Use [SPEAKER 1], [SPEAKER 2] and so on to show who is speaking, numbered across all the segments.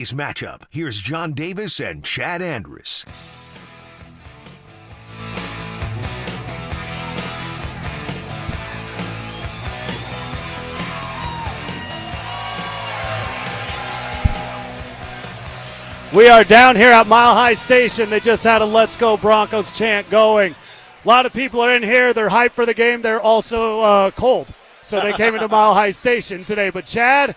[SPEAKER 1] Today's matchup. Here's John Davis and Chad Andrus.
[SPEAKER 2] We are down here at Mile High Station. They just had a Let's Go Broncos chant going. A lot of people are in here. They're hyped for the game. They're also cold. So they came into Mile High Station today. But, Chad,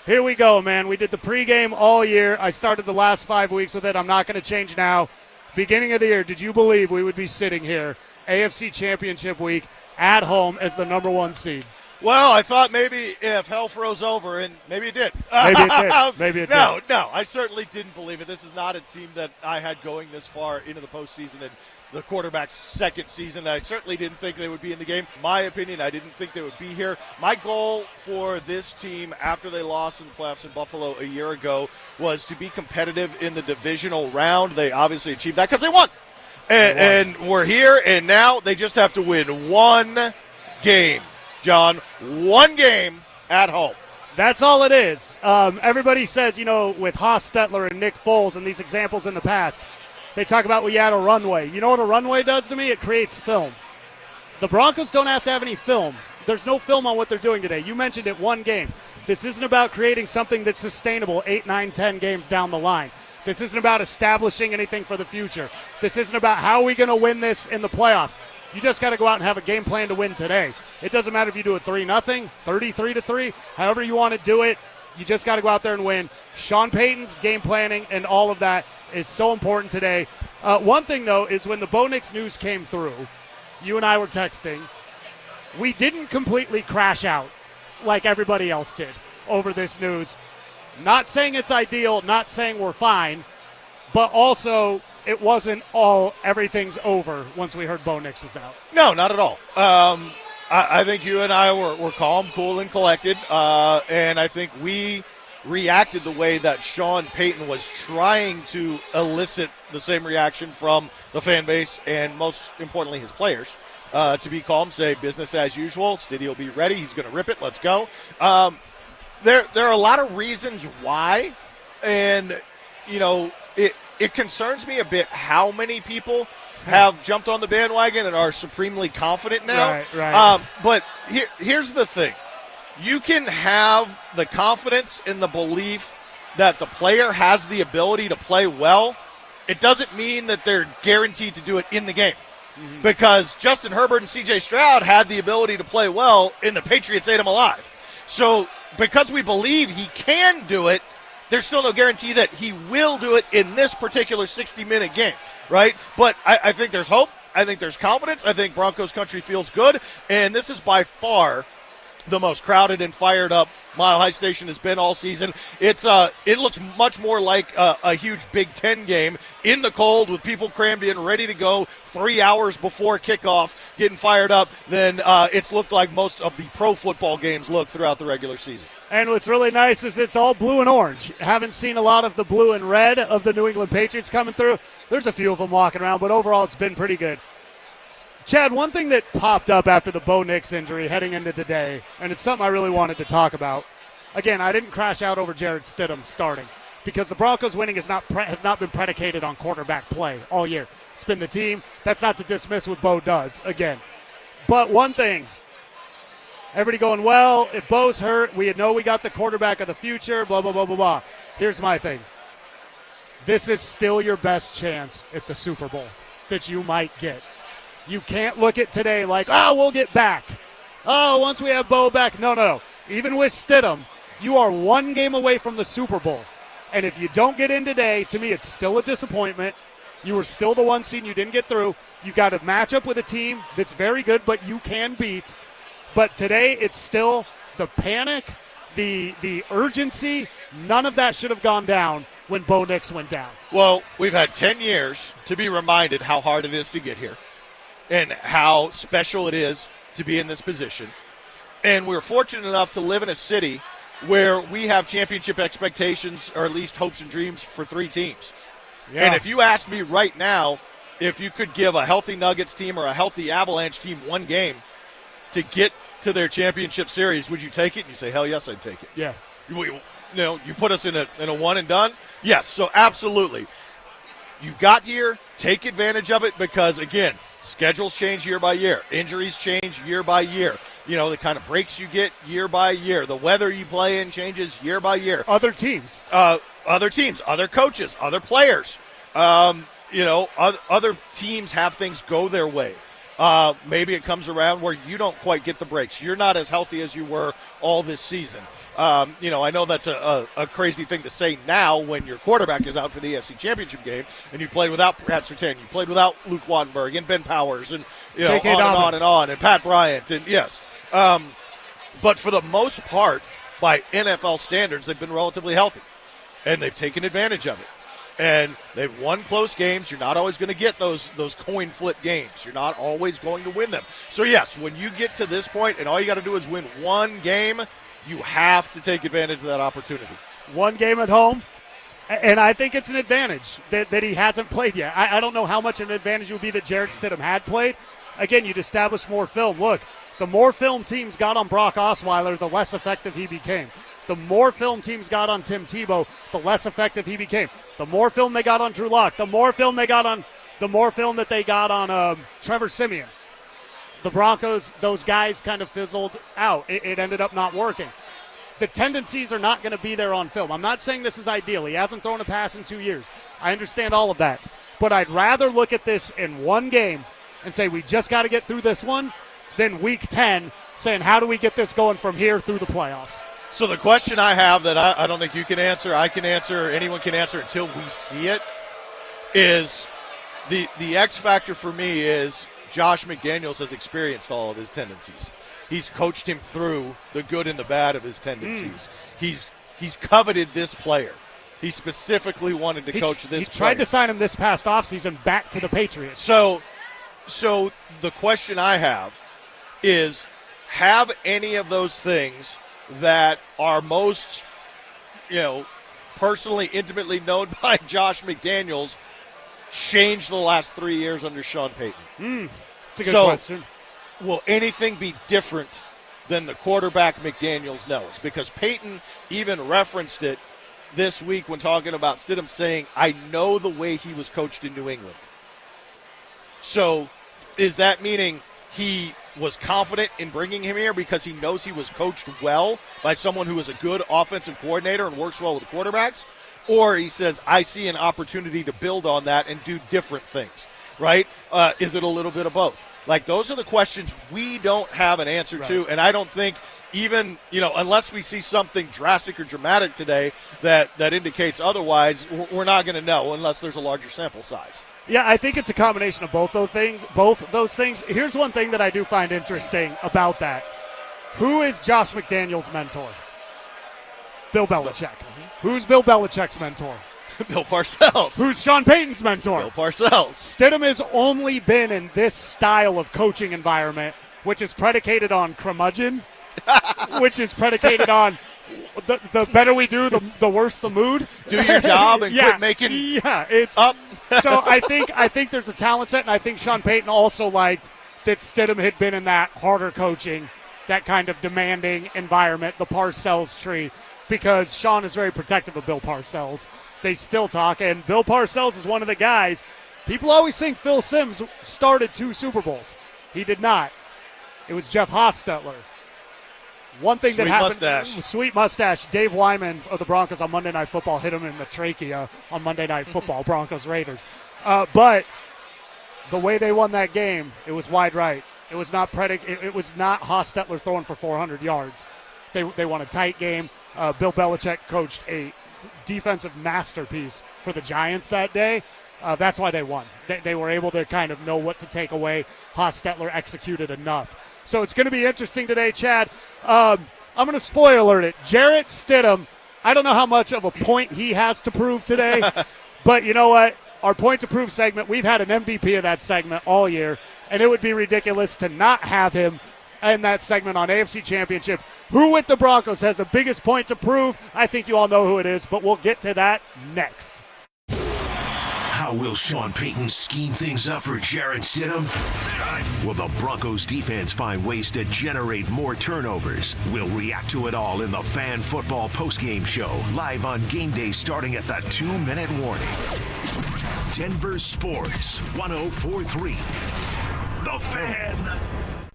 [SPEAKER 2] here we go, man. We did the pregame all year. I started the last 5 weeks with it. I'm not going to change now. Beginning of the year, did you believe we would be sitting here, AFC Championship week, at home as the number 1 seed?
[SPEAKER 3] Well, I thought maybe if hell froze over, and maybe it did.
[SPEAKER 2] Maybe it did. Maybe it did.
[SPEAKER 3] No, I certainly didn't believe it. This is not a team that I had going this far into the postseason and the quarterback's second season. I certainly didn't think they would be in the game. My opinion, I didn't think they would be here. My goal for this team after they lost in the playoffs in Buffalo a year ago was to be competitive in the divisional round. They obviously achieved that because they won. And we're here, and now they just have to win one game. John, one game at home.
[SPEAKER 2] That's all it is. Everybody says, with Hostetler and Nick Foles and these examples in the past, they talk about we had a runway. You know what a runway does to me? It creates film. The Broncos don't have to have any film. There's no film on what they're doing today. You mentioned it, one game. This isn't about creating something that's sustainable 8, 9, 10 games down the line. This isn't about establishing anything for the future. This isn't about how are we going to win this in the playoffs. You just got to go out and have a game plan to win today. It doesn't matter if you do it 3-0, 33-3, however you want to do it. You just got to go out there and win. Sean Payton's game planning and all of that is so important today. One thing, though, is when the Bo Nix news came through, you and I were texting, we didn't completely crash out like everybody else did over this news. Not saying it's ideal, not saying we're fine, but also it wasn't all everything's over once we heard Bo Nix was out.
[SPEAKER 3] No, not at all. I think you and I were calm, cool, and collected, and I think we reacted the way that Sean Payton was trying to elicit the same reaction from the fan base and, most importantly, his players. To be calm, say business as usual. Stiddy will be ready. He's going to rip it. Let's go. There are a lot of reasons why, and, it concerns me a bit how many people have jumped on the bandwagon and are supremely confident now.
[SPEAKER 2] Right.
[SPEAKER 3] But here's the thing. You can have the confidence and the belief that the player has the ability to play well. It doesn't mean that they're guaranteed to do it in the game. Mm-hmm. Because Justin Herbert and C.J. Stroud had the ability to play well, and the Patriots ate him alive. So because we believe he can do it, there's still no guarantee that he will do it in this particular 60-minute game, right? But I think there's hope. I think there's confidence. I think Broncos country feels good. And this is by far the most crowded and fired up Mile High Station has been all season. It looks much more like a huge Big Ten game in the cold with people crammed in, ready to go 3 hours before kickoff, getting fired up than it's looked like most of the pro football games look throughout the regular season.
[SPEAKER 2] And what's really nice is it's all blue and orange. Haven't seen a lot of the blue and red of the New England Patriots coming through. There's a few of them walking around, but overall it's been pretty good. Chad, one thing that popped up after the Bo Nix injury heading into today, and it's something I really wanted to talk about. Again, I didn't crash out over Jarrett Stidham starting because the Broncos winning has not been predicated on quarterback play all year. It's been the team. That's not to dismiss what Bo does, again. But one thing, everybody going, well, if Bo's hurt, we know we got the quarterback of the future, blah, blah, blah, blah, blah. Here's my thing. This is still your best chance at the Super Bowl that you might get. You can't look at today like, we'll get back. Once we have Bo back. No. Even with Stidham, you are one game away from the Super Bowl. And if you don't get in today, to me, it's still a disappointment. You were still the 1 seed and you didn't get through. You got to match up with a team that's very good, but you can beat. But today, it's still the panic, the urgency. None of that should have gone down when Bo Nix went down.
[SPEAKER 3] Well, we've had 10 years to be reminded how hard it is to get here and how special it is to be in this position. And we're fortunate enough to live in a city where we have championship expectations, or at least hopes and dreams, for 3 teams. Yeah. And if you ask me right now if you could give a healthy Nuggets team or a healthy Avalanche team one game to get to their championship series, would you take it? And you say, hell yes, I'd take it.
[SPEAKER 2] Yeah.
[SPEAKER 3] you put us in a one and done? Yes, so absolutely. You got here, take advantage of it because, again, schedules change year by year. Injuries change year by year. The kind of breaks you get year by year. The weather you play in changes year by year.
[SPEAKER 2] Other teams,
[SPEAKER 3] other coaches, other players. Other teams have things go their way. Maybe it comes around where you don't quite get the breaks. You're not as healthy as you were all this season. I know that's a crazy thing to say now when your quarterback is out for the AFC Championship game and you played without Pat Surtain, you played without Luke Wattenberg and Ben Powers and on and Pat Bryant and yes. But for the most part, by NFL standards, they've been relatively healthy and they've taken advantage of it. And they've won close games. You're not always going to get those coin flip games. You're not always going to win them. So, yes, when you get to this point and all you got to do is win one game, you have to take advantage of that opportunity.
[SPEAKER 2] One game at home, and I think it's an advantage that he hasn't played yet. I don't know how much an advantage it would be that Jarrett Stidham had played. Again, you'd establish more film. Look, the more film teams got on Brock Osweiler, the less effective he became. The more film teams got on Tim Tebow, the less effective he became. The more film they got on Drew Lock, the more film that they got on Trevor Siemian. The Broncos, those guys kind of fizzled out. It ended up not working. The tendencies are not going to be there on film. I'm not saying this is ideal. He hasn't thrown a pass in 2 years. I understand all of that. But I'd rather look at this in one game and say we just got to get through this one than week 10 saying how do we get this going from here through the playoffs.
[SPEAKER 3] So the question I have that I don't think you can answer, I can answer, anyone can answer until we see it, is the X factor for me is Josh McDaniels has experienced all of his tendencies. He's coached him through the good and the bad of his tendencies. He's coveted this player. He specifically wanted to coach this player. He
[SPEAKER 2] tried to sign him this past offseason back to the Patriots.
[SPEAKER 3] So the question I have is, have any of those things that are most, personally, intimately known by Josh McDaniels changed the last 3 years under Sean Payton?
[SPEAKER 2] That's a good question.
[SPEAKER 3] Will anything be different than the quarterback McDaniels knows? Because Payton even referenced it this week when talking about Stidham, saying, I know the way he was coached in New England. So is that meaning he was confident in bringing him here because he knows he was coached well by someone who is a good offensive coordinator and works well with quarterbacks? Or he says, I see an opportunity to build on that and do different things, right? Is it a little bit of both? Like, those are the questions we don't have an answer to, and I don't think even, unless we see something drastic or dramatic today that indicates otherwise, we're not going to know unless there's a larger sample size.
[SPEAKER 2] Yeah, I think it's a combination of both those things. Here's one thing that I do find interesting about that. Who is Josh McDaniels' mentor? Bill Belichick. Who's Bill Belichick's mentor?
[SPEAKER 3] Bill Parcells.
[SPEAKER 2] Who's Sean Payton's mentor?
[SPEAKER 3] Bill Parcells.
[SPEAKER 2] Stidham has only been in this style of coaching environment, which is predicated on curmudgeon, which is predicated on the better we do, the worse the mood.
[SPEAKER 3] Do your job and quit making
[SPEAKER 2] it's
[SPEAKER 3] up.
[SPEAKER 2] So I think there's a talent set, and I think Sean Payton also liked that Stidham had been in that harder coaching, that kind of demanding environment, the Parcells tree, because Sean is very protective of Bill Parcells. They still talk, and Bill Parcells is one of the guys. People always think Phil Simms started 2 Super Bowls. He did not. It was Jeff Hostetler. One thing that happened, sweet mustache. Dave Wyman of the Broncos on Monday Night Football hit him in the trachea on Monday Night Football, Broncos Raiders. But the way they won that game, it was wide right. It was not It was not Hostetler throwing for 400 yards. They won a tight game. Bill Belichick coached a defensive masterpiece for the Giants that day. That's why they won. They were able to kind of know what to take away. Hostetler executed enough. So it's going to be interesting today, Chad. I'm going to spoiler alert it. Jarrett Stidham, I don't know how much of a point he has to prove today, but you know what? Our point to prove segment, we've had an MVP of that segment all year, and it would be ridiculous to not have him in that segment on AFC Championship. Who with the Broncos has the biggest point to prove? I think you all know who it is, but we'll get to that next.
[SPEAKER 1] How will Sean Payton scheme things up for Jarrett Stidham? Will the Broncos defense find ways to generate more turnovers? We'll react to it all in the Fan Football Postgame Show, live on game day starting at the 2-minute warning. Denver Sports 104.3. The Fan.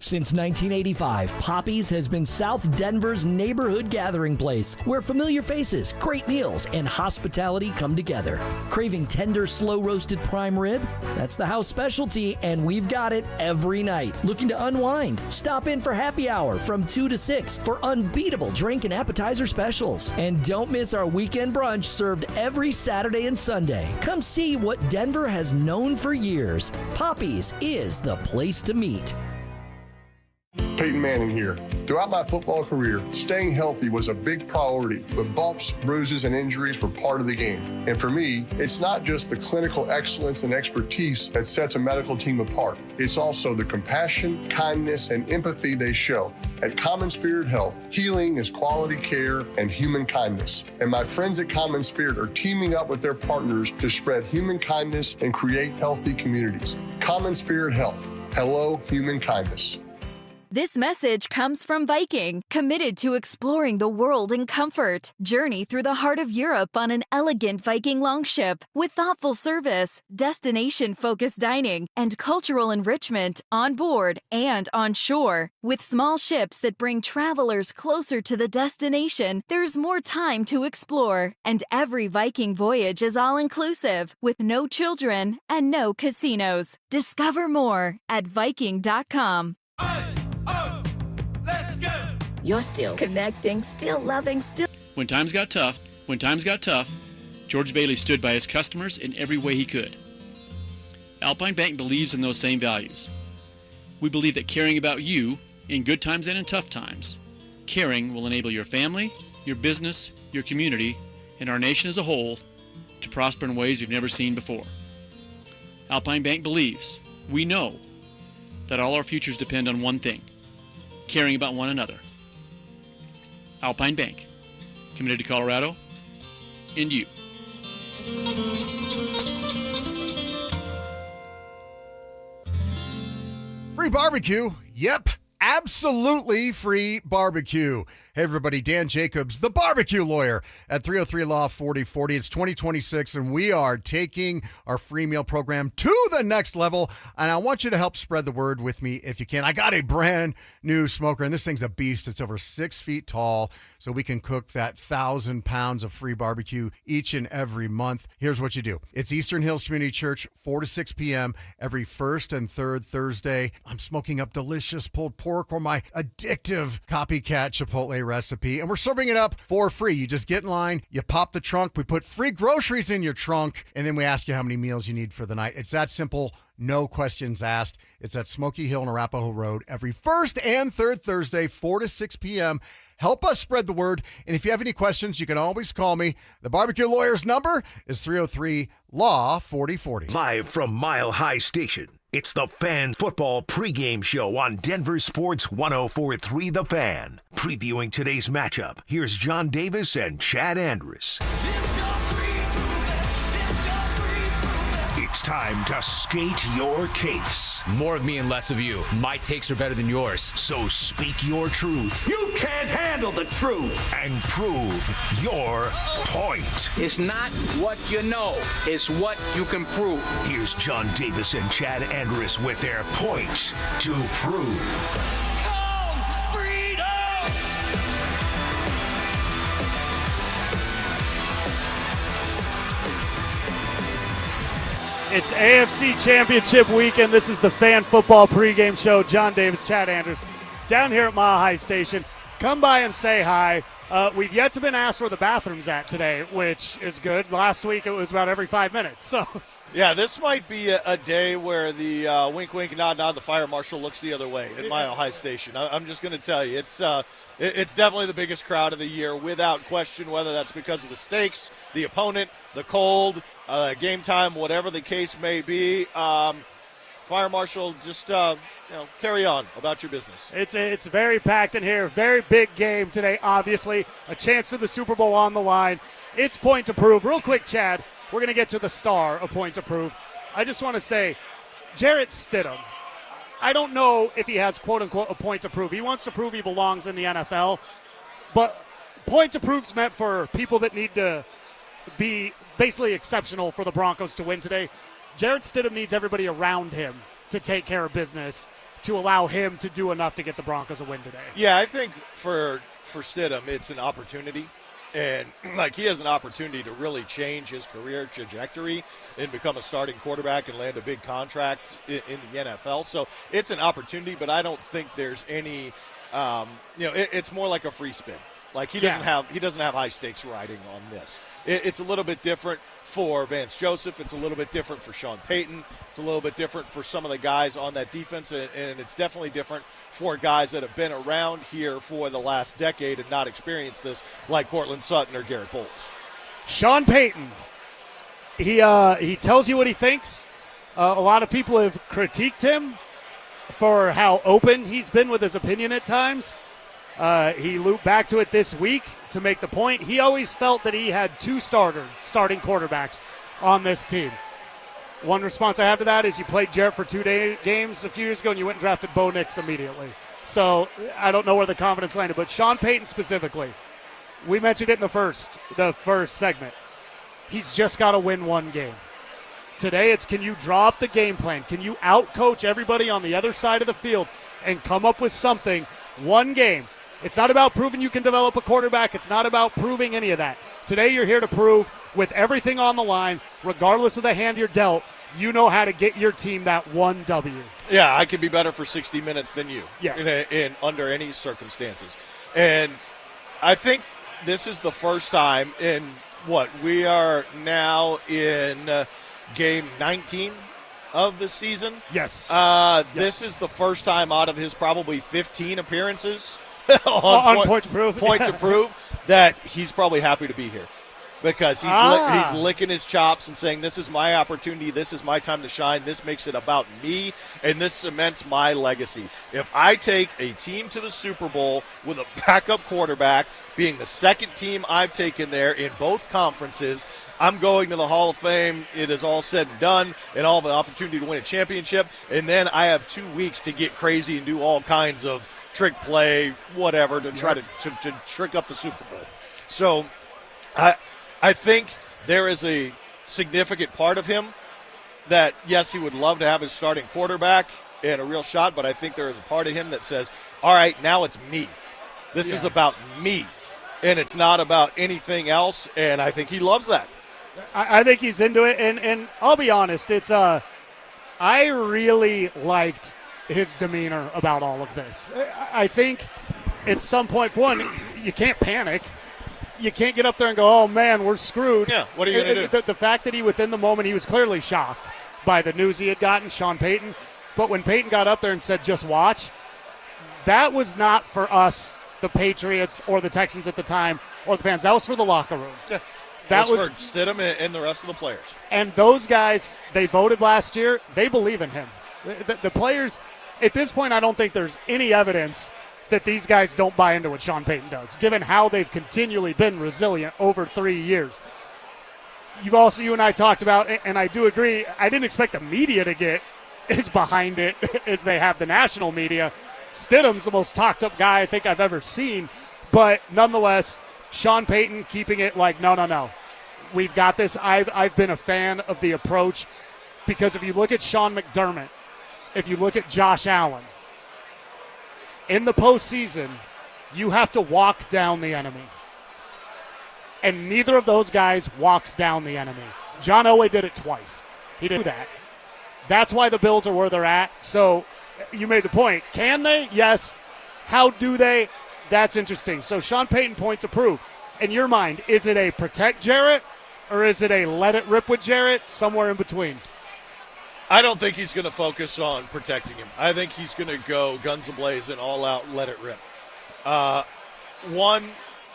[SPEAKER 4] Since 1985, Poppy's has been South Denver's neighborhood gathering place where familiar faces, great meals, and hospitality come together. Craving tender, slow-roasted prime rib? That's the house specialty, and we've got it every night. Looking to unwind? Stop in for happy hour from 2 to 6 for unbeatable drink and appetizer specials. And don't miss our weekend brunch served every Saturday and Sunday. Come see what Denver has known for years. Poppy's is the place to meet.
[SPEAKER 5] Peyton Manning here. Throughout my football career, staying healthy was a big priority, but bumps, bruises, and injuries were part of the game. And for me, it's not just the clinical excellence and expertise that sets a medical team apart. It's also the compassion, kindness, and empathy they show. At Common Spirit Health, healing is quality care and human kindness. And my friends at Common Spirit are teaming up with their partners to spread human kindness and create healthy communities. Common Spirit Health. Hello, human kindness.
[SPEAKER 6] This message comes from Viking, committed to exploring the world in comfort. Journey through the heart of Europe on an elegant Viking longship with thoughtful service, destination-focused dining, and cultural enrichment on board and on shore. With small ships that bring travelers closer to the destination, there's more time to explore. And every Viking voyage is all-inclusive, with no children and no casinos. Discover more at Viking.com.
[SPEAKER 7] You're still connecting, still loving, still...
[SPEAKER 8] When times got tough, George Bailey stood by his customers in every way he could. Alpine Bank believes in those same values. We believe that caring about you, in good times and in tough times, caring will enable your family, your business, your community, and our nation as a whole to prosper in ways we've never seen before. Alpine Bank believes, we know, that all our futures depend on one thing: caring about one another. Alpine Bank, committed to Colorado and you.
[SPEAKER 9] Free barbecue? Yep, absolutely free barbecue. Hey everybody, Dan Jacobs, the barbecue lawyer at 303 Law 4040. It's 2026 and we are taking our free meal program to the next level. And I want you to help spread the word with me if you can. I got a brand new smoker and this thing's a beast. It's over 6 feet tall, so we can cook that 1,000 pounds of free barbecue each and every month. Here's what you do. It's Eastern Hills Community Church, 4 to 6 p.m. every first and third Thursday. I'm smoking up delicious pulled pork or my addictive copycat Chipotle recipe, and we're serving it up for free. You just get in line, you pop the trunk, we put free groceries in your trunk, and then we ask you how many meals you need for the night. It's that simple, no questions asked. It's at Smoky Hill and Arapahoe Road every first and third Thursday, 4 to 6 p.m. Help us spread the word, and if you have any questions, you can always call me. The barbecue lawyer's number is 303 Law 4040.
[SPEAKER 1] Live from Mile High Station, it's the Fan Football Pregame Show on Denver Sports 104.3 The Fan. Previewing today's matchup, here's John Davis and Chad Andrus. It's time to skate your case.
[SPEAKER 10] More of me and less of you. My takes are better than yours.
[SPEAKER 1] So speak your truth.
[SPEAKER 11] You can't handle the truth.
[SPEAKER 1] And prove your point.
[SPEAKER 11] It's not what you know, it's what you can prove.
[SPEAKER 1] Here's John Davis and Chad Andrus with their points to prove.
[SPEAKER 2] It's AFC Championship weekend. This is the Fan Football Pregame Show. John Davis, Chad Andrus, down here at Mile High Station. Come by and say hi. We've yet to been asked where the bathroom's at today, which is good. Last week it was about every 5 minutes. So,
[SPEAKER 3] yeah, this might be a day where the wink, wink, nod, nod, the fire marshal looks the other way at Mile High Station. I'm just going to tell you, it's definitely the biggest crowd of the year, without question, whether that's because of the stakes, the opponent, the cold, game time, whatever the case may be. Fire marshal, just carry on about your business.
[SPEAKER 2] It's very packed in here. Very big game today, obviously. A chance for the Super Bowl on the line. It's point to prove. Real quick, Chad, we're going to get to the star of point to prove. I just want to say, Jarrett Stidham, I don't know if he has, quote-unquote, a point to prove. He wants to prove he belongs in the NFL, but point to prove's meant for people that need to be basically exceptional for the Broncos to win today. Jarrett Stidham needs everybody around him to take care of business to allow him to do enough to get the Broncos a win today.
[SPEAKER 3] Yeah, I think for Stidham, it's an opportunity. And, like, he has an opportunity to really change his career trajectory and become a starting quarterback and land a big contract in the NFL. So it's an opportunity, but I don't think there's any it's more like a free spin. Like, he doesn't have high stakes riding on this. It's a little bit different for Vance Joseph. It's a little bit different for Sean Payton. It's a little bit different for some of the guys on that defense, and it's definitely different for guys that have been around here for the last decade and not experienced this, like Cortland Sutton or Garrett Bowles.
[SPEAKER 2] Sean Payton, he tells you what he thinks. A lot of people have critiqued him for how open he's been with his opinion at times. He looped back to it this week to make the point. He always felt that he had two starting quarterbacks on this team. One response I have to that is you played Jarrett for 2 games a few years ago and you went and drafted Bo Nix immediately. So I don't know where the confidence landed. But Sean Payton specifically, we mentioned it in the first segment. He's just got to win one game. Today it's, can you draw up the game plan? Can you out-coach everybody on the other side of the field and come up with something? One game. It's not about proving you can develop a quarterback. It's not about proving any of that. Today you're here to prove, with everything on the line, regardless of the hand you're dealt, you know how to get your team that one W.
[SPEAKER 3] Yeah, I could be better for 60 minutes than you.
[SPEAKER 2] Yeah.
[SPEAKER 3] In under any circumstances. And I think this is the first time in we are now in game 19 of the season.
[SPEAKER 2] Yes.
[SPEAKER 3] This is the first time out of his probably 15 appearances
[SPEAKER 2] on point to prove
[SPEAKER 3] that he's probably happy to be here, because he's licking his chops and saying, this is my opportunity, this is my time to shine, this makes it about me, and this cements my legacy. If I take a team to the Super Bowl with a backup quarterback, being the second team I've taken there in both conferences, I'm going to the Hall of Fame. It is all said and done, and I'll have an opportunity to win a championship, and then I have 2 weeks to get crazy and do all kinds of trick play, whatever, to try to trick up the Super Bowl. So I think there is a significant part of him that, yes, he would love to have his starting quarterback and a real shot, but I think there is a part of him that says, all right, now it's me. This is about me, and it's not about anything else, and I think he loves that.
[SPEAKER 2] I think he's into it, and I'll be honest, it's I really liked his demeanor about all of this. I think at some point, for one, you can't panic. You can't get up there and go, oh, man, we're screwed.
[SPEAKER 3] Yeah, what are you going to do?
[SPEAKER 2] The fact that within the moment, he was clearly shocked by the news he had gotten, Sean Payton. But when Payton got up there and said, just watch, that was not for us, the Patriots or the Texans at the time, or the fans. That was for the locker room.
[SPEAKER 3] Yeah.
[SPEAKER 2] That was
[SPEAKER 3] for Stidham and the rest of the players.
[SPEAKER 2] And those guys, they voted last year. They believe in him. The players, at this point, I don't think there's any evidence that these guys don't buy into what Sean Payton does, given how they've continually been resilient over 3 years. You and I talked about, and I do agree, I didn't expect the media to get as behind it as they have the national media. Stidham's the most talked up guy I think I've ever seen, but nonetheless, Sean Payton keeping it like, no. We've got this. I've been a fan of the approach, because if you look at Sean McDermott, if you look at Josh Allen, in the postseason, you have to walk down the enemy. And neither of those guys walks down the enemy. John Elway did it twice. He didn't do that. That's why the Bills are where they're at. So you made the point. Can they? Yes. How do they? That's interesting. So Sean Payton, point to prove. In your mind, is it a protect Jarrett, or is it a let it rip with Jarrett? Somewhere in between.
[SPEAKER 3] I don't think he's going to focus on protecting him. I think he's going to go guns a-blazing, all out, let it rip. One,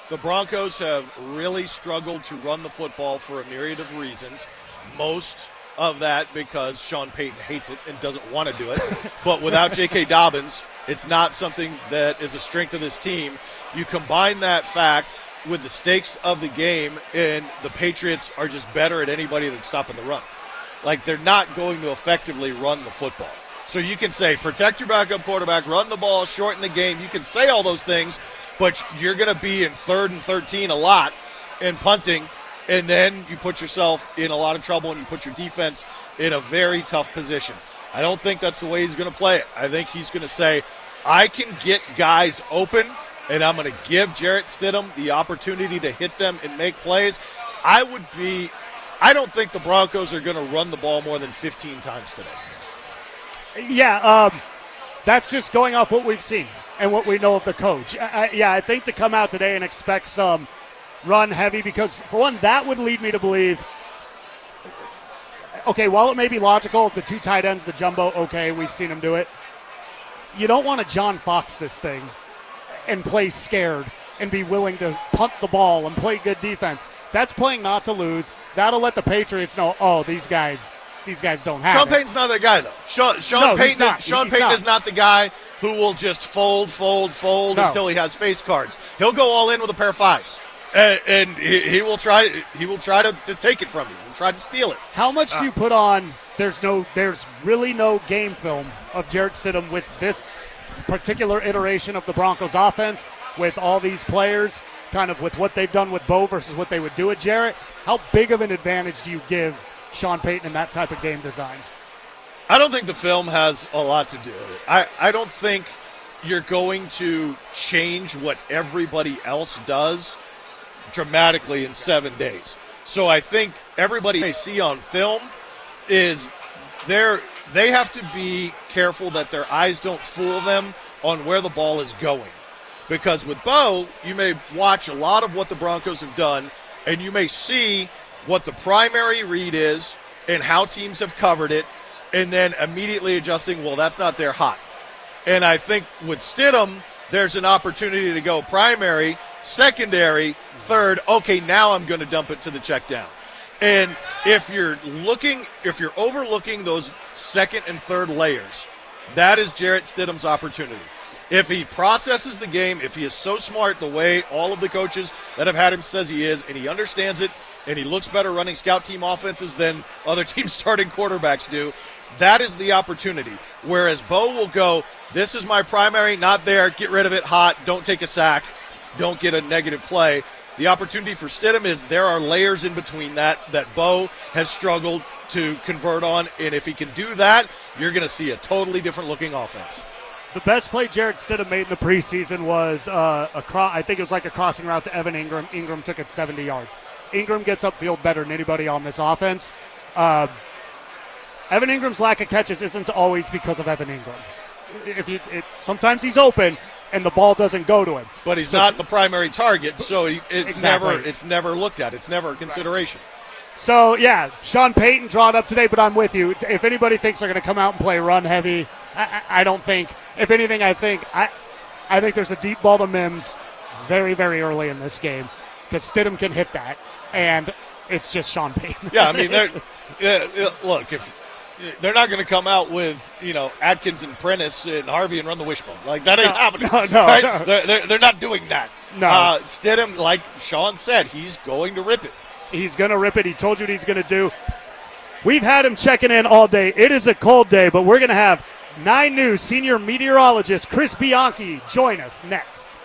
[SPEAKER 3] the Broncos have really struggled to run the football for a myriad of reasons. Most of that because Sean Payton hates it and doesn't want to do it. But without J.K. Dobbins, it's not something that is a strength of this team. You combine that fact with the stakes of the game, and the Patriots are just better at anybody that's stopping the run. Like, they're not going to effectively run the football. So you can say, protect your backup quarterback, run the ball, shorten the game. You can say all those things, but you're going to be in 3rd and 13 a lot and punting, and then you put yourself in a lot of trouble and you put your defense in a very tough position. I don't think that's the way he's going to play it. I think he's going to say, I can get guys open, and I'm going to give Jarrett Stidham the opportunity to hit them and make plays. I don't think the Broncos are going to run the ball more than 15 times today.
[SPEAKER 2] Yeah, that's just going off what we've seen and what we know of the coach. I think to come out today and expect some run heavy, because, for one, that would lead me to believe, okay, while it may be logical, the 2 tight ends, the jumbo, okay, we've seen him do it. You don't want to John Fox this thing and play scared and be willing to punt the ball and play good defense. That's playing not to lose. That'll let the Patriots know, oh, these guys don't have
[SPEAKER 3] Sean
[SPEAKER 2] it.
[SPEAKER 3] Payton's not that guy, though. Sean Payton is not the guy who will just fold until he has face cards. He'll go all in with a pair of 5s. And he will try to take it from you. He'll try to steal it.
[SPEAKER 2] How much do you put on? There's really no game film of Jarrett Stidham with this particular iteration of the Broncos offense, with all these players, kind of with what they've done with Bo versus what they would do with Jarrett. How big of an advantage do you give Sean Payton in that type of game design?
[SPEAKER 3] I don't think the film has a lot to do with it. I don't think you're going to change what everybody else does dramatically in 7 days. So I think everybody may see on film is they have to be careful that their eyes don't fool them on where the ball is going. Because with Bo, you may watch a lot of what the Broncos have done, and you may see what the primary read is and how teams have covered it, and then immediately adjusting, well, that's not their hot. And I think with Stidham, there's an opportunity to go primary, secondary, third, okay, now I'm going to dump it to the check down. And if you're overlooking those second and third layers, that is Jarrett Stidham's opportunity. If he processes the game, if he is so smart the way all of the coaches that have had him says he is, and he understands it, and he looks better running scout team offenses than other teams' starting quarterbacks do, that is the opportunity. Whereas Bo will go, this is my primary, not there, get rid of it, hot, don't take a sack, don't get a negative play. The opportunity for Stidham is there are layers in between that Bo has struggled to convert on, and if he can do that, you're going to see a totally different looking offense.
[SPEAKER 2] The best play Jarrett Stidham made in the preseason was I think it was like a crossing route to Evan Ingram. Ingram took it 70 yards. Ingram gets upfield better than anybody on this offense. Evan Ingram's lack of catches isn't always because of Evan Ingram. Sometimes he's open and the ball doesn't go to him.
[SPEAKER 3] But he's not the primary target, so it's never looked at. It's never a consideration.
[SPEAKER 2] So, yeah, Sean Payton drawn up today, but I'm with you. If anybody thinks they're going to come out and play run heavy, I don't think. If anything, I think there's a deep ball to Mims very, very early in this game because Stidham can hit that, and it's just Sean Payton.
[SPEAKER 3] Yeah, I mean, look, if they're not going to come out with, Atkins and Prentice and Harvey and run the wishbone. Like, that ain't happening.
[SPEAKER 2] No.
[SPEAKER 3] Right? They're not doing that.
[SPEAKER 2] No.
[SPEAKER 3] Stidham, like Sean said, he's going to rip it.
[SPEAKER 2] He's going to rip it. He told you what he's going to do. We've had him checking in all day. It is a cold day, but we're going to have 9 News senior meteorologist Chris Bianchi join us next.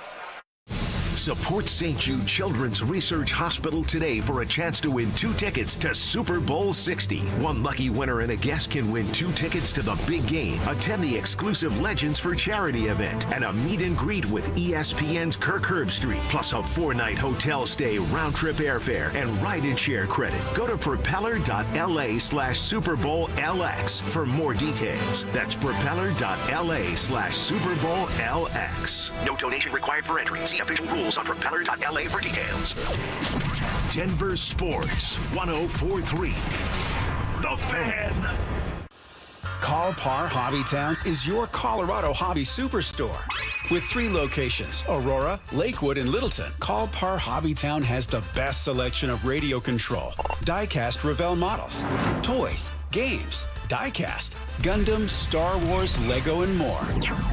[SPEAKER 1] Support St. Jude Children's Research Hospital today for a chance to win 2 tickets to Super Bowl 60. One lucky winner and a guest can win 2 tickets to the big game, attend the exclusive Legends for Charity event, and a meet and greet with ESPN's Kirk Herbstreit, plus a 4-night hotel stay, round-trip airfare, and ride-and-share credit. Go to propeller.la/Super Bowl LX for more details. That's propeller.la/Super Bowl LX. No donation required for entry. See official rules on propeller.la for details. Denver Sports 104.3. The Fan.
[SPEAKER 12] Carl Parr Hobbytown is your Colorado hobby superstore. With 3 locations, Aurora, Lakewood, and Littleton, Carl Parr Hobbytown has the best selection of radio control, die-cast Revell models, toys, games, die-cast, Gundam, Star Wars, Lego, and more.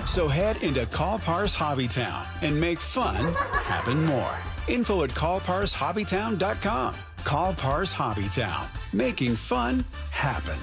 [SPEAKER 12] So head into Carl Parr's Hobbytown and make fun happen more. Info at callparshobbytown.com. Call Pars Hobbytown, making fun happen.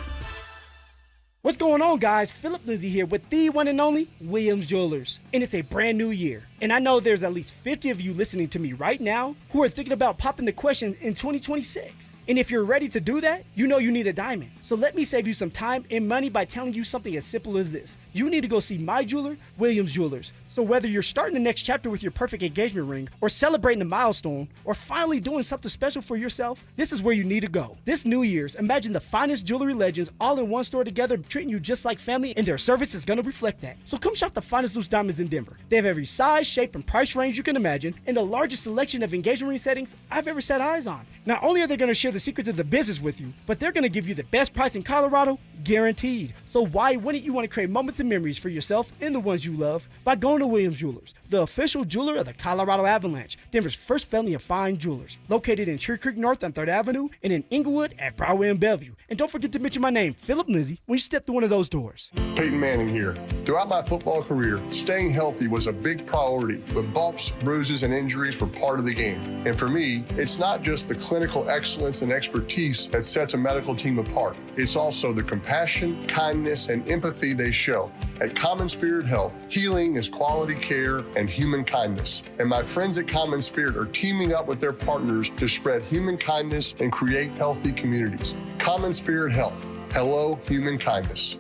[SPEAKER 13] What's going on, guys? Philip Lizzie here with the one and only Williams Jewelers. And it's a brand new year. And I know there's at least 50 of you listening to me right now who are thinking about popping the question in 2026. And if you're ready to do that, you know you need a diamond. So let me save you some time and money by telling you something as simple as this. You need to go see my jeweler, Williams Jewelers. So whether you're starting the next chapter with your perfect engagement ring, or celebrating a milestone, or finally doing something special for yourself, this is where you need to go. This New Year's, imagine the finest jewelry legends all in one store together, treating you just like family, and their service is going to reflect that. So come shop the finest loose diamonds in Denver. They have every size, shape, and price range you can imagine, and the largest selection of engagement ring settings I've ever set eyes on. Not only are they going to share the secrets of the business with you, but they're going to give you the best price in Colorado, guaranteed. So why wouldn't you want to create moments and memories for yourself and the ones you love by going to Williams Jewelers, the official jeweler of the Colorado Avalanche, Denver's first family of fine jewelers, located in Cherry Creek North on 3rd Avenue and in Inglewood at Broadway and Bellevue. And don't forget to mention my name, Philip Lizzie, when you step through one of those doors.
[SPEAKER 5] Peyton Manning here. Throughout my football career, staying healthy was a big priority, but bumps, bruises, and injuries were part of the game. And for me, it's not just the clinical excellence and expertise that sets a medical team apart. It's also the compassion, kindness, and empathy they show. At Common Spirit Health, healing is quality care and human kindness. And my friends at Common Spirit are teaming up with their partners to spread human kindness and create healthy communities. Common Spirit Health. Hello, human kindness.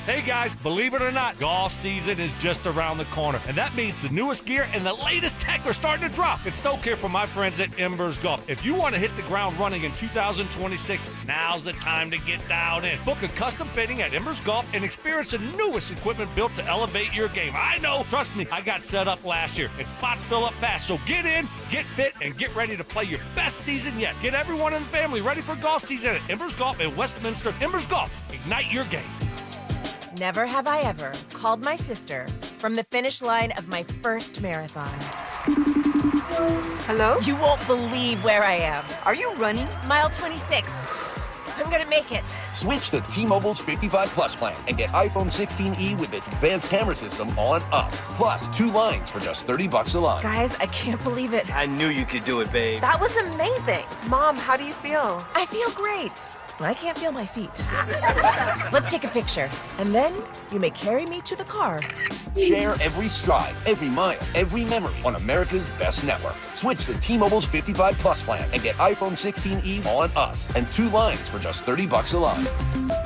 [SPEAKER 14] Hey guys, believe it or not, golf season is just around the corner, and that means the newest gear and the latest tech are starting to drop. It's Stoke here from my friends at Embers Golf. If you want to hit the ground running in 2026, now's the time to get dialed in. Book a custom fitting at Embers Golf and experience the newest equipment built to elevate your game. I know, trust me, I got set up last year, and spots fill up fast. So get in, get fit, and get ready to play your best season yet. Get everyone in the family ready for golf season at Embers Golf in Westminster. Embers Golf, ignite your game.
[SPEAKER 15] Never have I ever called my sister from the finish line of my first marathon.
[SPEAKER 16] Hello?
[SPEAKER 15] You won't believe where I am.
[SPEAKER 16] Are you running?
[SPEAKER 15] Mile 26. I'm gonna make it.
[SPEAKER 17] Switch to T-Mobile's 55 Plus plan and get iPhone 16e with its advanced camera system on us. Plus, 2 lines for just $30 a line.
[SPEAKER 15] Guys, I can't believe it.
[SPEAKER 11] I knew you could do it, babe.
[SPEAKER 16] That was amazing. Mom, how do you feel?
[SPEAKER 15] I feel great. I can't feel my feet. Let's take a picture, and then you may carry me to the car.
[SPEAKER 17] Share every stride, every mile, every memory on America's best network. Switch to T-Mobile's 55 Plus plan and get iPhone 16e on us and 2 lines for just $30 a line.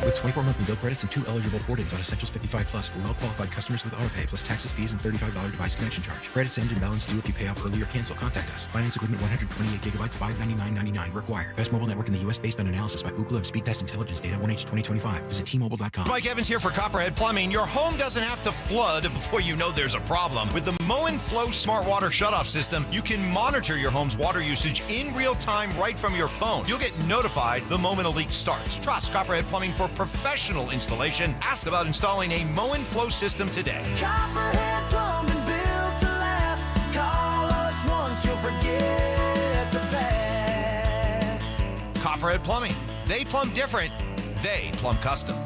[SPEAKER 18] With 24 monthly bill credits and 2 eligible port-ins on Essentials 55 Plus for well-qualified customers with AutoPay, plus taxes, fees, and $35 device connection charge. Credits end and balance due if you pay off early or cancel. Contact us. Finance agreement 128 gigabytes, $599.99 required. Best mobile network in the U.S. based on analysis by Ookla of Speed Test Intelligence data 1H 2025. Visit T-Mobile.com.
[SPEAKER 19] Mike Evans here for Copperhead Plumbing. Your home doesn't have to flood before you know there's a problem. With the Mow and Flow Smart Water Shutoff System, you can monitor your home's water usage in real time right from your phone. You'll get notified the moment a leak starts. Trust Copperhead Plumbing for professional installation. Ask about installing a Mow and Flow system today.
[SPEAKER 20] Copperhead Plumbing, built to last. Call us once, you'll forget the past.
[SPEAKER 19] Copperhead Plumbing. They plumb different. They plumb custom.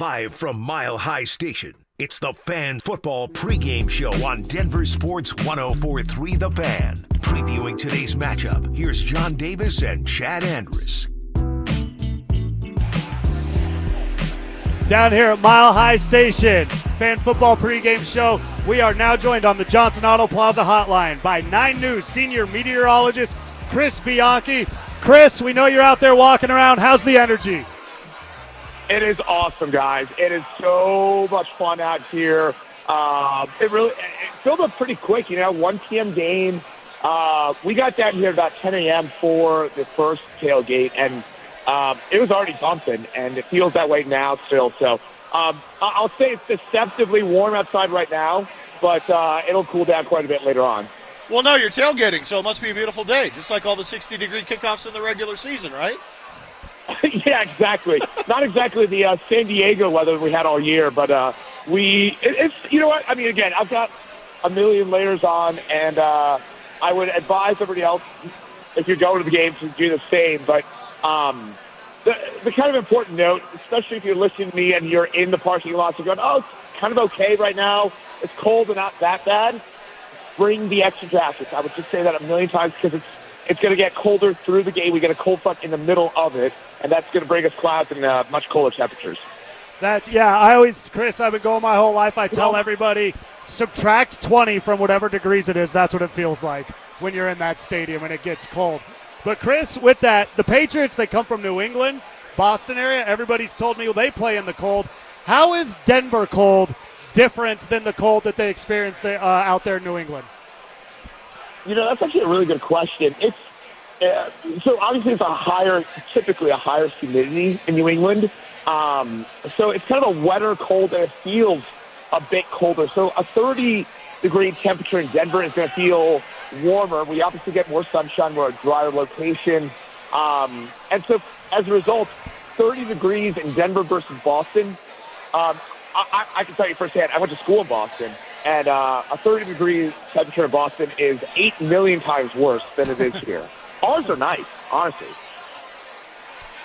[SPEAKER 1] Live from Mile High Station, it's the Fan Football Pregame Show on Denver Sports 104.3 The Fan. Previewing today's matchup, here's John Davis and Chad Andrus.
[SPEAKER 2] Down here at Mile High Station, Fan Football Pregame Show. We are now joined on the Johnson Auto Plaza hotline by 9 News senior meteorologist Chris Bianchi. Chris, we know you're out there walking around. How's the energy?
[SPEAKER 21] It is awesome, guys. It is so much fun out here. It filled up pretty quick, 1 p.m. game. We got down here about 10 a.m. for the first tailgate, and it was already bumping, and it feels that way now still. So I'll say it's deceptively warm outside right now, but it'll cool down quite a bit later on.
[SPEAKER 3] Well, no, you're tailgating, so it must be a beautiful day, just like all the 60-degree kickoffs in the regular season, right?
[SPEAKER 21] Yeah, exactly. Not exactly the San Diego weather we had all year, but it's you know what? I mean, again, I've got a million layers on, and I would advise everybody else, if you're going to the game, to do the same. But the kind of important note, especially if you're listening to me and you're in the parking lots, you're going, oh, it's kind of okay right now. It's cold and not that bad. bring the extra jackets. I would just say that a million times because it's going to get colder through the game. We get a cold front in the middle of it, and that's going to bring us clouds and much colder temperatures.
[SPEAKER 2] Chris, I've been going my whole life. I tell everybody, subtract 20 from whatever degrees it is. That's what it feels like when you're in that stadium and it gets cold. But, Chris, with that, the Patriots, they come from New England, Boston area. Everybody's told me they play in the cold. How is Denver cold different than the cold that they experience out there in New England?
[SPEAKER 21] That's actually a really good question. It's so obviously it's typically a higher humidity in New England. So it's kind of a wetter cold, and it feels a bit colder. So a 30-degree temperature in Denver is going to feel warmer. We obviously get more sunshine. We're a drier location. And so as a result, 30 degrees in Denver versus Boston, I can tell you firsthand, I went to school in Boston, and a 30-degree temperature in Boston is 8 million times worse than it is here. Ours are nice, honestly.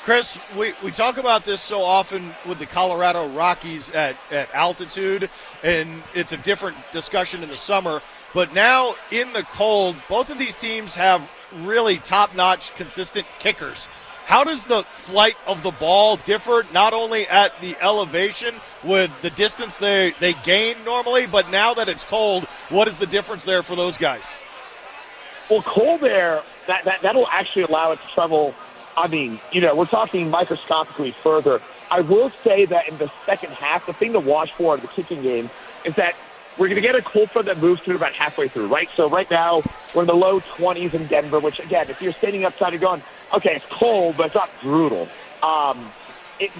[SPEAKER 3] Chris, we talk about this so often with the Colorado Rockies at altitude, and it's a different discussion in the summer. But now in the cold, both of these teams have really top-notch, consistent kickers. How does the flight of the ball differ, not only at the elevation with the distance they gain normally, but now that it's cold, what is the difference there for those guys?
[SPEAKER 21] Well, cold air, that'll actually allow it to travel. I mean, we're talking microscopically further. I will say that in the second half, the thing to watch for in the kicking game is that we're going to get a cold front that moves through about halfway through, right? So right now, we're in the low 20s in Denver, which, again, if you're standing outside, you're going, okay, it's cold, but it's not brutal.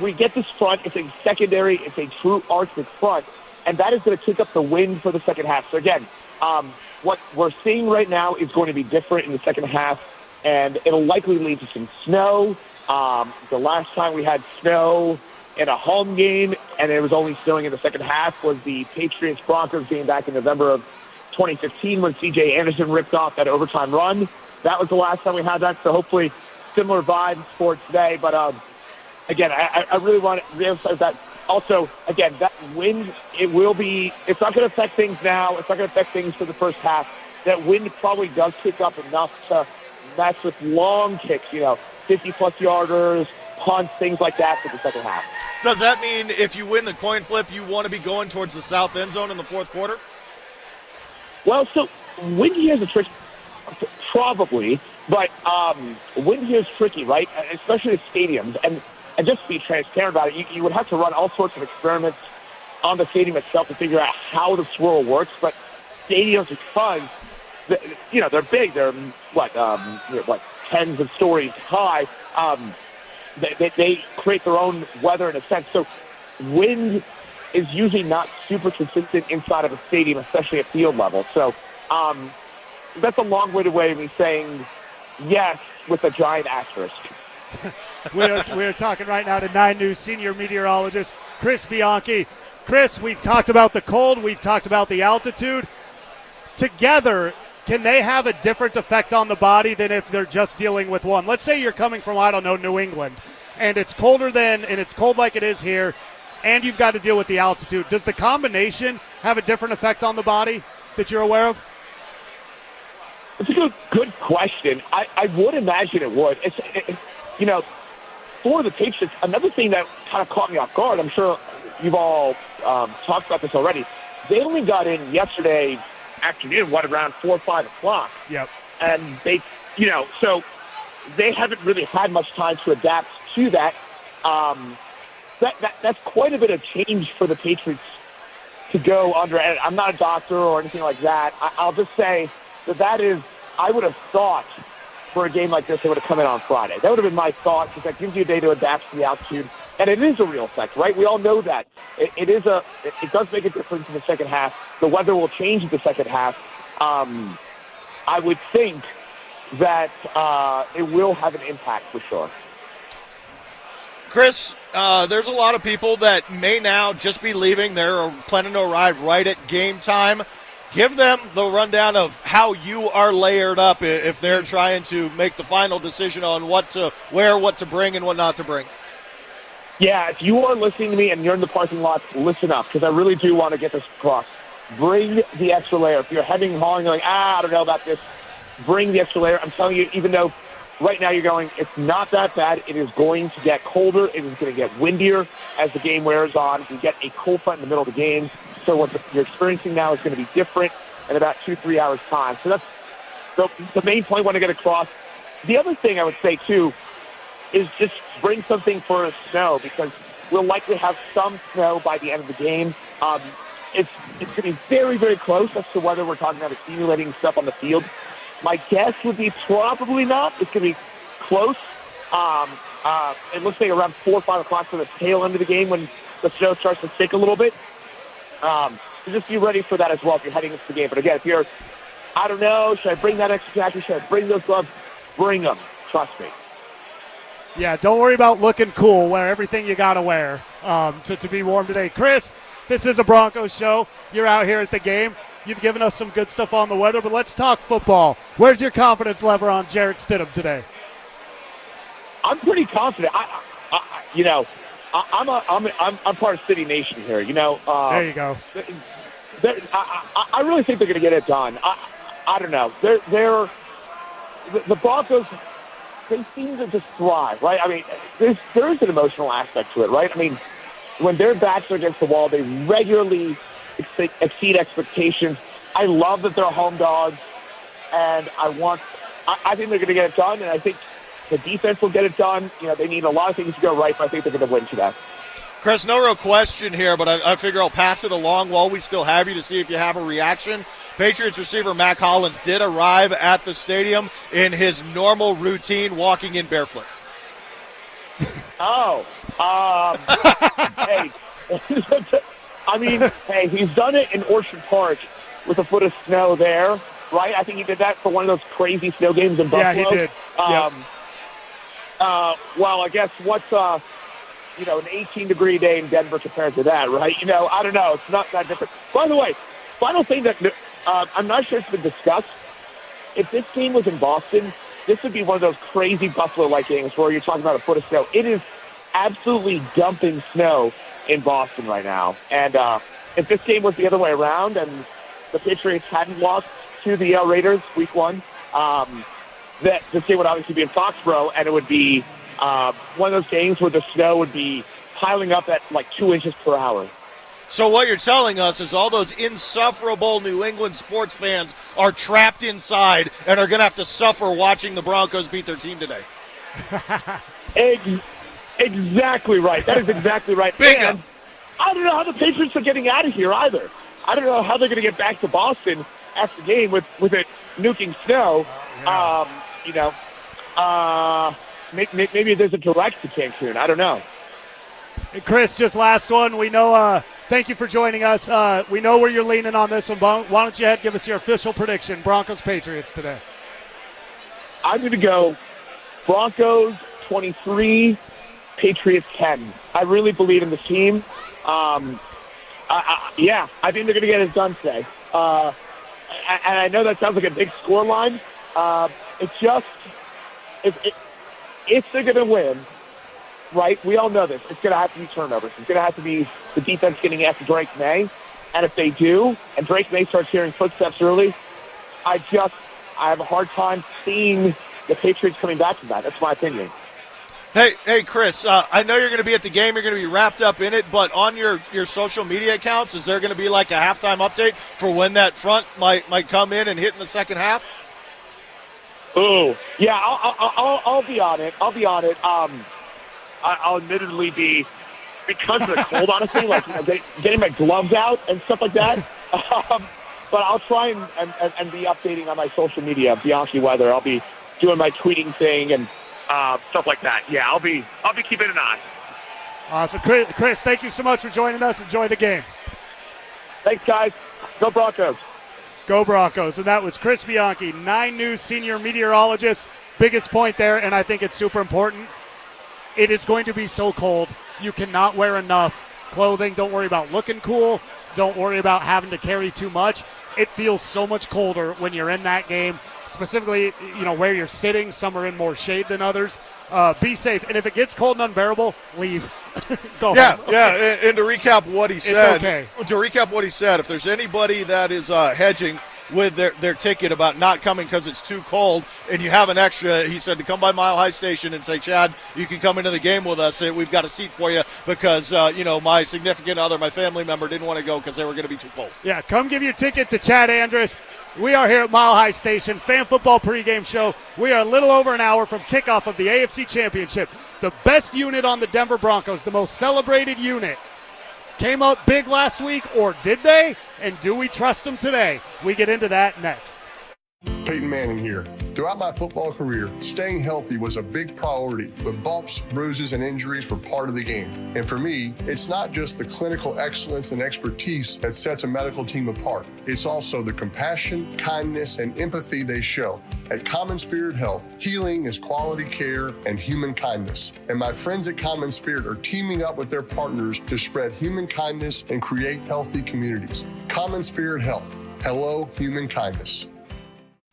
[SPEAKER 21] We get this front. It's a secondary. It's a true Arctic front, and that is going to kick up the wind for the second half. So, again, what we're seeing right now is going to be different in the second half, and it'll likely lead to some snow. The last time we had snow in a home game, and it was only snowing in the second half, was the Patriots-Broncos game back in November of 2015 when C.J. Anderson ripped off that overtime run. That was the last time we had that, so hopefully similar vibes for today. But, again, I really want to reemphasize that. Also, again, that wind, it's not going to affect things now. It's not going to affect things for the first half. That wind probably does kick up enough to mess with long kicks, 50-plus yarders, punts, things like that for the second half.
[SPEAKER 3] So does that mean if you win the coin flip, you want to be going towards the south end zone in the fourth quarter?
[SPEAKER 21] Well, so wind here is a trick, probably, but wind here is tricky, right? Especially at stadiums. And just to be transparent about it, you would have to run all sorts of experiments on the stadium itself to figure out how the swirl works. But stadiums, because they're big, they're tens of stories high. They create their own weather in a sense. So wind is usually not super consistent inside of a stadium, especially at field level. So that's a long-winded way of me saying yes with a giant asterisk.
[SPEAKER 2] We're talking right now to 9 News senior meteorologist Chris Bianchi. Chris, we've talked about the cold. We've talked about the altitude. Together, can they have a different effect on the body than if they're just dealing with one? Let's say you're coming from, New England, and it's colder and it's cold like it is here, and you've got to deal with the altitude. Does the combination have a different effect on the body that you're aware of?
[SPEAKER 21] It's a good question. I would imagine it would. For the Patriots, another thing that kind of caught me off guard, I'm sure you've all talked about this already, they only got in yesterday afternoon, around 4 or 5 o'clock.
[SPEAKER 2] Yep.
[SPEAKER 21] And they, so they haven't really had much time to adapt to that. That's quite a bit of change for the Patriots to go under. And I'm not a doctor or anything like that. I'll just say that is, I would have thought for a game like this, they would have come in on Friday. That would have been my thought, because that gives you a day to adapt to the altitude. And it is a real effect, right? We all know that. It does make a difference in the second half. The weather will change in the second half. I would think that it will have an impact for sure.
[SPEAKER 3] Chris, there's a lot of people that may now just be leaving. They're planning to arrive right at game time. Give them the rundown of how you are layered up if they're trying to make the final decision on what to wear, what to bring, and what not to bring.
[SPEAKER 21] Yeah, if you are listening to me and you're in the parking lot, listen up, because I really do want to get this across. bring the extra layer. If you're hemming and hawing, you're like, I don't know about this, bring the extra layer. I'm telling you, even though right now you're going, it's not that bad, it is going to get colder. It is going to get windier as the game wears on. We get a cold front in the middle of the game. So what you're experiencing now is going to be different in about 2-3 hours' time. So that's the main point I want to get across. The other thing I would say, too, is just bring something for a snow, because we'll likely have some snow by the end of the game. It's going to be very, very close as to whether we're talking about accumulating stuff on the field. My guess would be probably not. It's going to be close. It looks like around 4 or 5 o'clock to the tail end of the game when the snow starts to stick a little bit. So just be ready for that as well if you're heading into the game. But again, if you're, I don't know, should I bring that extra jacket? Should I bring those gloves? Bring them. Trust me.
[SPEAKER 2] Yeah, don't worry about looking cool. Wear everything you got to wear to be warm today. Chris, this is a Broncos show. You're out here at the game. You've given us some good stuff on the weather, but let's talk football. Where's your confidence level on Jarrett Stidham today?
[SPEAKER 21] I'm pretty confident. I'm part of City Nation here.
[SPEAKER 2] There you go.
[SPEAKER 21] I really think they're going to get it done. I don't know. The Broncos, they seem to just thrive, right? I mean, there is an emotional aspect to it, right? I mean, when their backs are against the wall, they regularly exceed expectations. I love that they're home dogs, and I think they're going to get it done, and I think the defense will get it done. They need a lot of things to go right, but I think they're going to win today.
[SPEAKER 3] Chris, no real question here, but I figure I'll pass it along while we still have you to see if you have a reaction. Patriots receiver Mac Hollins did arrive at the stadium in his normal routine, walking in barefoot.
[SPEAKER 21] Hey. I mean, hey, he's done it in Orchard Park with a foot of snow there, right? I think he did that for one of those crazy snow games in Buffalo.
[SPEAKER 2] Yeah, he did.
[SPEAKER 21] Well, I guess what's an 18-degree day in Denver compared to that, right? I don't know. It's not that different. By the way, final thing that I'm not sure it's been discussed. If this game was in Boston, this would be one of those crazy Buffalo-like games where you're talking about a foot of snow. It is absolutely dumping snow in Boston right now. And if this game was the other way around and the Patriots hadn't lost to the Raiders week 1, that this game would obviously be in Foxborough, and it would be one of those games where the snow would be piling up at like 2 inches per hour.
[SPEAKER 3] So what you're telling us is all those insufferable New England sports fans are trapped inside and are going to have to suffer watching the Broncos beat their team today.
[SPEAKER 21] Exactly right. That is exactly right.
[SPEAKER 3] Bingo.
[SPEAKER 21] And I don't know how the Patriots are getting out of here either. I don't know how they're going to get back to Boston after the game with it nuking snow. Maybe there's a direct to Cancun. I don't know.
[SPEAKER 2] Hey, Chris, just last one. We know. Thank you for joining us. We know where you're leaning on this one. Why don't you give us your official prediction? Broncos-Patriots today.
[SPEAKER 21] I'm going to go Broncos 23, Patriots 10. I really believe in this team. I think they're going to get it done today. And I know that sounds like a big score line. It's just if they're going to win, right, we all know this. It's going to have to be turnovers. It's going to have to be the defense getting after Drake May. And if they do, and Drake May starts hearing footsteps early, I have a hard time seeing the Patriots coming back from that. That's my opinion.
[SPEAKER 3] Hey, Chris, I know you're going to be at the game. You're going to be wrapped up in it, but on your social media accounts, is there going to be like a halftime update for when that front might come in and hit in the second half?
[SPEAKER 21] Oh, yeah, I'll be on it. I'll admittedly be, because of the cold, honestly, like getting my gloves out and stuff like that. But I'll try and be updating on my social media, Bianchi Weather. I'll be doing my tweeting thing and stuff like that. Yeah, I'll be keeping an eye.
[SPEAKER 2] Awesome. Chris, thank you so much for joining us. Enjoy the game.
[SPEAKER 21] Thanks, guys. Go Broncos.
[SPEAKER 2] Go Broncos. And that was Chris Bianchi, 9 News senior meteorologist. Biggest point there, and I think it's super important. It is going to be so cold. You cannot wear enough clothing. Don't worry about looking cool. Don't worry about having to carry too much. It feels so much colder when you're in that game, specifically, where you're sitting. Some are in more shade than others. Be safe. And if it gets cold and unbearable, leave. Go
[SPEAKER 3] Yeah,
[SPEAKER 2] home.
[SPEAKER 3] yeah. And to recap what he said,
[SPEAKER 2] okay.
[SPEAKER 3] If there's anybody that is hedging with their ticket about not coming because it's too cold and you have an extra, he said to come by Mile High Station and say, Chad, you can come into the game with us. We've got a seat for you because, my significant other, my family member didn't want to go because they were going to be too cold.
[SPEAKER 2] Yeah, come give your ticket to Chad Andrus. We are here at Mile High Station, Fan Football Pregame Show. We are a little over an hour from kickoff of the AFC Championship. The best unit on the Denver Broncos, the most celebrated unit, came out big last week, or did they? And do we trust them today? We get into that next.
[SPEAKER 5] Peyton Manning here. Throughout my football career, staying healthy was a big priority, but bumps, bruises, and injuries were part of the game. And for me, it's not just the clinical excellence and expertise that sets a medical team apart. It's also the compassion, kindness, and empathy they show. At Common Spirit Health, healing is quality care and human kindness. And my friends at Common Spirit are teaming up with their partners to spread human kindness and create healthy communities. Common Spirit Health. Hello, human kindness.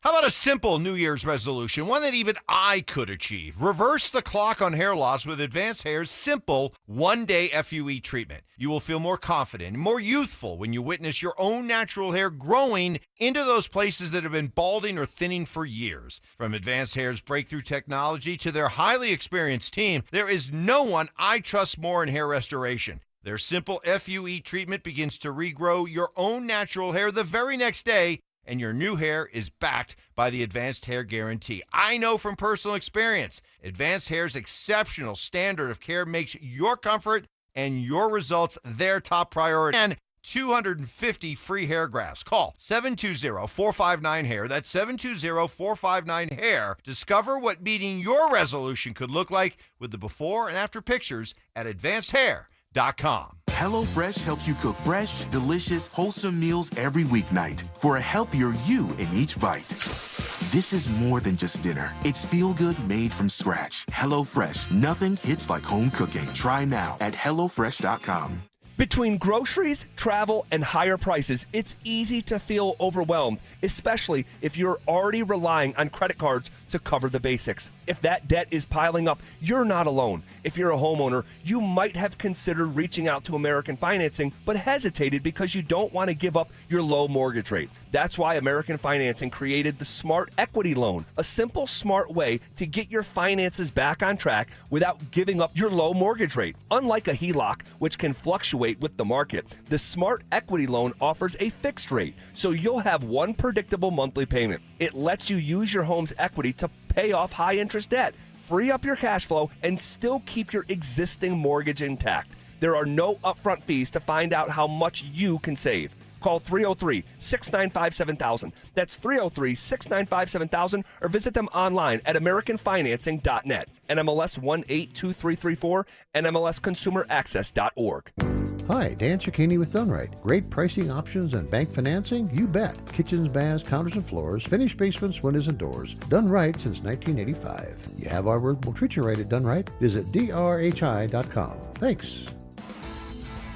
[SPEAKER 19] How about a simple New Year's resolution, one that even I could achieve? Reverse the clock on hair loss with Advanced Hair's simple one-day FUE treatment. You will feel more confident and more youthful when you witness your own natural hair growing into those places that have been balding or thinning for years. From Advanced Hair's breakthrough technology to their highly experienced team, there is no one I trust more in hair restoration. Their simple FUE treatment begins to regrow your own natural hair the very next day, and your new hair is backed by the Advanced Hair Guarantee. I know from personal experience, Advanced Hair's exceptional standard of care makes your comfort and your results their top priority. And 250 free hair grafts. Call 720-459-HAIR. That's 720-459-HAIR. Discover what meeting your resolution could look like with the before and after pictures at advancedhair.com.
[SPEAKER 4] HelloFresh helps you cook fresh, delicious, wholesome meals every weeknight for a healthier you in each bite. This is more than just dinner. It's feel-good made from scratch. HelloFresh, nothing hits like home cooking. Try now at HelloFresh.com.
[SPEAKER 22] Between groceries, travel, and higher prices, it's easy to feel overwhelmed, especially if you're already relying on credit cards to cover the basics. If that debt is piling up, you're not alone. If you're a homeowner, you might have considered reaching out to American Financing, but hesitated because you don't want to give up your low mortgage rate. That's why American Financing created the Smart Equity Loan, a simple, smart way to get your finances back on track without giving up your low mortgage rate. Unlike a HELOC, which can fluctuate with the market, the Smart Equity Loan offers a fixed rate, so you'll have one predictable monthly payment. It lets you use your home's equity to pay off high-interest debt, free up your cash flow, and still keep your existing mortgage intact. There are no upfront fees to find out how much you can save. Call 303-695-7000. That's 303-695-7000, or visit them online at americanfinancing.net. NMLS 182334, NMLSconsumeraccess.org.
[SPEAKER 23] Hi, Dan Cicchini with Dunright. Great pricing options and bank financing? You bet. Kitchens, baths, counters, and floors, finished basements, windows, and doors. Done right since 1985. You have our word, we'll treat you right at Done Right. Visit drhi.com. Thanks.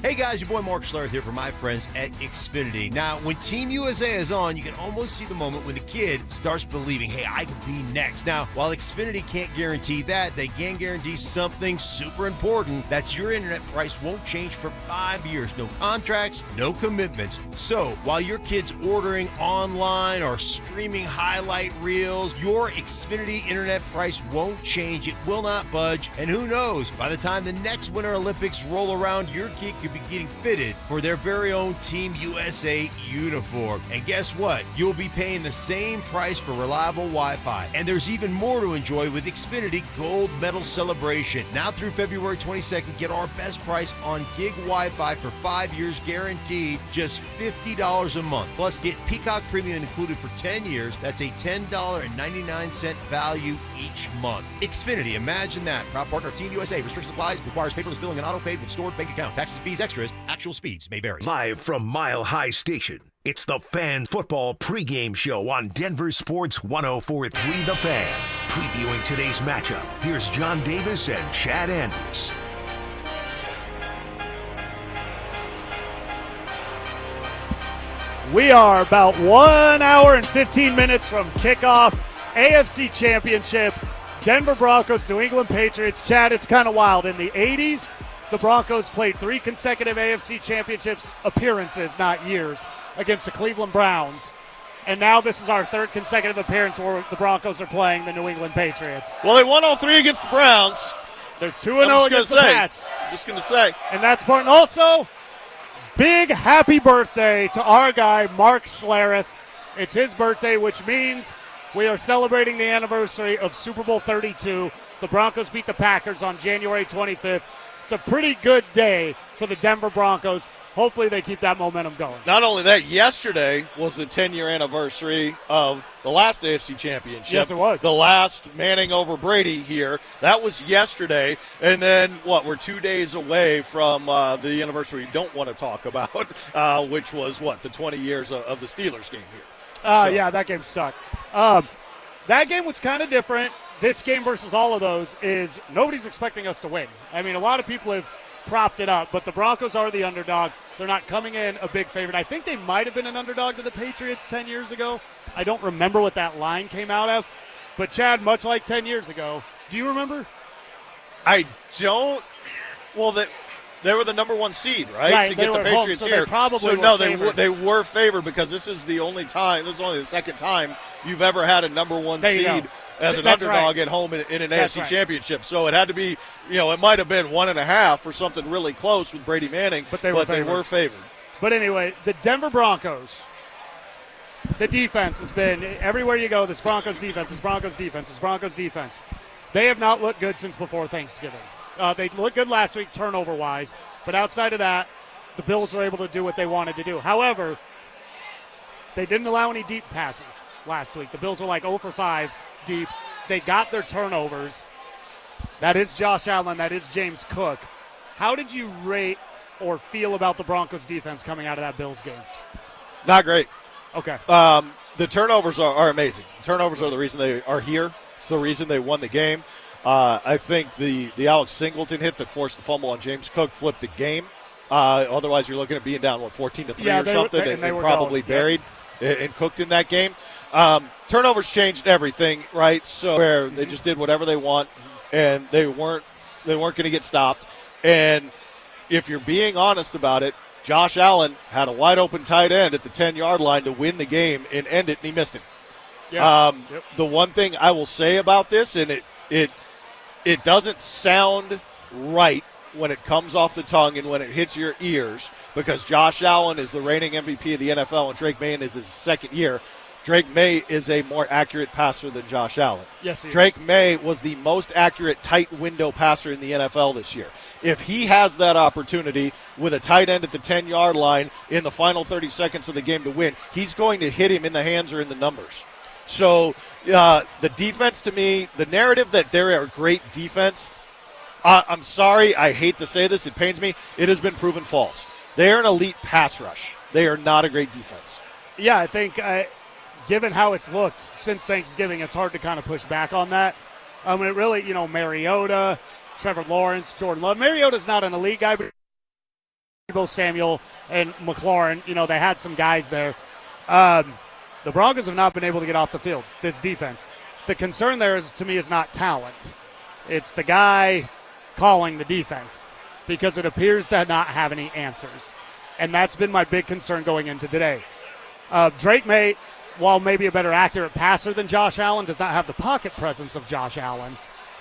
[SPEAKER 19] Hey guys, your boy Mark Schlereth here from my friends at Xfinity. Now, when Team USA is on, you can almost see the moment when the kid starts believing, hey, I could be next. Now, while Xfinity can't guarantee that, they can guarantee something super important. That's your internet price won't change for 5 years. No contracts, no commitments. So, while your kid's ordering online or streaming highlight reels, your Xfinity internet price won't change. It will not budge. And who knows, by the time the next Winter Olympics roll around, your kid could be getting fitted for their very own Team USA uniform. And guess what? You'll be paying the same price for reliable Wi-Fi. And there's even more to enjoy with Xfinity Gold Medal Celebration. Now through February 22nd, get our best price on gig Wi-Fi for 5 years guaranteed, just $50 a month. Plus, get Peacock Premium included for 10 years. That's a $10.99 value each month. Xfinity, imagine that. Proud partner of Team USA. Restrictions applies. Requires paperless billing and auto-paid with stored bank account. Taxes, fees, extras. Actual speeds may vary.
[SPEAKER 1] Live from Mile High Station, it's the Fan Football Pregame Show on Denver Sports 104.3 The Fan. Previewing today's matchup, here's John Davis and Chad Andrus.
[SPEAKER 2] We are about 1 hour and 15 minutes from kickoff. AFC Championship. Denver Broncos, New England Patriots. Chad, it's kind of wild. In the 80s, the Broncos played 3 consecutive AFC Championships appearances, not years, against the Cleveland Browns. And now this is our 3rd consecutive appearance where the Broncos are playing the New England Patriots.
[SPEAKER 3] Well, they won all 3 against the Browns.
[SPEAKER 2] They're 2-0 against the Pats.
[SPEAKER 3] I'm just going to say.
[SPEAKER 2] And that's important. Also, big happy birthday to our guy, Mark Schlereth. It's his birthday, which means we are celebrating the anniversary of Super Bowl 32. The Broncos beat the Packers on January 25th. It's a pretty good day for the Denver Broncos. Hopefully they keep that momentum going.
[SPEAKER 3] Not only that, yesterday was the 10-year anniversary of the last AFC Championship.
[SPEAKER 2] Yes, it was.
[SPEAKER 3] The last Manning over Brady here. That was yesterday. And then, we're 2 days away from the anniversary we don't want to talk about, which was, the 20 years of the Steelers game here.
[SPEAKER 2] Yeah, that game sucked. That game was kind of different. This game versus all of those is nobody's expecting us to win. I mean, a lot of people have propped it up, but the Broncos are the underdog. They're not coming in a big favorite. I think they might have been an underdog to the Patriots 10 years ago. I don't remember what that line came out of. But, Chad, much like 10 years ago, do you remember?
[SPEAKER 3] I don't. Well, they were the number 1 seed, right? To get the Patriots
[SPEAKER 2] home, so
[SPEAKER 3] here.
[SPEAKER 2] They probably
[SPEAKER 3] they were favored because this is the only time, this is only the second time you've ever had a number 1 seed as an underdog at home in an AFC Championship. So it had to be, it might have been 1.5 or something really close with Brady Manning, but they were favored.
[SPEAKER 2] But anyway, the Denver Broncos, the defense has been, everywhere you go, this Broncos defense, this Broncos defense, this Broncos defense. They have not looked good since before Thanksgiving. They looked good last week turnover-wise, but outside of that, the Bills were able to do what they wanted to do. However, they didn't allow any deep passes last week. The Bills were like 0 for 5 deep. They got their turnovers. That is Josh Allen. That is James Cook. How did you rate or feel about the Broncos defense coming out of that Bills game?
[SPEAKER 3] Not great.
[SPEAKER 2] Okay.
[SPEAKER 3] The turnovers are amazing. Turnovers are the reason they are here. It's the reason they won the game. I think the Alex Singleton hit that forced the fumble on James Cook flipped the game. Otherwise, you're looking at being down, 14-3 or something, and probably buried and cooked in that game. Turnovers changed everything, right? So where they just did whatever they want, and they weren't going to get stopped. And if you're being honest about it, Josh Allen had a wide open tight end at the 10-yard line to win the game and end it, and he missed it.
[SPEAKER 2] Yeah.
[SPEAKER 3] The one thing I will say about this, and it doesn't sound right when it comes off the tongue and when it hits your ears, because Josh Allen is the reigning MVP of the NFL and Drake May is his second year. Drake May is a more accurate passer than Josh Allen.
[SPEAKER 2] Yes, he
[SPEAKER 3] Drake
[SPEAKER 2] is.
[SPEAKER 3] May was the most accurate tight window passer in the NFL this year. If he has that opportunity with a tight end at the 10-yard line in the final 30 seconds of the game to win, he's going to hit him in the hands or in the numbers. So the defense, to me, the narrative that they're a great defense, I'm sorry, I hate to say this, it pains me, it has been proven false. They are an elite pass rush. They are not a great defense.
[SPEAKER 2] Yeah, I think given how it's looked since Thanksgiving, it's hard to kind of push back on that. It really, Mariota, Trevor Lawrence, Jordan Love. Mariota's not an elite guy, but both Samuel and McLaurin, they had some guys there. The Broncos have not been able to get off the field, this defense. The concern there to me, is not talent. It's the guy calling the defense, because it appears to not have any answers. And that's been my big concern going into today. Drake May, while maybe a better accurate passer than Josh Allen, does not have the pocket presence of Josh Allen.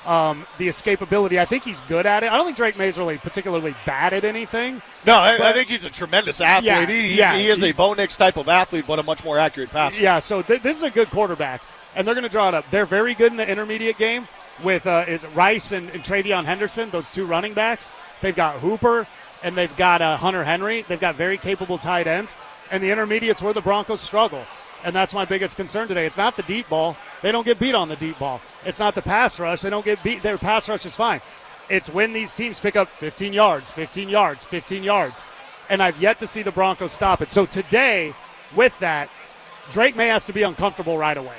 [SPEAKER 2] The escapability, I think he's good at it. I don't think Drake May's really particularly bad at anything.
[SPEAKER 3] No, I think he's a tremendous athlete. He is a Bo Nix type of athlete, but a much more accurate passer.
[SPEAKER 2] Yeah, so this is a good quarterback, and they're going to draw it up. They're very good in the intermediate game with is Rice and Travion Henderson, those two running backs. They've got Hooper, and they've got Hunter Henry. They've got very capable tight ends, and the intermediate's where the Broncos struggle. And that's my biggest concern today. It's not the deep ball. They don't get beat on the deep ball. It's not the pass rush. They don't get beat. Their pass rush is fine. It's when these teams pick up 15 yards, 15 yards, 15 yards. And I've yet to see the Broncos stop it. So today, with that, Drake May has to be uncomfortable right away.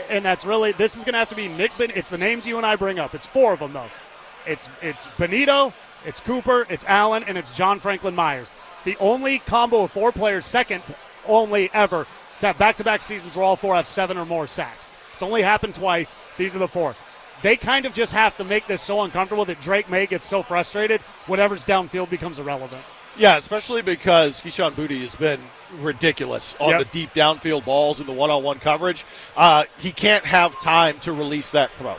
[SPEAKER 2] And that's really, this is going to have to be Nick Ben. It's the names you and I bring up. It's 4 of them, though. It's Benito, it's Cooper, it's Allen, and it's John Franklin Myers. The only combo of 4 players, second only ever, to have back-to-back seasons where all 4 have 7 or more sacks. It's only happened twice. These are the 4. they kind of just have to make this so uncomfortable that Drake May gets so frustrated, whatever's downfield becomes irrelevant.
[SPEAKER 3] Yeah, especially because Keyshawn Boutte has been ridiculous on the deep downfield balls and the one-on-one coverage. He can't have time to release that throw.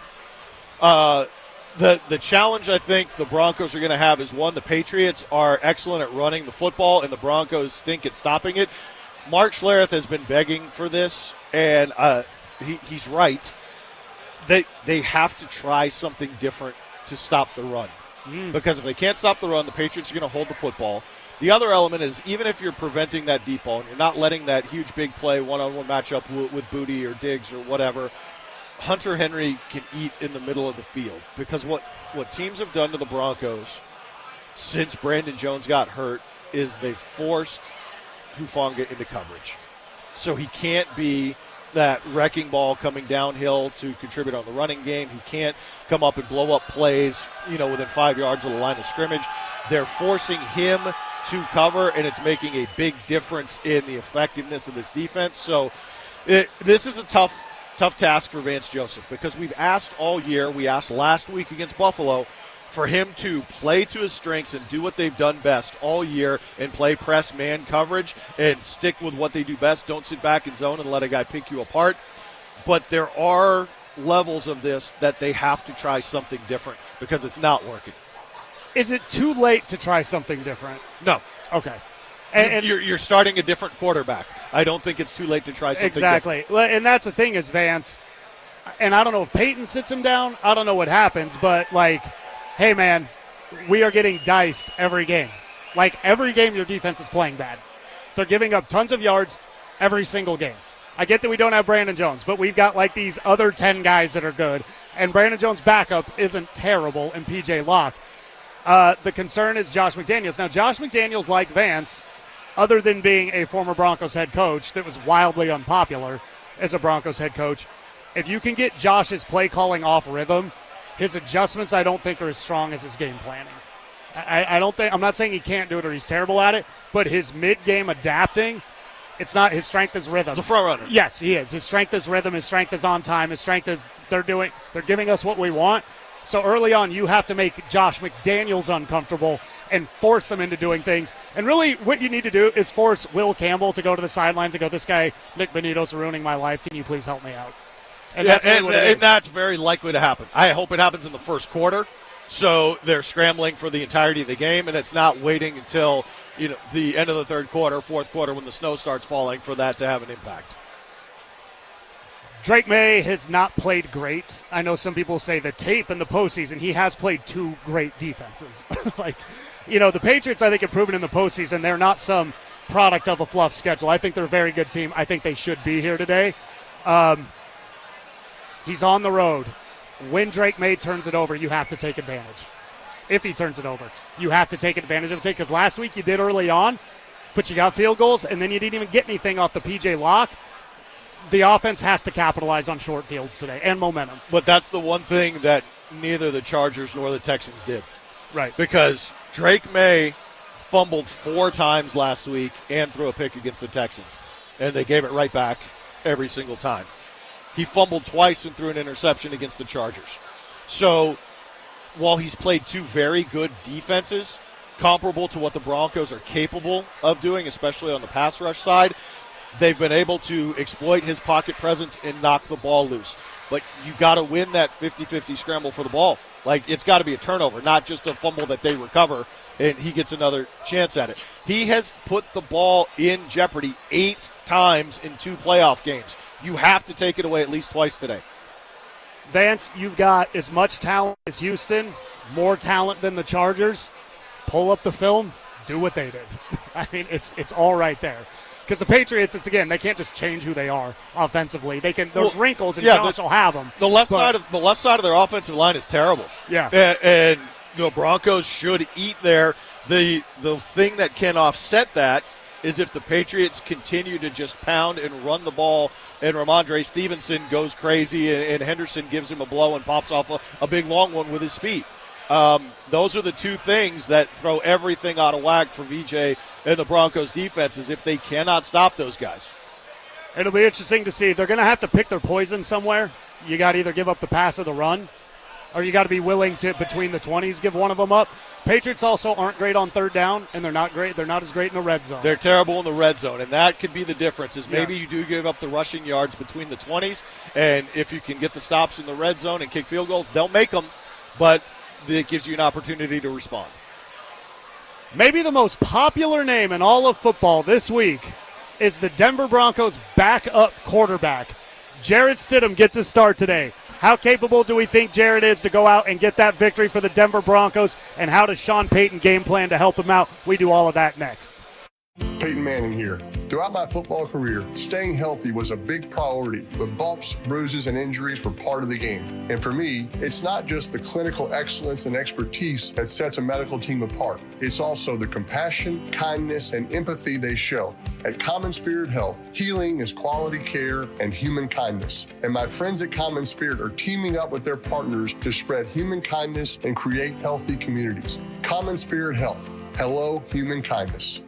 [SPEAKER 3] The challenge I think the Broncos are going to have is, one, the Patriots are excellent at running the football, and the Broncos stink at stopping it. Mark Schlereth has been begging for this, and he's right. They have to try something different to stop the run. Because if they can't stop the run, the Patriots are going to hold the football. The other element is, even if you're preventing that deep ball and you're not letting that huge big play one-on-one matchup with Boutte or Diggs or whatever, Hunter Henry can eat in the middle of the field. Because what teams have done to the Broncos since Brandon Jones got hurt is they forced Hufanga into coverage. So he can't be that wrecking ball coming downhill to contribute on the running game. He can't come up and blow up plays, within 5 yards of the line of scrimmage. They're forcing him to cover, and it's making a big difference in the effectiveness of this defense. So this is a tough task for Vance Joseph, because we've asked all year, we asked last week against Buffalo, for him to play to his strengths and do what they've done best all year and play press man coverage and stick with what they do best. Don't sit back in zone and let a guy pick you apart. But there are levels of this that they have to try something different because it's not working.
[SPEAKER 2] Is it too late to try something different?
[SPEAKER 3] No.
[SPEAKER 2] Okay.
[SPEAKER 3] And you're starting a different quarterback. I don't think it's too late to try something
[SPEAKER 2] exactly.
[SPEAKER 3] different.
[SPEAKER 2] And that's the thing is Vance, and I don't know if Peyton sits him down. I don't know what happens, but hey, man, we are getting diced every game. Every game your defense is playing bad. They're giving up tons of yards every single game. I get that we don't have Brandon Jones, but we've got these other 10 guys that are good, and Brandon Jones' backup isn't terrible in P.J. Locke. The concern is Josh McDaniels. Now, Josh McDaniels, like Vance, other than being a former Broncos head coach that was wildly unpopular as a Broncos head coach, if you can get Josh's play calling off rhythm, his adjustments I don't think are as strong as his game planning. I'm not saying he can't do it or he's terrible at it, but his mid-game adapting, it's not his strength is rhythm.
[SPEAKER 3] He's a front runner.
[SPEAKER 2] Yes, he is. His strength is rhythm. His strength is on time. His strength is they're giving us what we want. So early on, you have to make Josh McDaniels uncomfortable and force them into doing things. And really what you need to do is force Will Campbell to go to the sidelines and go, this guy, Nick Benito's ruining my life. Can you please help me out? And
[SPEAKER 3] that's very likely to happen. I hope it happens in the first quarter. So they're scrambling for the entirety of the game, and it's not waiting until the end of the third quarter, fourth quarter, when the snow starts falling for that to have an impact.
[SPEAKER 2] Drake May has not played great. I know some people say the tape in the postseason, he has played two great defenses. The Patriots, I think, have proven in the postseason they're not some product of a fluff schedule. I think they're a very good team. I think they should be here today. He's on the road. When Drake May turns it over, you have to take advantage. If he turns it over, you have to take advantage of it, because last week you did early on, but you got field goals, and then you didn't even get anything off the P.J. Locke. The offense has to capitalize on short fields today and momentum.
[SPEAKER 3] But that's the one thing that neither the Chargers nor the Texans did.
[SPEAKER 2] Right.
[SPEAKER 3] Because Drake May fumbled 4 times last week and threw a pick against the Texans, and they gave it right back every single time. He fumbled twice and threw an interception against the Chargers. So while he's played 2 very good defenses, comparable to what the Broncos are capable of doing, especially on the pass rush side, they've been able to exploit his pocket presence and knock the ball loose. But you got to win that 50-50 scramble for the ball. It's got to be a turnover, not just a fumble that they recover and he gets another chance at it. He has put the ball in jeopardy 8 times in 2 playoff games. You have to take it away at least twice today.
[SPEAKER 2] Vance, you've got as much talent as Houston, more talent than the Chargers. Pull up the film, do what they did. I mean, it's all right there. Because the Patriots, they can't just change who they are offensively. They can. There's wrinkles, and Josh will have them.
[SPEAKER 3] The left side of their offensive line is terrible.
[SPEAKER 2] Yeah,
[SPEAKER 3] and the Broncos should eat there. The thing that can offset that is if the Patriots continue to just pound and run the ball, and Ramondre Stevenson goes crazy, and Henderson gives him a blow and pops off a big long one with his speed. Those are the 2 things that throw everything out of whack for VJ and the Broncos defense, is if they cannot stop those guys.
[SPEAKER 2] It'll be interesting to see. They're going to have to pick their poison somewhere. You got to either give up the pass or the run. or you got to be willing to, between the 20s, give one of them up. Patriots also aren't great on third down, and they're not as great in the red zone.
[SPEAKER 3] They're terrible in the red zone, and that could be the difference. Is maybe you do give up the rushing yards between the 20s, and if you can get the stops in the red zone and kick field goals, they'll make them, but it gives you an opportunity to respond.
[SPEAKER 2] Maybe the most popular name in all of football this week is the Denver Broncos backup quarterback. Jarrett Stidham gets his start today. How capable do we think Jarrett is to go out and get that victory for the Denver Broncos, and how does Sean Payton game plan to help him out? We do all of that next.
[SPEAKER 5] Peyton Manning here. Throughout my football career, staying healthy was a big priority, but bumps, bruises, and injuries were part of the game. And for me, it's not just the clinical excellence and expertise that sets a medical team apart. It's also the compassion, kindness, and empathy they show. At Common Spirit Health, healing is quality care and human kindness. And my friends at Common Spirit are teaming up with their partners to spread human kindness and create healthy communities. Common Spirit Health. Hello, human kindness.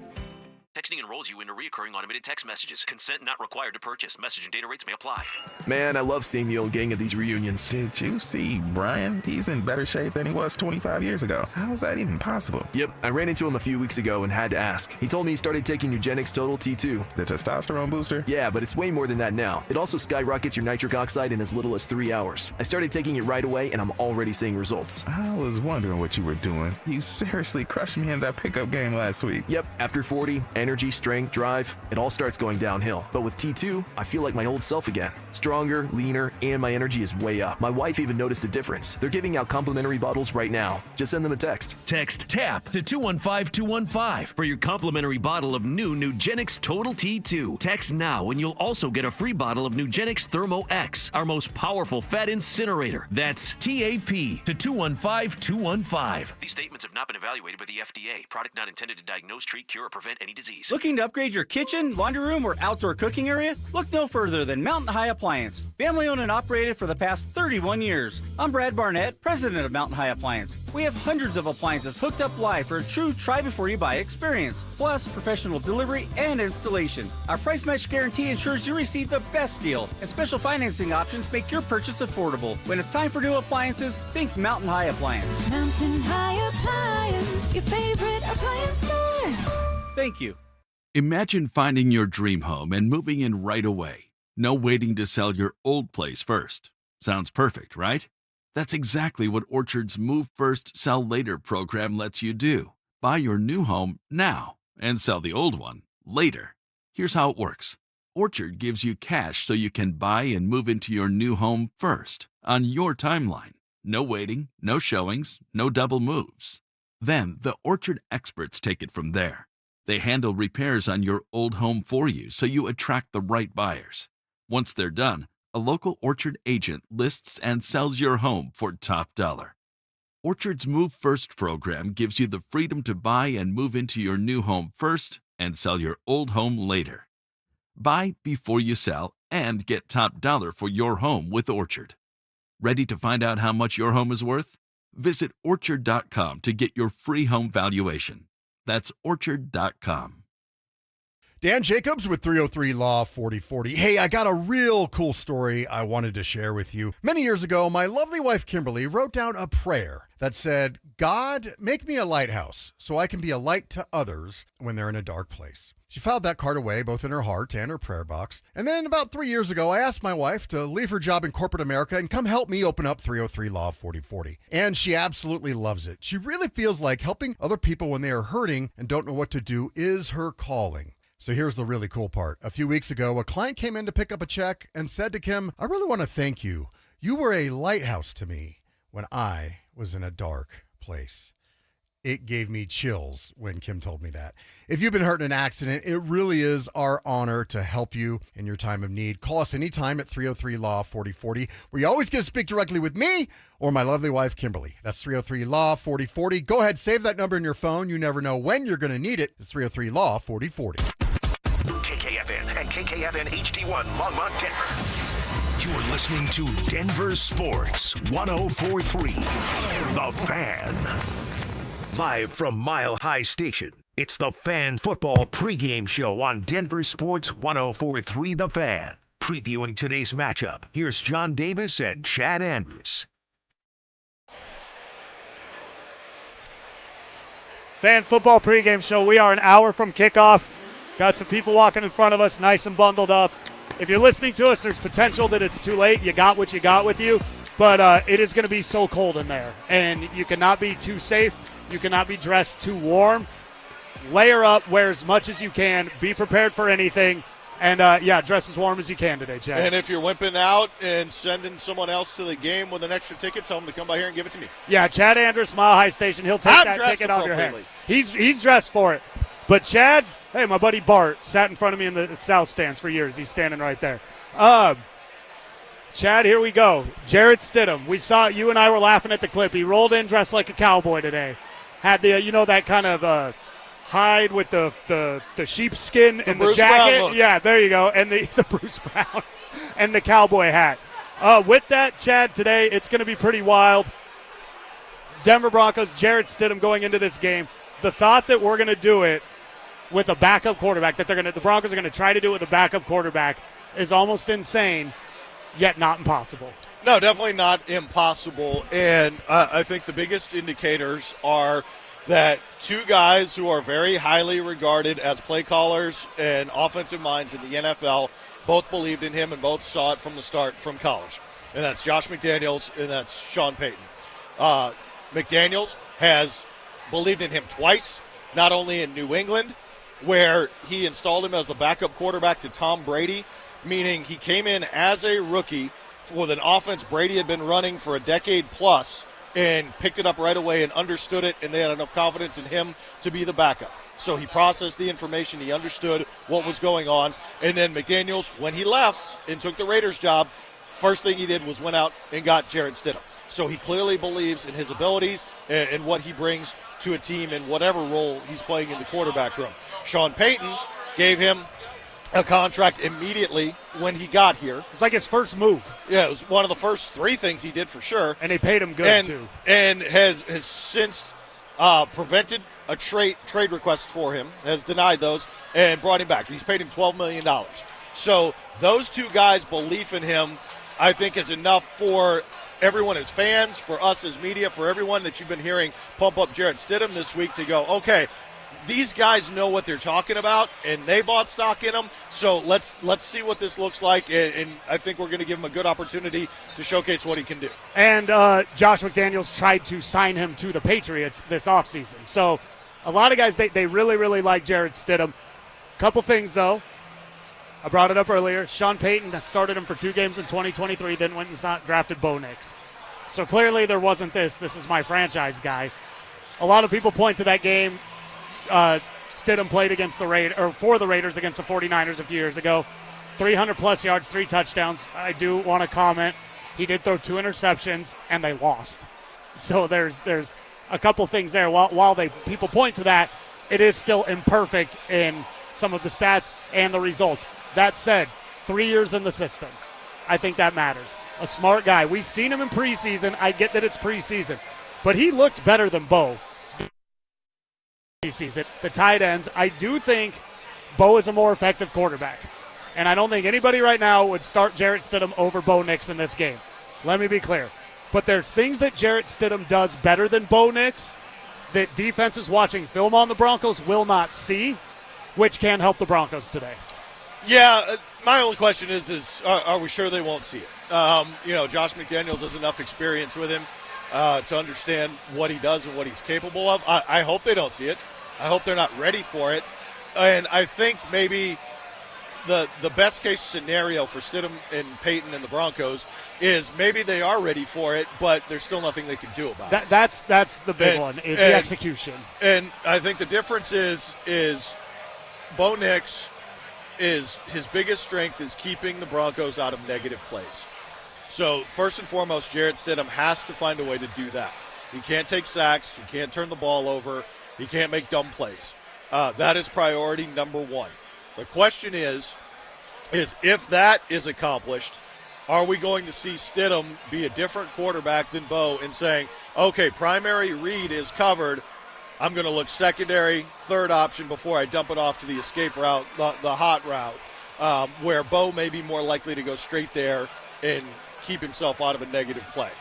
[SPEAKER 6] Texting enrolls you into recurring automated text messages. Consent not required to purchase. Message and data rates may apply.
[SPEAKER 7] Man, I love seeing the old gang at these reunions.
[SPEAKER 8] Did you see Brian? He's in better shape than he was 25 years ago. How is that even possible?
[SPEAKER 7] Yep, I ran into him a few weeks ago and had to ask. He told me he started taking Nugenix Total T2.
[SPEAKER 8] The testosterone booster?
[SPEAKER 7] Yeah, but it's way more than that now. It also skyrockets your nitric oxide in as little as 3 hours. I started taking it right away and I'm already seeing results.
[SPEAKER 8] I was wondering what you were doing. You seriously crushed me in that pickup game last week.
[SPEAKER 7] Yep, after 40, energy, strength, drive, it all starts going downhill. But with T2, I feel like my old self again. Stronger, leaner, and my energy is way up. My wife even noticed a difference. They're giving out complimentary bottles right now. Just send them a text.
[SPEAKER 6] Text TAP to 215215 for your complimentary bottle of new Nugenix Total T2. Text now and you'll also get a free bottle of Nugenix Thermo X, our most powerful fat incinerator. That's TAP to 215215. These statements have not been evaluated by the FDA. Product not intended to diagnose, treat, cure, or prevent any disease.
[SPEAKER 24] Looking to upgrade your kitchen, laundry room, or outdoor cooking area? Look no further than Mountain High Appliance. Family owned and operated for the past 31 years. I'm Brad Barnett, president of Mountain High Appliance. We have hundreds of appliances hooked up live for a true try-before-you-buy experience, plus professional delivery and installation. Our price match guarantee ensures you receive the best deal, and special financing options make your purchase affordable. When it's time for new appliances, think Mountain High Appliance.
[SPEAKER 20] Mountain High Appliance, your favorite appliance store.
[SPEAKER 24] Thank you.
[SPEAKER 25] Imagine finding your dream home and moving in right away. No waiting to sell your old place first. Sounds perfect, right? That's exactly what Orchard's Move First, Sell Later program lets you do. Buy your new home now and sell the old one later. Here's how it works. Orchard gives you cash so you can buy and move into your new home first, on your timeline. No waiting, no showings, no double moves. Then the Orchard experts take it from there. They handle repairs on your old home for you so you attract the right buyers. Once they're done, a local Orchard agent lists and sells your home for top dollar. Orchard's Move First program gives you the freedom to buy and move into your new home first and sell your old home later. Buy before you sell and get top dollar for your home with Orchard. Ready to find out how much your home is worth? Visit Orchard.com to get your free home valuation. That's Orchard.com.
[SPEAKER 9] Dan Jacobs with 303 Law 4040. Hey, I got a real cool story I wanted to share with you. Many years ago, my lovely wife Kimberly wrote down a prayer that said, God, make me a lighthouse so I can be a light to others when they're in a dark place. She filed that card away both in her heart and her prayer box. And then about 3 years ago, I asked my wife to leave her job in corporate America and come help me open up 303 Law 4040. And she absolutely loves it. She really feels like helping other people when they are hurting and don't know what to do is her calling. So here's the really cool part. A few weeks ago, a client came in to pick up a check and said to Kim, I really want to thank you. You were a lighthouse to me when I was in a dark place. It gave me chills when Kim told me that. If you've been hurt in an accident, it really is our honor to help you in your time of need. Call us anytime at 303 Law 4040, where you always get to speak directly with me or my lovely wife, Kimberly. That's 303 Law 4040. Go ahead, save that number in your phone. You never know when you're going to need it. It's 303 Law 4040.
[SPEAKER 1] KKFN and KKFN HD1 Longmont, Denver. You're listening to Denver Sports 104.3. The Fan. Live from Mile High Station, it's the Fan Football Pregame Show on Denver Sports 104.3 The Fan. Previewing today's matchup, here's John Davis and Chad Andrus.
[SPEAKER 2] Fan Football Pregame Show. We are an hour from kickoff. Got some people walking in front of us, nice and bundled up. If you're listening to us, there's potential that it's too late. You got what you got with you, but it is going to be so cold in there, and you cannot be too safe. You cannot be dressed too warm. Layer up, wear as much as you can. Be prepared for anything. And, dress as warm as you can today, Chad.
[SPEAKER 3] And if you're wimping out and sending someone else to the game with an extra ticket, tell them to come by here and give it to me.
[SPEAKER 2] Yeah, Chad Andrus, Mile High Station. He'll take that ticket off your head. He's dressed for it. But Chad, hey, my buddy Bart sat in front of me in the South stands for years. He's standing right there. Chad, here we go. Jarrett Stidham. We saw, you and I were laughing at the clip. He rolled in dressed like a cowboy today. Had the, that kind of hide with the sheepskin and the jacket. Yeah, there you go. And the Bruce Brown and the cowboy hat. With that, Chad, today it's going to be pretty wild. Denver Broncos, Jarrett Stidham going into this game. The thought that we're going to do it with a backup quarterback, that the Broncos are going to try to do it with a backup quarterback, is almost insane, yet not impossible.
[SPEAKER 3] No, definitely not impossible. And I think the biggest indicators are that two guys who are very highly regarded as play callers and offensive minds in the NFL both believed in him and both saw it from the start from college. And that's Josh McDaniels and that's Sean Payton. McDaniels has believed in him twice, not only in New England, where he installed him as the backup quarterback to Tom Brady, meaning he came in as a rookie with an offense Brady had been running for a decade plus, and picked it up right away and understood it, and they had enough confidence in him to be the backup. So he processed the information. He understood what was going on. And then McDaniels, when he left and took the Raiders job, first thing he did was went out and got Jarrett Stidham. So he clearly believes in his abilities and what he brings to a team in whatever role he's playing in the quarterback room. Sean Payton gave him a contract immediately when he got here.
[SPEAKER 2] It's like his first move.
[SPEAKER 3] Yeah, it was one of the first three things he did for sure.
[SPEAKER 2] And they paid him good, too.
[SPEAKER 3] And has since prevented a trade request for him, has denied those, and brought him back. He's paid him $12 million. So those two guys' belief in him, I think, is enough for everyone as fans, for us as media, for everyone that you've been hearing pump up Jarrett Stidham this week to go, okay, these guys know what they're talking about, and they bought stock in them. So let's see what this looks like, and I think we're going to give him a good opportunity to showcase what he can do.
[SPEAKER 2] And Josh McDaniels tried to sign him to the Patriots this offseason. So a lot of guys, they really, really like Jarrett Stidham. Couple things, though. I brought it up earlier. Sean Payton started him for 2 games in 2023, then went and drafted Bo Nix. So clearly there wasn't this is my franchise guy. A lot of people point to that game Stidham played against for the Raiders against the 49ers a few years ago. 300-plus yards, 3 touchdowns. I do want to comment, he did throw 2 interceptions, and they lost. So there's a couple things there. While people point to that, it is still imperfect in some of the stats and the results. That said, 3 years in the system. I think that matters. A smart guy. We've seen him in preseason. I get that it's preseason. But he looked better than Bo. Season. The tight ends, I do think Bo is a more effective quarterback. And I don't think anybody right now would start Jarrett Stidham over Bo Nix in this game. Let me be clear. But there's things that Jarrett Stidham does better than Bo Nix that defenses watching film on the Broncos will not see, which can help the Broncos today.
[SPEAKER 3] Yeah, my only question is are we sure they won't see it? Josh McDaniels has enough experience with him to understand what he does and what he's capable of. I hope they don't see it. I hope they're not ready for it. And I think maybe the best case scenario for Stidham and Payton and the Broncos is maybe they are ready for it, but there's still nothing they can do about it.
[SPEAKER 2] That's the big one, is the execution.
[SPEAKER 3] And I think the difference is Bo Nix is his biggest strength is keeping the Broncos out of negative plays. So first and foremost, Jarrett Stidham has to find a way to do that. He can't take sacks. He can't turn the ball over. He can't make dumb plays. That is priority number 1. The question is if that is accomplished, are we going to see Stidham be a different quarterback than Bo in saying, okay, primary read is covered. I'm going to look secondary, third option before I dump it off to the escape route, the hot route, where Bo may be more likely to go straight there and keep himself out of a negative play.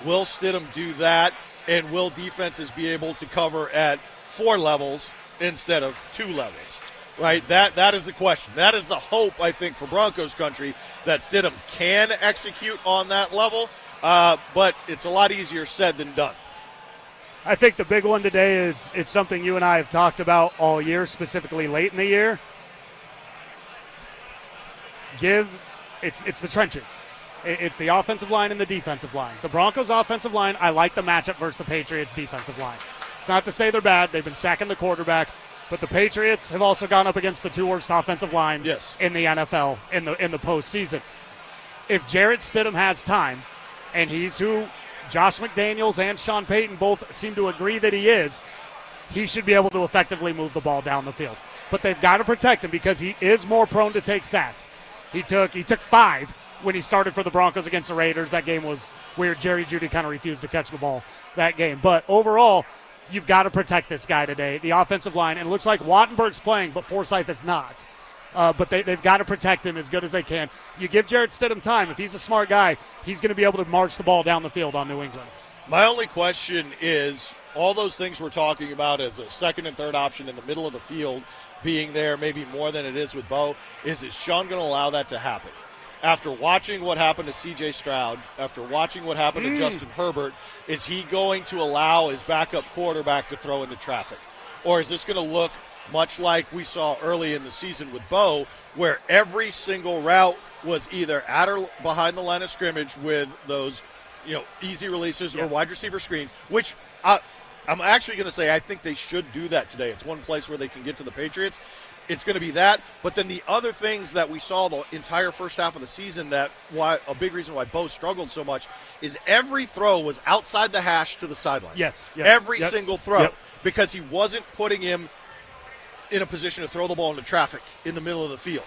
[SPEAKER 3] Will Stidham do that, and will defenses be able to cover at 4 levels instead of 2 levels, right? That is the question. That is the hope, I think, for Broncos country, that Stidham can execute on that level, but it's a lot easier said than done.
[SPEAKER 2] I think the big one today is it's something you and I have talked about all year, specifically late in the year. It's the trenches. It's the offensive line and the defensive line. The Broncos' offensive line, I like the matchup versus the Patriots' defensive line. It's not to say they're bad. They've been sacking the quarterback. But the Patriots have also gone up against the 2 worst offensive lines in the NFL in the postseason. If Jarrett Stidham has time, and he's who Josh McDaniels and Sean Payton both seem to agree that he should be able to effectively move the ball down the field. But they've got to protect him because he is more prone to take sacks. He took 5 when he started for the Broncos against the Raiders. That game was weird. Jerry Jeudy kind of refused to catch the ball that game. But overall, you've got to protect this guy today, the offensive line. And it looks like Wattenberg's playing, but Forsythe is not. But they've got to protect him as good as they can. You give Jarrett Stidham time. If he's a smart guy, he's going to be able to march the ball down the field on New England.
[SPEAKER 3] My only question is all those things we're talking about as a second and third option in the middle of the field being there maybe more than it is with Bo, is Sean going to allow that to happen? After watching what happened to C.J. Stroud, after watching what happened to Justin Herbert, is he going to allow his backup quarterback to throw into traffic? Or is this going to look much like we saw early in the season with Bo, where every single route was either at or behind the line of scrimmage with those, easy releases or wide receiver screens, which I'm actually going to say I think they should do that today. It's one place where they can get to the Patriots. It's going to be that. But then the other things that we saw the entire first half of the season, a big reason why Bo struggled so much, is every throw was outside the hash to the sideline.
[SPEAKER 2] Yes.
[SPEAKER 3] Every single throw, because he wasn't putting him in a position to throw the ball into traffic in the middle of the field.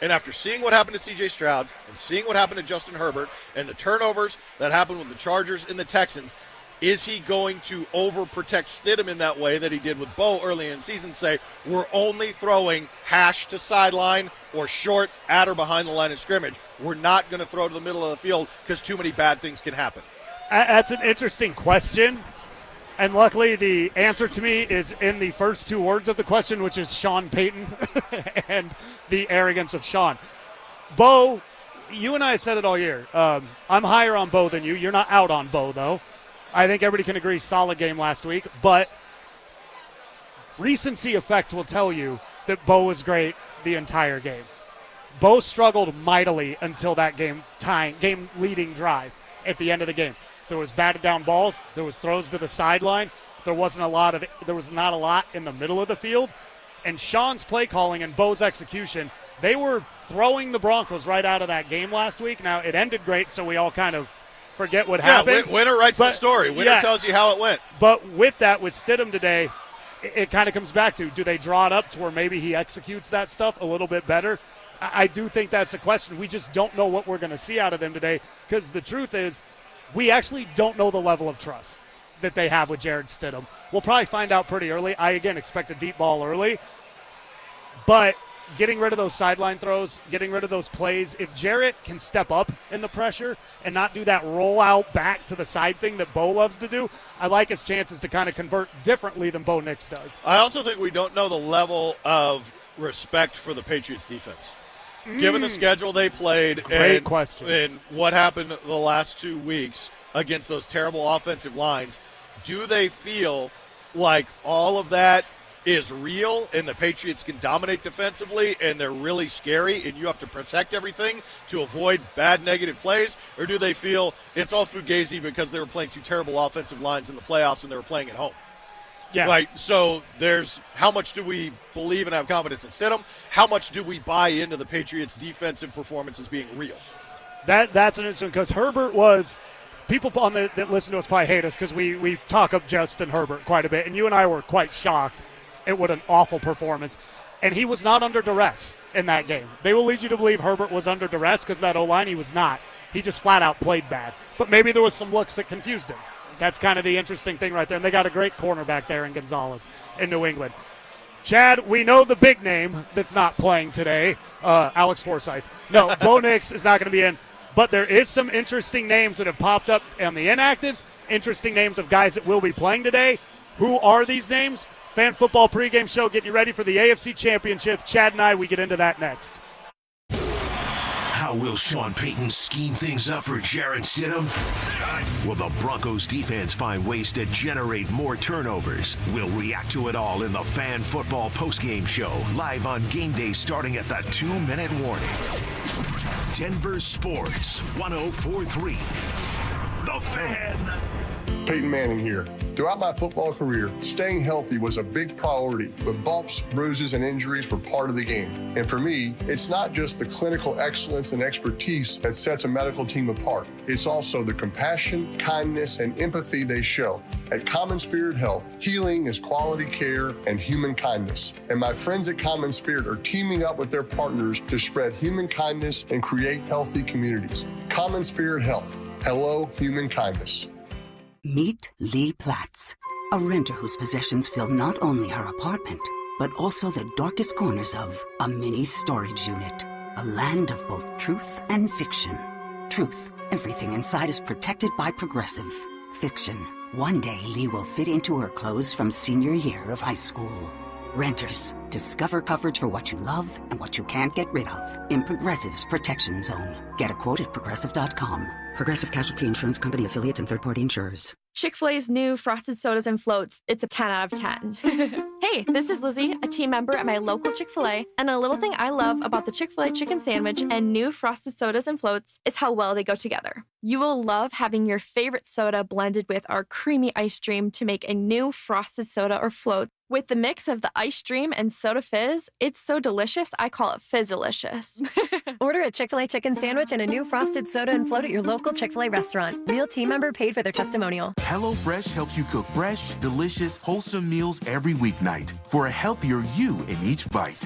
[SPEAKER 3] And after seeing what happened to C.J. Stroud and seeing what happened to Justin Herbert and the turnovers that happened with the Chargers and the Texans, is he going to overprotect Stidham in that way that he did with Bo early in the season, say, we're only throwing hash to sideline or short at or behind the line of scrimmage. We're not going to throw to the middle of the field because too many bad things can happen.
[SPEAKER 2] That's an interesting question. And luckily, the answer to me is in the first 2 words of the question, which is Sean Payton and the arrogance of Sean. Bo, you and I said it all year. I'm higher on Bo than you. You're not out on Bo, though. I think everybody can agree solid game last week. But recency effect will tell you that Bo was great the entire game. Bo struggled mightily until that game-leading drive at the end of the game. There was batted down balls. There was throws to the sideline. There was not a lot in the middle of the field. And Sean's play calling and Bo's execution, they were throwing the Broncos right out of that game last week. Now, it ended great, so we all kind of forget what happened.
[SPEAKER 3] Winner writes the story. Winner tells you how it went.
[SPEAKER 2] But with that, with Stidham today, it kind of comes back to, do they draw it up to where maybe he executes that stuff a little bit better? I do think that's a question. We just don't know what we're going to see out of him today, because the truth is, we actually don't know the level of trust that they have with Jarrett Stidham. We'll probably find out pretty early. I, again, expect a deep ball early. But getting rid of those sideline throws, getting rid of those plays, if Jarrett can step up in the pressure and not do that roll out back to the side thing that Bo loves to do, I like his chances to kind of convert differently than Bo Nix does.
[SPEAKER 3] I also think we don't know the level of respect for the Patriots defense. Given the schedule they played and what happened the last 2 weeks against those terrible offensive lines, do they feel like all of that is real and the Patriots can dominate defensively and they're really scary and you have to protect everything to avoid bad negative plays? Or do they feel it's all fugazi because they were playing 2 terrible offensive lines in the playoffs and they were playing at home?
[SPEAKER 2] Yeah.
[SPEAKER 3] Right. So there's how much do we believe and have confidence in Stidham? How much do we buy into the Patriots' defensive performance as being real?
[SPEAKER 2] That's an interesting, because Herbert was – people that listen to us probably hate us because we talk up Justin Herbert quite a bit, and you and I were quite shocked at what an awful performance. And he was not under duress in that game. They will lead you to believe Herbert was under duress because that O-line, he was not. He just flat out played bad. But maybe there was some looks that confused him. That's kind of the interesting thing right there. And they got a great cornerback there in Gonzalez in New England. Chad, we know the big name that's not playing today, Alex Forsythe. No, Bo Nix is not going to be in. But there is some interesting names that have popped up on the inactives, interesting names of guys that will be playing today. Who are these names? Fan Football Pregame Show, getting you ready for the AFC Championship. Chad and I, we get into that next.
[SPEAKER 1] How will Sean Payton scheme things up for Jarrett Stidham? Will the Broncos defense find ways to generate more turnovers? We'll react to it all in the Fan Football Postgame Show, live on game day starting at the 2-minute warning. Denver Sports 104.3. The Fan.
[SPEAKER 5] Peyton Manning here. Throughout my football career, staying healthy was a big priority, but bumps, bruises, and injuries were part of the game. And for me, it's not just the clinical excellence and expertise that sets a medical team apart. It's also the compassion, kindness, and empathy they show. At Common Spirit Health, healing is quality care and human kindness. And my friends at Common Spirit are teaming up with their partners to spread human kindness and create healthy communities. Common Spirit Health. Hello, human kindness.
[SPEAKER 10] Meet Lee Platts, a renter whose possessions fill not only her apartment, but also the darkest corners of a mini storage unit. A land of both truth and fiction. Truth, everything inside is protected by Progressive. Fiction, one day Lee will fit into her clothes from senior year of high school. Renters, discover coverage for what you love and what you can't get rid of in Progressive's Protection Zone. Get a quote at Progressive.com. Progressive Casualty Insurance Company affiliates and third-party insurers.
[SPEAKER 16] Chick-fil-A's new Frosted Sodas and Floats, it's a 10 out of 10. Hey, this is Lizzie, a team member at my local Chick-fil-A, and a little thing I love about the Chick-fil-A chicken sandwich and new Frosted Sodas and Floats is how well they go together. You will love having your favorite soda blended with our creamy ice stream to make a new Frosted Soda or Float. With the mix of the ice stream and soda fizz, it's so delicious, I call it Fizzalicious.
[SPEAKER 11] Order a Chick-fil-A chicken sandwich and a new Frosted Soda and Float at your local Chick-fil-A restaurant. Real team member paid for their testimonial.
[SPEAKER 4] HelloFresh helps you cook fresh, delicious, wholesome meals every weeknight for a healthier you in each bite.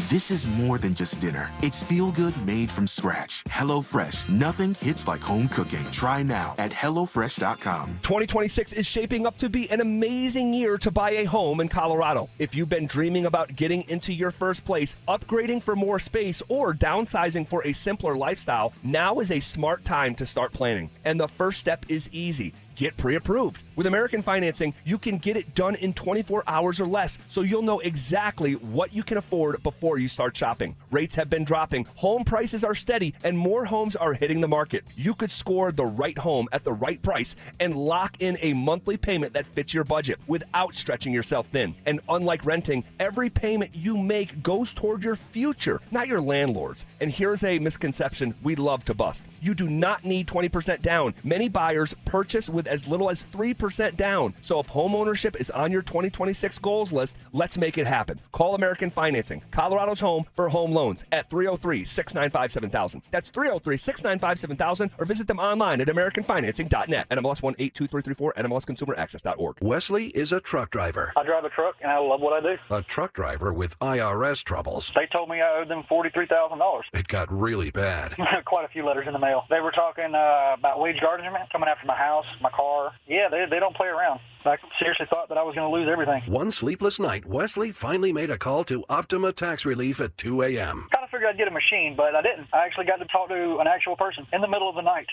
[SPEAKER 4] This is more than just dinner. It's feel-good made from scratch. HelloFresh, nothing hits like home cooking. Try now at HelloFresh.com.
[SPEAKER 22] 2026 is shaping up to be an amazing year to buy a home in Colorado. If you've been dreaming about getting into your first place, upgrading for more space, or downsizing for a simpler lifestyle, now is a smart time to start planning. And the first step is easy. Get pre-approved. With American Financing, you can get it done in 24 hours or less, so you'll know exactly what you can afford before you start shopping. Rates have been dropping, home prices are steady, and more homes are hitting the market. You could score the right home at the right price and lock in a monthly payment that fits your budget without stretching yourself thin. And unlike renting, every payment you make goes toward your future, not your landlord's. And here's a misconception we'd love to bust. You do not need 20% down. Many buyers purchase with as little as 3% down. So if home ownership is on your 2026 goals list, let's make it happen. Call American Financing, Colorado's home for home loans, at 303-695-7000. That's 303-695-7000, or visit them online at americanfinancing.net. NMLS 18234, NMLSconsumeraccess.org.
[SPEAKER 12] Wesley is a truck driver.
[SPEAKER 13] I drive a truck, and I love what I do.
[SPEAKER 12] A truck driver with IRS troubles.
[SPEAKER 13] They told me I owed them $43,000.
[SPEAKER 12] It got really bad.
[SPEAKER 13] Quite a few letters in the mail. They were talking about wage garnishment, coming after my house, my car. Yeah, they don't play around. I seriously thought that I was going to lose everything.
[SPEAKER 12] One sleepless night, Wesley finally made a call to Optima Tax Relief at 2 a.m.
[SPEAKER 13] Kind of figured I'd get a machine, but I didn't. I actually got to talk to an actual person in the middle of the night.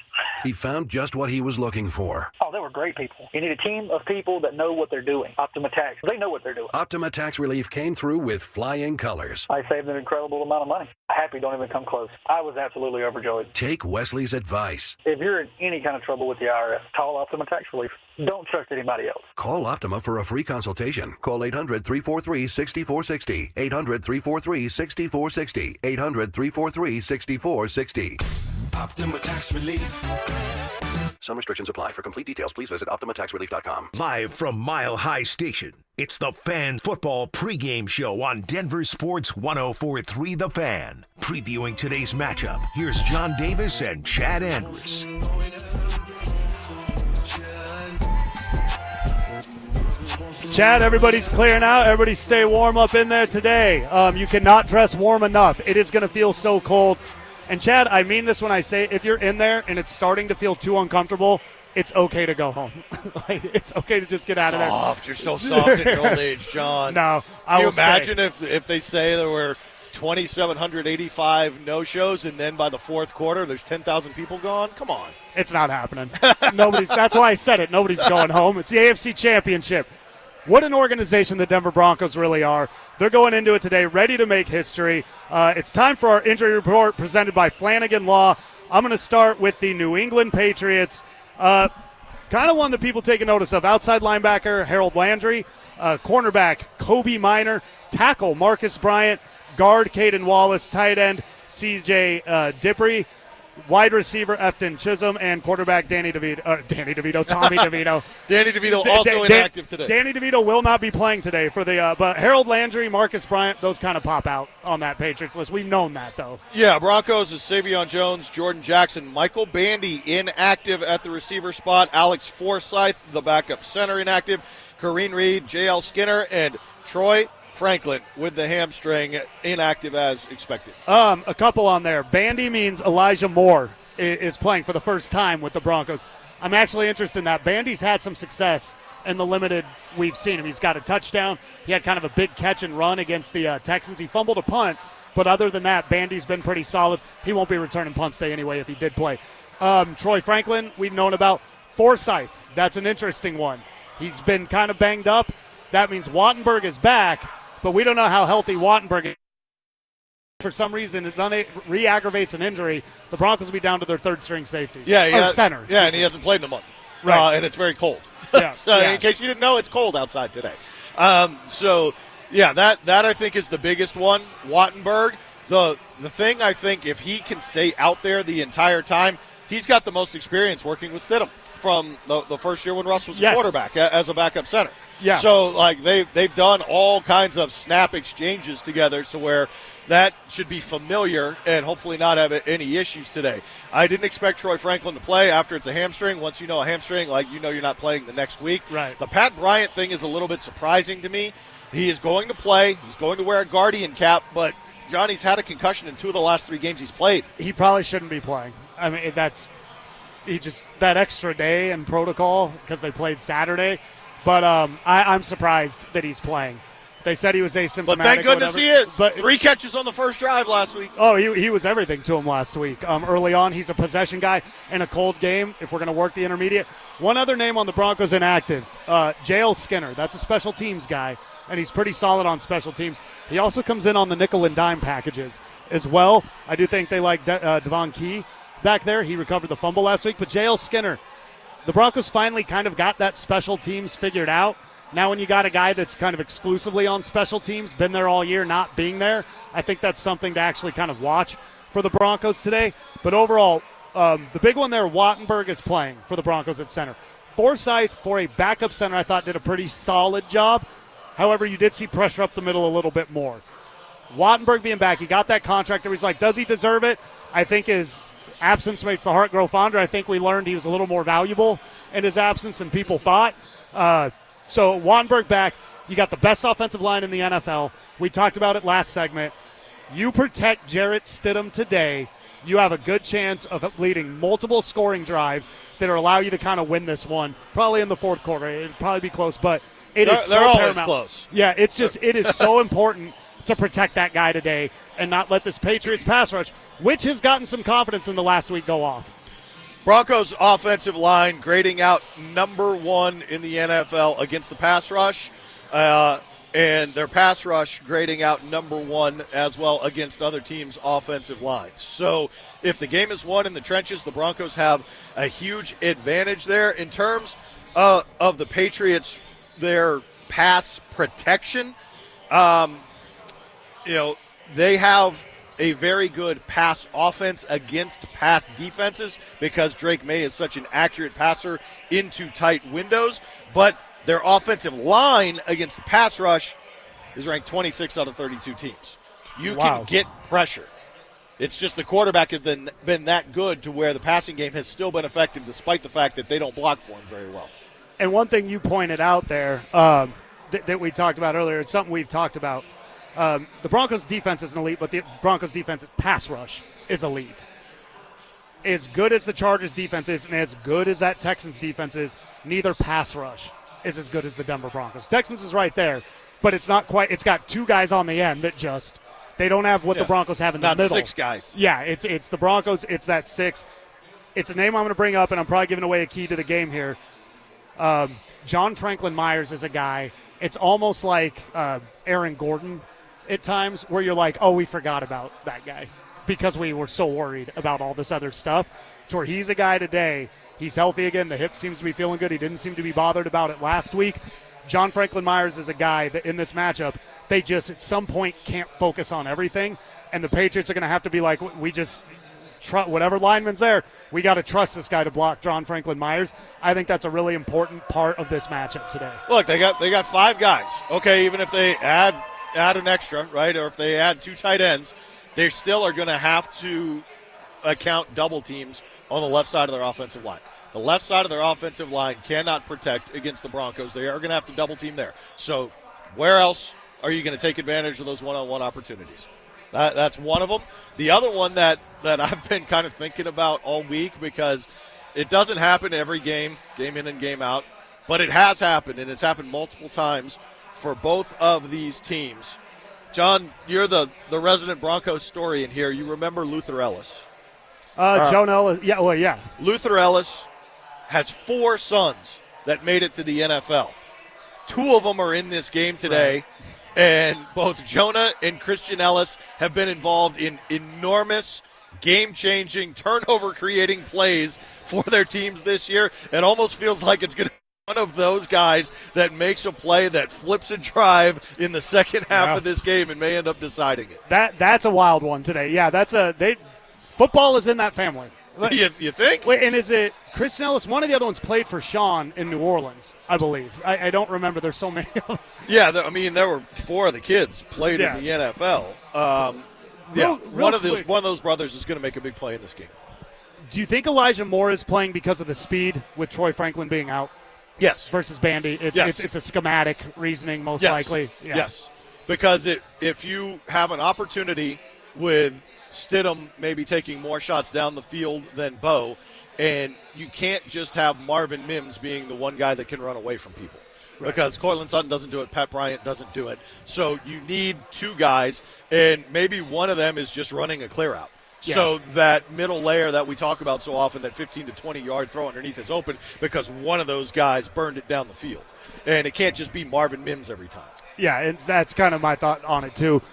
[SPEAKER 12] He found just what he was looking for.
[SPEAKER 13] Oh, they were great people. You need a team of people that know what they're doing. Optima Tax, they know what they're doing.
[SPEAKER 12] Optima Tax Relief came through with flying colors.
[SPEAKER 13] I saved an incredible amount of money. Happy don't even come close. I was absolutely overjoyed.
[SPEAKER 12] Take Wesley's advice.
[SPEAKER 13] If you're in any kind of trouble with the IRS, call Optima Tax Relief. Don't trust anybody else.
[SPEAKER 12] Call Optima for a free consultation. Call 800-343-6460. 800-343-6460. 800-343-6460.
[SPEAKER 1] Optima Tax Relief.
[SPEAKER 12] Some restrictions apply. For complete details, please visit OptimaTaxRelief.com.
[SPEAKER 1] Live from Mile High Station, it's the Fan Football Pregame Show on Denver Sports 104.3 The Fan. Previewing today's matchup, here's John Davis and Chad Andrus.
[SPEAKER 2] Chad, everybody's clear now. Everybody stay warm up in there today. You cannot dress warm enough. It is going to feel so cold. And, Chad, I mean this when I say if you're in there and it's starting to feel too uncomfortable, it's okay to go home. It's okay to just get out of there.
[SPEAKER 3] Soft. You're so soft in your old age, John.
[SPEAKER 2] No,
[SPEAKER 3] Can you imagine if they say there were 2,785 no-shows and then by the fourth quarter there's 10,000 people gone? Come on.
[SPEAKER 2] It's not happening. That's why I said it. Nobody's going home. It's the AFC Championship. what an organization the Denver Broncos really are. They're going into it today ready to make history. It's time for our injury report presented by Flanagan Law. I'm going to start with the New England Patriots. Kind of one that people take a notice of. Outside linebacker Harold Landry, cornerback Kobe Minor, tackle Marcus Bryant, guard Caden Wallace, tight end CJ Dippre, wide receiver Efton Chisholm, and quarterback Tommy DeVito.
[SPEAKER 3] Danny DeVito also inactive today.
[SPEAKER 2] Danny DeVito will not be playing today for the but Harold Landry, Marcus Bryant, those kind of pop out on that Patriots list. We've known that, though.
[SPEAKER 3] Yeah, Broncos is Savion Jones, Jordan Jackson, Michael Bandy inactive at the receiver spot, Alex Forsythe, the backup center, inactive, Kareem Reed, J.L. Skinner, and Troy Franklin with the hamstring inactive as expected.
[SPEAKER 2] A couple on there. Bandy means Elijah Moore is playing for the first time with the Broncos. I'm actually interested in that. Bandy's had some success in the limited we've seen him. He's got a touchdown. He had kind of a big catch and run against the Texans. He fumbled a punt, but other than that, Bandy's been pretty solid. He won't be returning punts today anyway if he did play. Troy Franklin, we've known about. Forsythe, that's an interesting one. He's been kind of banged up. That means Wattenberg is back, but we don't know how healthy Wattenberg is. For some reason, re-aggravates an injury. The Broncos will be down to their third-string safety. Center.
[SPEAKER 3] Yeah, and he hasn't played in a month.
[SPEAKER 2] Right.
[SPEAKER 3] And it's very cold.
[SPEAKER 2] Yeah.
[SPEAKER 3] In case you didn't know, it's cold outside today. That I think is the biggest one. Wattenberg, the thing I think, if he can stay out there the entire time, he's got the most experience working with Stidham from the first year when Russ was a quarterback as a backup center.
[SPEAKER 2] Yeah.
[SPEAKER 3] So, they've done all kinds of snap exchanges together to where that should be familiar and hopefully not have any issues today. I didn't expect Troy Franklin to play after it's a hamstring. Once you know a hamstring, you're not playing the next week.
[SPEAKER 2] Right.
[SPEAKER 3] The Pat Bryant thing is a little bit surprising to me. He is going to play. He's going to wear a Guardian cap, but Johnny's had a concussion in 2 of the last 3 games he's played.
[SPEAKER 2] He probably shouldn't be playing. I mean, that extra day and protocol because they played Saturday. But I'm surprised that he's playing. They said he was asymptomatic.
[SPEAKER 3] But thank goodness he is.
[SPEAKER 2] But
[SPEAKER 3] 3 catches on the first drive last week.
[SPEAKER 2] Oh, he was everything to him last week. Early on, he's a possession guy in a cold game if we're going to work the intermediate. One other name on the Broncos inactives, J.L. Skinner. That's a special teams guy, and he's pretty solid on special teams. He also comes in on the nickel and dime packages as well. I do think they like Devon Key back there. He recovered the fumble last week. But J.L. Skinner, the Broncos finally kind of got that special teams figured out. Now when you got a guy that's kind of exclusively on special teams, been there all year, not being there, I think that's something to actually kind of watch for the Broncos today. But overall, the big one there, Wattenberg is playing for the Broncos at center. Forsythe, for a backup center, I thought did a pretty solid job. However, you did see pressure up the middle a little bit more. Wattenberg being back, he got that contract. He's like, does he deserve it? I think his absence makes the heart grow fonder. I think we learned he was a little more valuable in his absence than people thought. So Wattenberg back. You got the best offensive line in the NFL. We talked about it last segment. You protect Jarrett Stidham today, you have a good chance of leading multiple scoring drives that will allow you to kind of win this one, probably in the fourth quarter. It'll probably be close, but they're
[SPEAKER 3] always
[SPEAKER 2] paramount.
[SPEAKER 3] Close.
[SPEAKER 2] Yeah, it is so important to protect that guy today and not let this Patriots pass rush, which has gotten some confidence in the last week, go off.
[SPEAKER 3] Broncos offensive line grading out number 1 in the NFL against the pass rush, and their pass rush grading out number 1 as well against other teams' offensive lines. So if the game is won in the trenches, the Broncos have a huge advantage there. In terms of the Patriots, their pass protection, they have a very good pass offense against pass defenses because Drake May is such an accurate passer into tight windows. But their offensive line against the pass rush is ranked 26 out of 32 teams. You can get pressure. It's just the quarterback has been that good to where the passing game has still been effective despite the fact that they don't block for him very well.
[SPEAKER 2] And one thing you pointed out there that we talked about earlier, it's something we've talked about. The Broncos' defense is an elite, but the Broncos' defense pass rush is elite. As good as the Chargers' defense is and as good as that Texans' defense is, neither pass rush is as good as the Denver Broncos. Texans is right there, but it's not quite. It's got 2 guys on the end that they don't have what the Broncos have in the middle.
[SPEAKER 3] Not 6 guys.
[SPEAKER 2] Yeah, it's the Broncos. It's that 6. It's a name I'm going to bring up, and I'm probably giving away a key to the game here. John Franklin Myers is a guy it's almost like Aaron Gordon at times, where you're like, oh, we forgot about that guy because we were so worried about all this other stuff. To where he's a guy today, he's healthy again. The hip seems to be feeling good. He didn't seem to be bothered about it last week. John Franklin Myers is a guy that in this matchup, they just at some point can't focus on everything. And the Patriots are going to have to be like, we just whatever lineman's there, we got to trust this guy to block John Franklin Myers. I think that's a really important part of this matchup today.
[SPEAKER 3] Look, they got 5 guys. Okay, even if they add an extra, right, or if they add 2 tight ends, they still are going to have to account double teams on the left side of their offensive line. The left side of their offensive line cannot protect against the Broncos. They are going to have to double team there. So where else are you going to take advantage of those one-on-one opportunities? That's one of them. The other one that I've been kind of thinking about all week, because it doesn't happen every game in and game out, but it has happened, and it's happened multiple times for both of these teams. John, you're the resident Broncos historian here. You remember Luther Ellis.
[SPEAKER 2] Joan Ellis. Yeah.
[SPEAKER 3] Luther Ellis has 4 sons that made it to the NFL. 2 of them are in this game today. Right. And both Jonah and Christian Ellis have been involved in enormous, game-changing, turnover-creating plays for their teams this year. It almost feels like it's going to be one of those guys that makes a play that flips a drive in the second half of this game and may end up deciding it.
[SPEAKER 2] That's a wild one today. Yeah, football is in that family.
[SPEAKER 3] You think?
[SPEAKER 2] Wait, and is it Christian Ellis? One of the other ones played for Sean in New Orleans, I believe. I don't remember. There's so many of them.
[SPEAKER 3] Yeah, there were 4 of the kids played in the NFL. One of those brothers is going to make a big play in this game.
[SPEAKER 2] Do you think Elijah Moore is playing because of the speed with Troy Franklin being out?
[SPEAKER 3] Yes.
[SPEAKER 2] Versus Bandy. It's a schematic reasoning, most likely. Yeah.
[SPEAKER 3] Yes. Because if you have an opportunity with Stidham maybe taking more shots down the field than Bo, and you can't just have Marvin Mims being the one guy that can run away from people. Right. Because Cortland Sutton doesn't do it, Pat Bryant doesn't do it. So you need 2 guys, and maybe one of them is just running a clear out. Yeah. So that middle layer that we talk about so often, that 15 to 20-yard throw underneath is open because one of those guys burned it down the field. And it can't just be Marvin Mims every time.
[SPEAKER 2] Yeah, and that's kind of my thought on it too.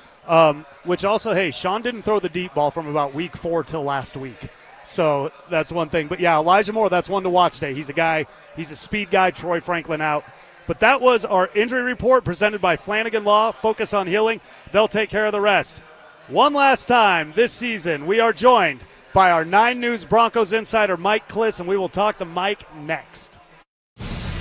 [SPEAKER 2] Which also, hey, Sean didn't throw the deep ball from about week 4 till last week. So that's one thing. But, yeah, Elijah Moore, that's one to watch today. He's a speed guy, Troy Franklin out. But that was our injury report presented by Flanagan Law. Focus on healing. They'll take care of the rest. One last time this season, we are joined by our 9 News Broncos insider, Mike Klis, and we will talk to Mike next.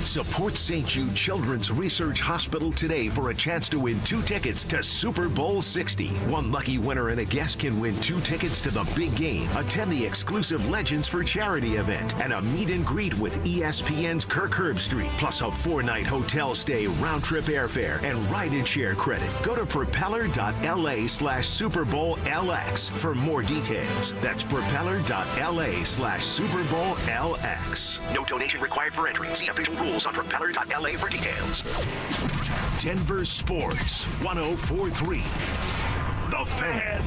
[SPEAKER 1] Support St. Jude Children's Research Hospital today for a chance to win 2 tickets to Super Bowl 60. One lucky winner and a guest can win 2 tickets to the big game, attend the exclusive Legends for Charity event, and a meet and greet with ESPN's Kirk Herbstreit, plus a 4-night hotel stay, round-trip airfare, and ride-and-share credit. Go to propeller.la/Super Bowl LX for more details. That's propeller.la/Super Bowl LX. No donation required for entry. See official rules on propeller.la for details. Denver Sports 104.3. The Fan.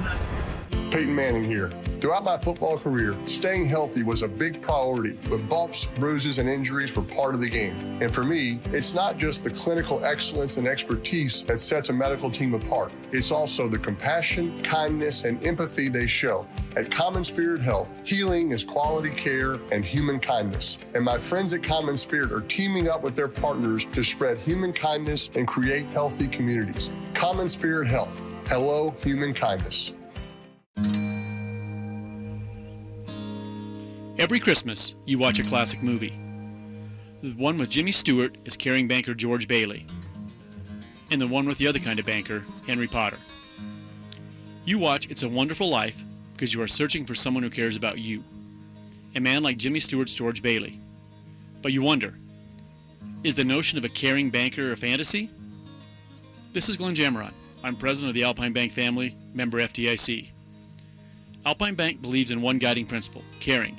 [SPEAKER 5] Peyton Manning here. Throughout my football career, staying healthy was a big priority, but bumps, bruises, and injuries were part of the game. And for me, it's not just the clinical excellence and expertise that sets a medical team apart. It's also the compassion, kindness, and empathy they show. At Common Spirit Health, healing is quality care and human kindness. And my friends at Common Spirit are teaming up with their partners to spread human kindness and create healthy communities. Common Spirit Health. Hello, human kindness.
[SPEAKER 14] Every Christmas, you watch a classic movie. The one with Jimmy Stewart is caring banker George Bailey, and the one with the other kind of banker, Henry Potter. You watch It's a Wonderful Life because you are searching for someone who cares about you, a man like Jimmy Stewart's George Bailey. But you wonder, is the notion of a caring banker a fantasy? This is Glenn Jamarot. I'm president of the Alpine Bank family, member FDIC. Alpine Bank believes in one guiding principle, caring.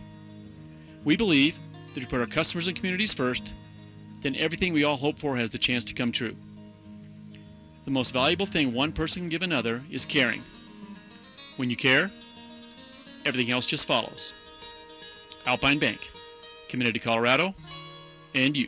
[SPEAKER 14] We believe that if we put our customers and communities first, then everything we all hope for has the chance to come true. The most valuable thing one person can give another is caring. When you care, everything else just follows. Alpine Bank, committed to Colorado and you.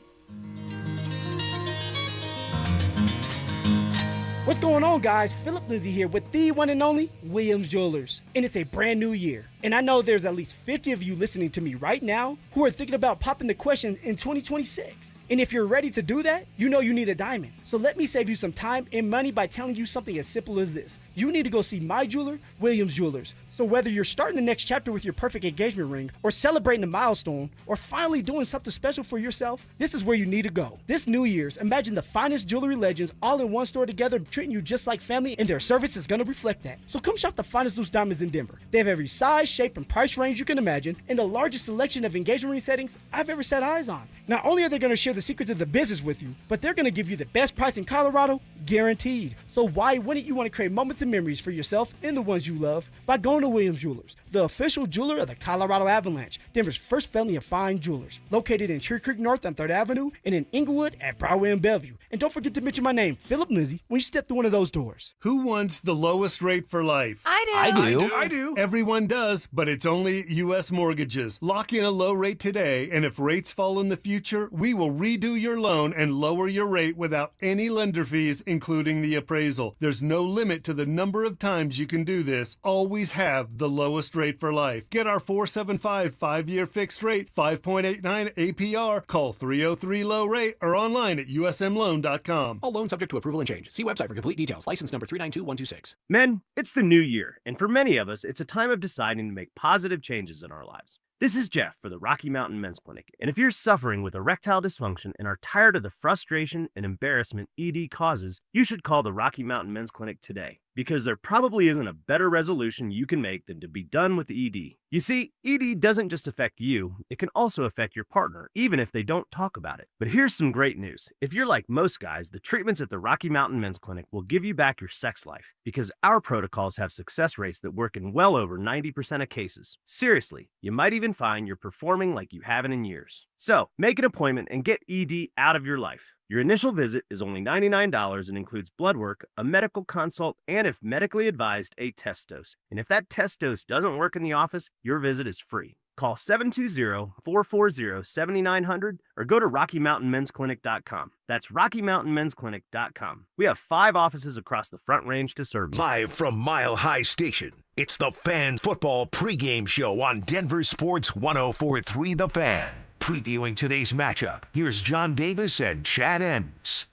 [SPEAKER 15] What's going on, guys? Philip Lizzie here with the one and only Williams Jewelers. And it's a brand new year. And I know there's at least 50 of you listening to me right now who are thinking about popping the question in 2026. And if you're ready to do that, you know you need a diamond. So let me save you some time and money by telling you something as simple as this. You need to go see my jeweler, Williams Jewelers. So whether you're starting the next chapter with your perfect engagement ring, or celebrating a milestone, or finally doing something special for yourself, this is where you need to go. This New Year's, imagine the finest jewelry legends all in one store together, treating you just like family, and their service is gonna reflect that. So come shop the finest loose diamonds in Denver. They have every size, shape, and price range you can imagine, and the largest selection of engagement ring settings I've ever set eyes on. Not only are they gonna share the secrets of the business with you, but they're gonna give you the best price in Colorado, guaranteed. So why wouldn't you want to create moments and memories for yourself and the ones you love by going to Williams Jewelers, the official jeweler of the Colorado Avalanche, Denver's first family of fine jewelers, located in Cherry Creek North on 3rd Avenue and in Inglewood at Broadway and Bellevue. And don't forget to mention my name, Philip Lizzie, when you step through one of those doors.
[SPEAKER 17] Who wants the lowest rate for life?
[SPEAKER 16] I
[SPEAKER 17] do. Everyone does, but it's only U.S. Mortgages. Lock in a low rate today, and if rates fall in the future, we will redo your loan and lower your rate without any lender fees, including the appraisal. There's no limit to the number of times you can do this. Always have the lowest rate for life. Get our 475 5-year fixed rate, 5.89 APR. Call 303-LOW-RATE or online at usmloan.com.
[SPEAKER 18] All loans subject to approval and change. See website for complete details. License number 392126.
[SPEAKER 21] Men, it's the new year, and for many of us, it's a time of deciding to make positive changes in our lives. This is Jeff for the Rocky Mountain Men's Clinic, and if you're suffering with erectile dysfunction and are tired of the frustration and embarrassment ED causes, you should call the Rocky Mountain Men's Clinic today, because there probably isn't a better resolution you can make than to be done with ED. You see, ED doesn't just affect you, it can also affect your partner, even if they don't talk about it. But here's some great news. If you're like most guys, the treatments at the Rocky Mountain Men's Clinic will give you back your sex life, because our protocols have success rates that work in well over 90% of cases. Seriously, you might even find you're performing like you haven't in years. So, make an appointment and get ED out of your life. Your initial visit is only $99 and includes blood work, a medical consult, and if medically advised, a test dose. And if that test dose doesn't work in the office, your visit is free. Call 720-440-7900 or go to RockyMountainMen'sClinic.com. That's RockyMountainMen'sClinic.com. We have 5 offices across the Front Range to serve you.
[SPEAKER 1] Live from Mile High Station, it's the Fan Football Pregame Show on Denver Sports 104.3 The Fan. Previewing today's matchup, here's John Davis and Chad Andrus.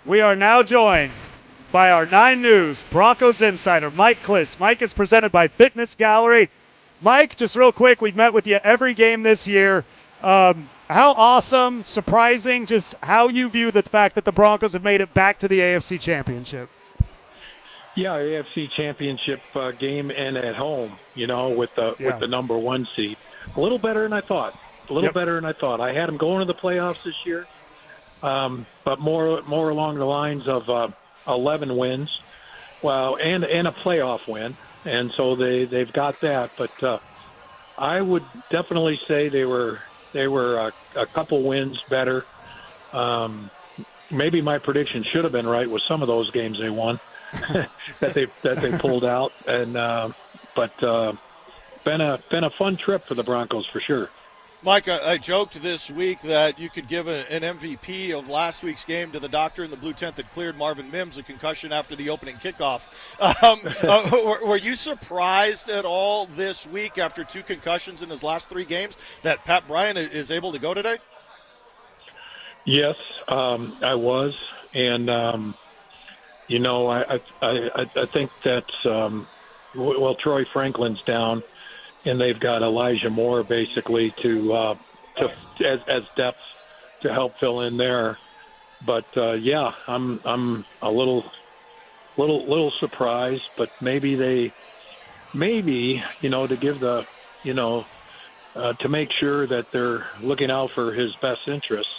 [SPEAKER 2] We are now joined by our 9 News Broncos insider, Mike Klis. Mike is presented by Fitness Gallery. Mike, just real quick, we've met with you every game this year. How awesome, surprising, just how you view the fact that the Broncos have made it back to the AFC Championship.
[SPEAKER 23] Yeah, AFC Championship game and at home, you know, with the number 1 seed. A little better than I thought. Better than I thought. I had them going to the playoffs this year, but more along the lines of 11 wins, well, and a playoff win, and so they've got that. But I would definitely say they were a couple wins better. Maybe my prediction should have been right with some of those games they won. that they pulled out, and but been a fun trip for the Broncos for sure.
[SPEAKER 3] Mike, I joked this week that you could give an MVP of last week's game to the doctor in the blue tent that cleared Marvin Mims a concussion after the opening kickoff. Were you surprised at all this week after 2 concussions in his last 3 games that Pat Bryant is able to go today?
[SPEAKER 23] Yes, I was, and you know, I think that's well, Troy Franklin's down, and they've got Elijah Moore basically to as depth to help fill in there. But yeah, I'm a little surprised, but maybe you know, to give the, you know, to make sure that they're looking out for his best interests.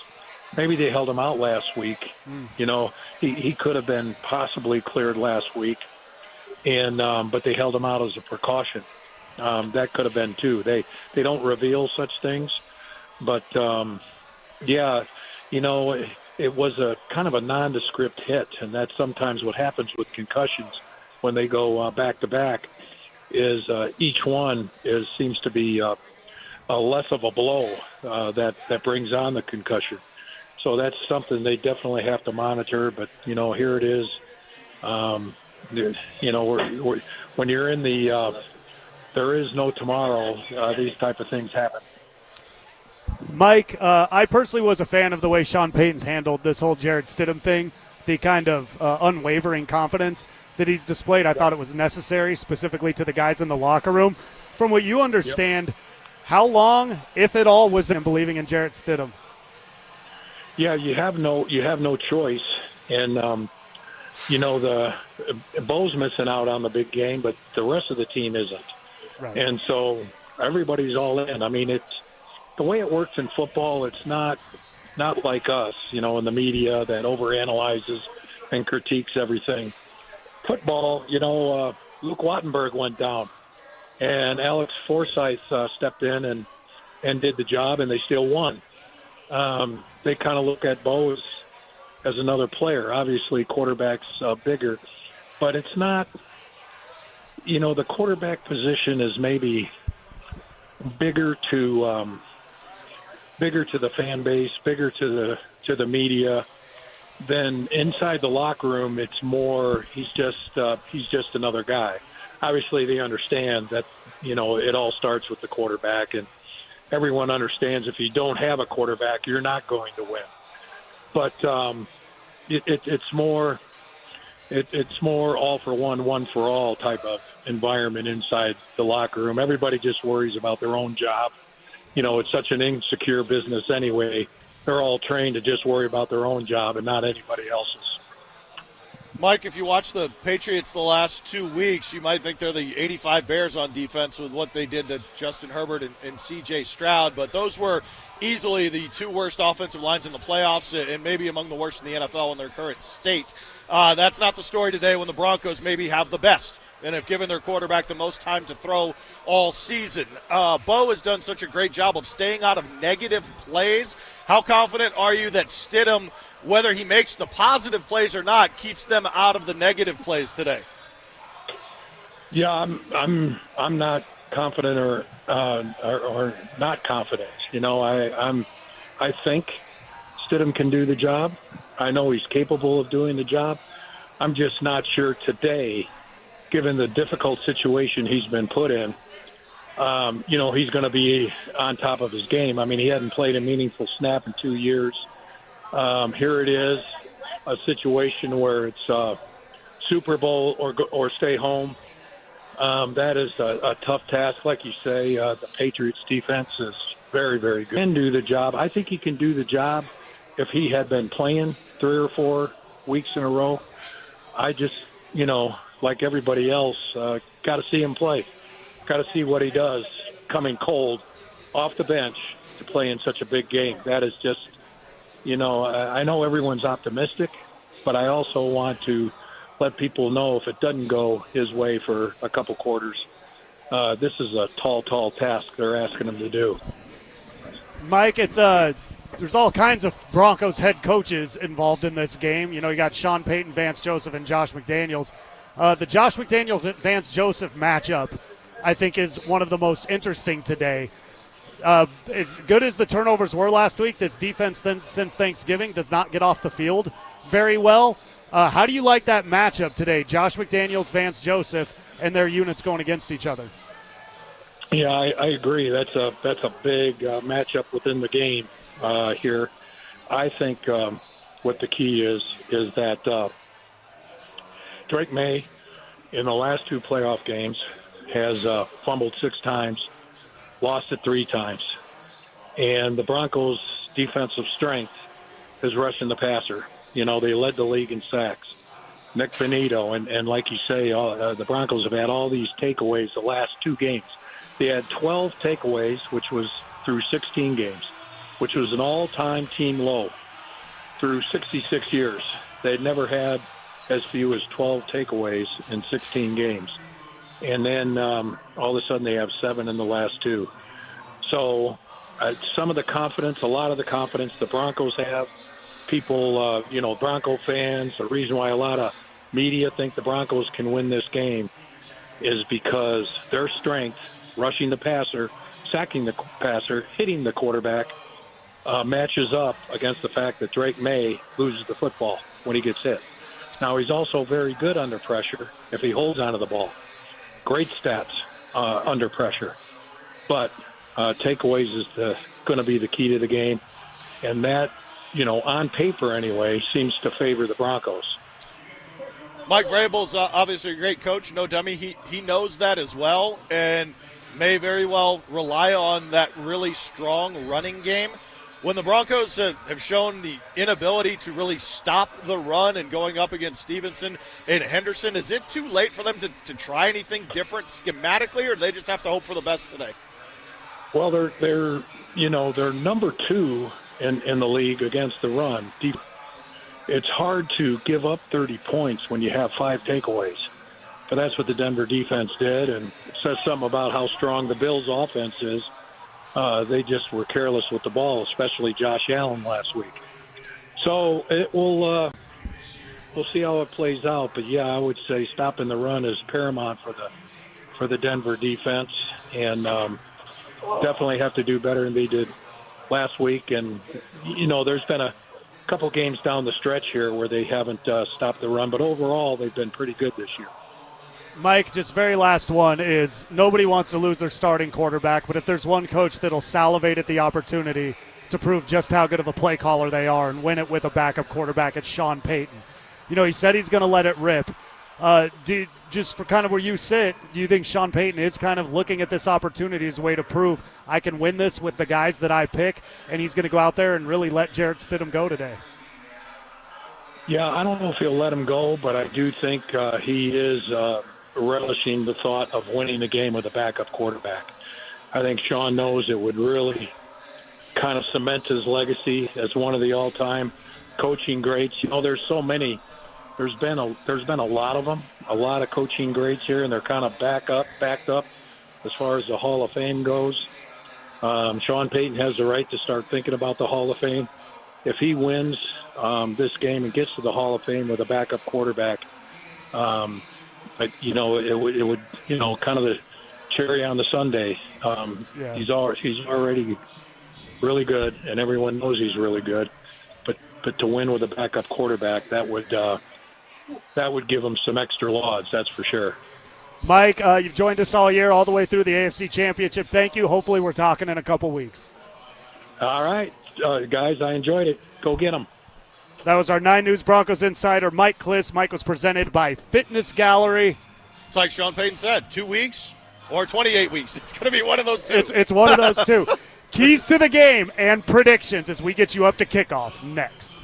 [SPEAKER 23] Maybe they held him out last week. You know, he could have been possibly cleared last week, and but they held him out as a precaution. That could have been too. They don't reveal such things, but yeah, you know, it was a kind of a nondescript hit, and that's sometimes what happens with concussions when they go back to back. Is each one seems to be less of a blow that brings on the concussion. So that's something they definitely have to monitor. But, here it is. When you're in the there is no tomorrow, these type of things happen.
[SPEAKER 2] Mike, I personally was a fan of the way Sean Payton's handled this whole Jarrett Stidham thing, the kind of unwavering confidence that he's displayed. I thought it was necessary, specifically to the guys in the locker room. From what you understand, how long, if at all, was him believing in Jarrett Stidham?
[SPEAKER 23] Yeah, you have no choice, and the Bo's missing out on the big game, but the rest of the team isn't,
[SPEAKER 2] right.
[SPEAKER 23] And so everybody's all in. I mean, it's the way it works in football. It's not like us, in the media that overanalyzes and critiques everything. Football, Luke Wattenberg went down, and Alex Forsythe stepped in and did the job, and they still won. They kind of look at Bo as another player. Obviously, quarterback's bigger, but it's not. The quarterback position is maybe bigger to the fan base, bigger to the media. Then inside the locker room, it's more he's just another guy. Obviously, they understand that it all starts with the quarterback, and everyone understands if you don't have a quarterback, you're not going to win. But it's more all for one for all type of environment inside the locker room. Everybody just worries about their own job. It's such an insecure business anyway. They're all trained to just worry about their own job and not anybody else's.
[SPEAKER 3] Mike, if you watch the Patriots the last 2 weeks, you might think they're the 85 Bears on defense with what they did to Justin Herbert and C.J. Stroud, but those were easily the two worst offensive lines in the playoffs and maybe among the worst in the NFL in their current state. That's not the story today when the Broncos maybe have the best and have given their quarterback the most time to throw all season. Bo has done such a great job of staying out of negative plays. How confident are you that Stidham, whether he makes the positive plays or not, keeps them out of the negative plays today?
[SPEAKER 23] Yeah, I'm not confident or not confident. I think Stidham can do the job. I know he's capable of doing the job. I'm just not sure today, given the difficult situation he's been put in, he's going to be on top of his game. I mean, he hadn't played a meaningful snap in 2 years. Here it is, a situation where it's Super Bowl or stay home. That is a tough task. Like you say, the Patriots defense is very, very good. Can do the job. I think he can do the job if he had been playing 3 or 4 weeks in a row. I just, like everybody else, got to see him play. Got to see what he does coming cold off the bench to play in such a big game. That is just, I know everyone's optimistic, but I also want to let people know if it doesn't go his way for a couple quarters, this is a tall task they're asking him to do.
[SPEAKER 2] Mike, there's all kinds of Broncos head coaches involved in this game. You got Sean Payton, Vance Joseph, and Josh McDaniels. The Josh McDaniels-Vance Joseph matchup, I think, is one of the most interesting today. As good as the turnovers were last week, this defense since Thanksgiving does not get off the field very well. How do you like that matchup today, Josh McDaniels, Vance Joseph, and their units going against each other?
[SPEAKER 23] Yeah, I agree. That's a big matchup within the game here. I think what the key is that Drake May, in the last 2 playoff games, has fumbled 6 times, lost it 3 times. And the Broncos' defensive strength is rushing the passer. They led the league in sacks. Nick Benito, and like you say, the Broncos have had all these takeaways the last 2 games. They had 12 takeaways, which was through 16 games, which was an all-time team low through 66 years. They'd never had as few as 12 takeaways in 16 games. And then all of a sudden they have 7 in the last 2. So some of the confidence, a lot of the confidence the Broncos have, people, Bronco fans, the reason why a lot of media think the Broncos can win this game is because their strength, rushing the passer, sacking the passer, hitting the quarterback, matches up against the fact that Drake May loses the football when he gets hit. Now, he's also very good under pressure if he holds onto the ball. Great stats under pressure. But takeaways is going to be the key to the game. And that, on paper anyway, seems to favor the Broncos.
[SPEAKER 3] Mike Vrabel's obviously a great coach, no dummy. He knows that as well and may very well rely on that really strong running game. When the Broncos have shown the inability to really stop the run and going up against Stevenson and Henderson, is it too late for them to try anything different schematically, or do they just have to hope for the best today?
[SPEAKER 23] Well, they're number 2 in the league against the run. It's hard to give up 30 points when you have 5 takeaways. But that's what the Denver defense did, and it says something about how strong the Bills' offense is. They just were careless with the ball, especially Josh Allen last week. So it will. We'll see how it plays out. But yeah, I would say stopping the run is paramount for the Denver defense, and definitely have to do better than they did last week. And there's been a couple games down the stretch here where they haven't stopped the run, but overall they've been pretty good this year.
[SPEAKER 2] Mike, just very last one is nobody wants to lose their starting quarterback, but if there's one coach that'll salivate at the opportunity to prove just how good of a play caller they are and win it with a backup quarterback, it's Sean Payton. He said he's going to let it rip. Just for kind of where you sit, do you think Sean Payton is kind of looking at this opportunity as a way to prove I can win this with the guys that I pick, and he's going to go out there and really let Jarrett Stidham go today?
[SPEAKER 23] Yeah, I don't know if he'll let him go, but I do think he is relishing the thought of winning the game with a backup quarterback. I think Sean knows it would really kind of cement his legacy as one of the all-time coaching greats. There's so many. There's been a lot of them, a lot of coaching greats here, and they're kind of backed up as far as the Hall of Fame goes. Sean Payton has the right to start thinking about the Hall of Fame. If he wins this game and gets to the Hall of Fame with a backup quarterback, it would kind of the cherry on the sundae. He's already really good, and everyone knows he's really good. But to win with a backup quarterback, that would give him some extra lauds, that's for sure.
[SPEAKER 2] Mike, you've joined us all year, all the way through the AFC Championship. Thank you. Hopefully we're talking in a couple weeks.
[SPEAKER 23] All right, guys, I enjoyed it. Go get them.
[SPEAKER 2] That was our 9 News Broncos insider, Mike Klis. Mike was presented by Fitness Gallery.
[SPEAKER 3] It's like Sean Payton said, 2 weeks or 28 weeks. It's going to be one of those two.
[SPEAKER 2] It's one of those two. Keys to the game and predictions as we get you up to kickoff next.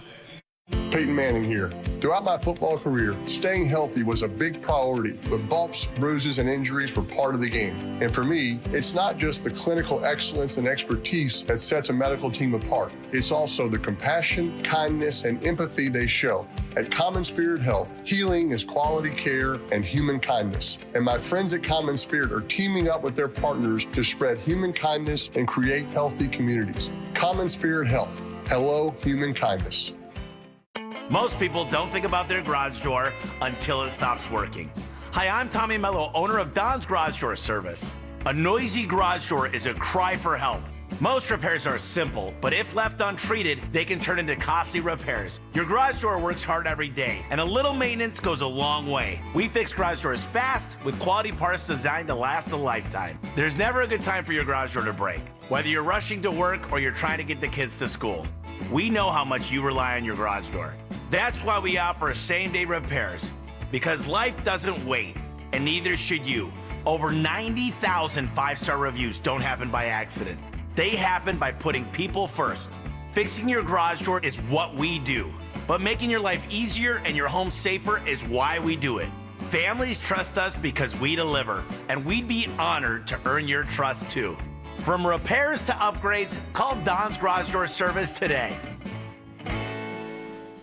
[SPEAKER 5] Peyton Manning here. Throughout my football career, staying healthy was a big priority, but bumps, bruises, and injuries were part of the game. And for me, it's not just the clinical excellence and expertise that sets a medical team apart. It's also the compassion, kindness, and empathy they show. At Common Spirit Health, healing is quality care and human kindness. And my friends at Common Spirit are teaming up with their partners to spread human kindness and create healthy communities. Common Spirit Health. Hello, human kindness.
[SPEAKER 6] Most people don't think about their garage door until it stops working. Hi, I'm Tommy Mello, owner of Don's Garage Door Service. A noisy garage door is a cry for help. Most repairs are simple, but if left untreated, they can turn into costly repairs. Your garage door works hard every day, and a little maintenance goes a long way. We fix garage doors fast with quality parts designed to last a lifetime. There's never a good time for your garage door to break, whether you're rushing to work or you're trying to get the kids to school. We know how much you rely on your garage door. That's why we offer same-day repairs, because life doesn't wait, and neither should you. Over 90,000 five-star reviews don't happen by accident. They happen by putting people first. Fixing your garage door is what we do, but making your life easier and your home safer is why we do it. Families trust us because we deliver, and we'd be honored to earn your trust too. From repairs to upgrades, call Don's Garage Door Service today.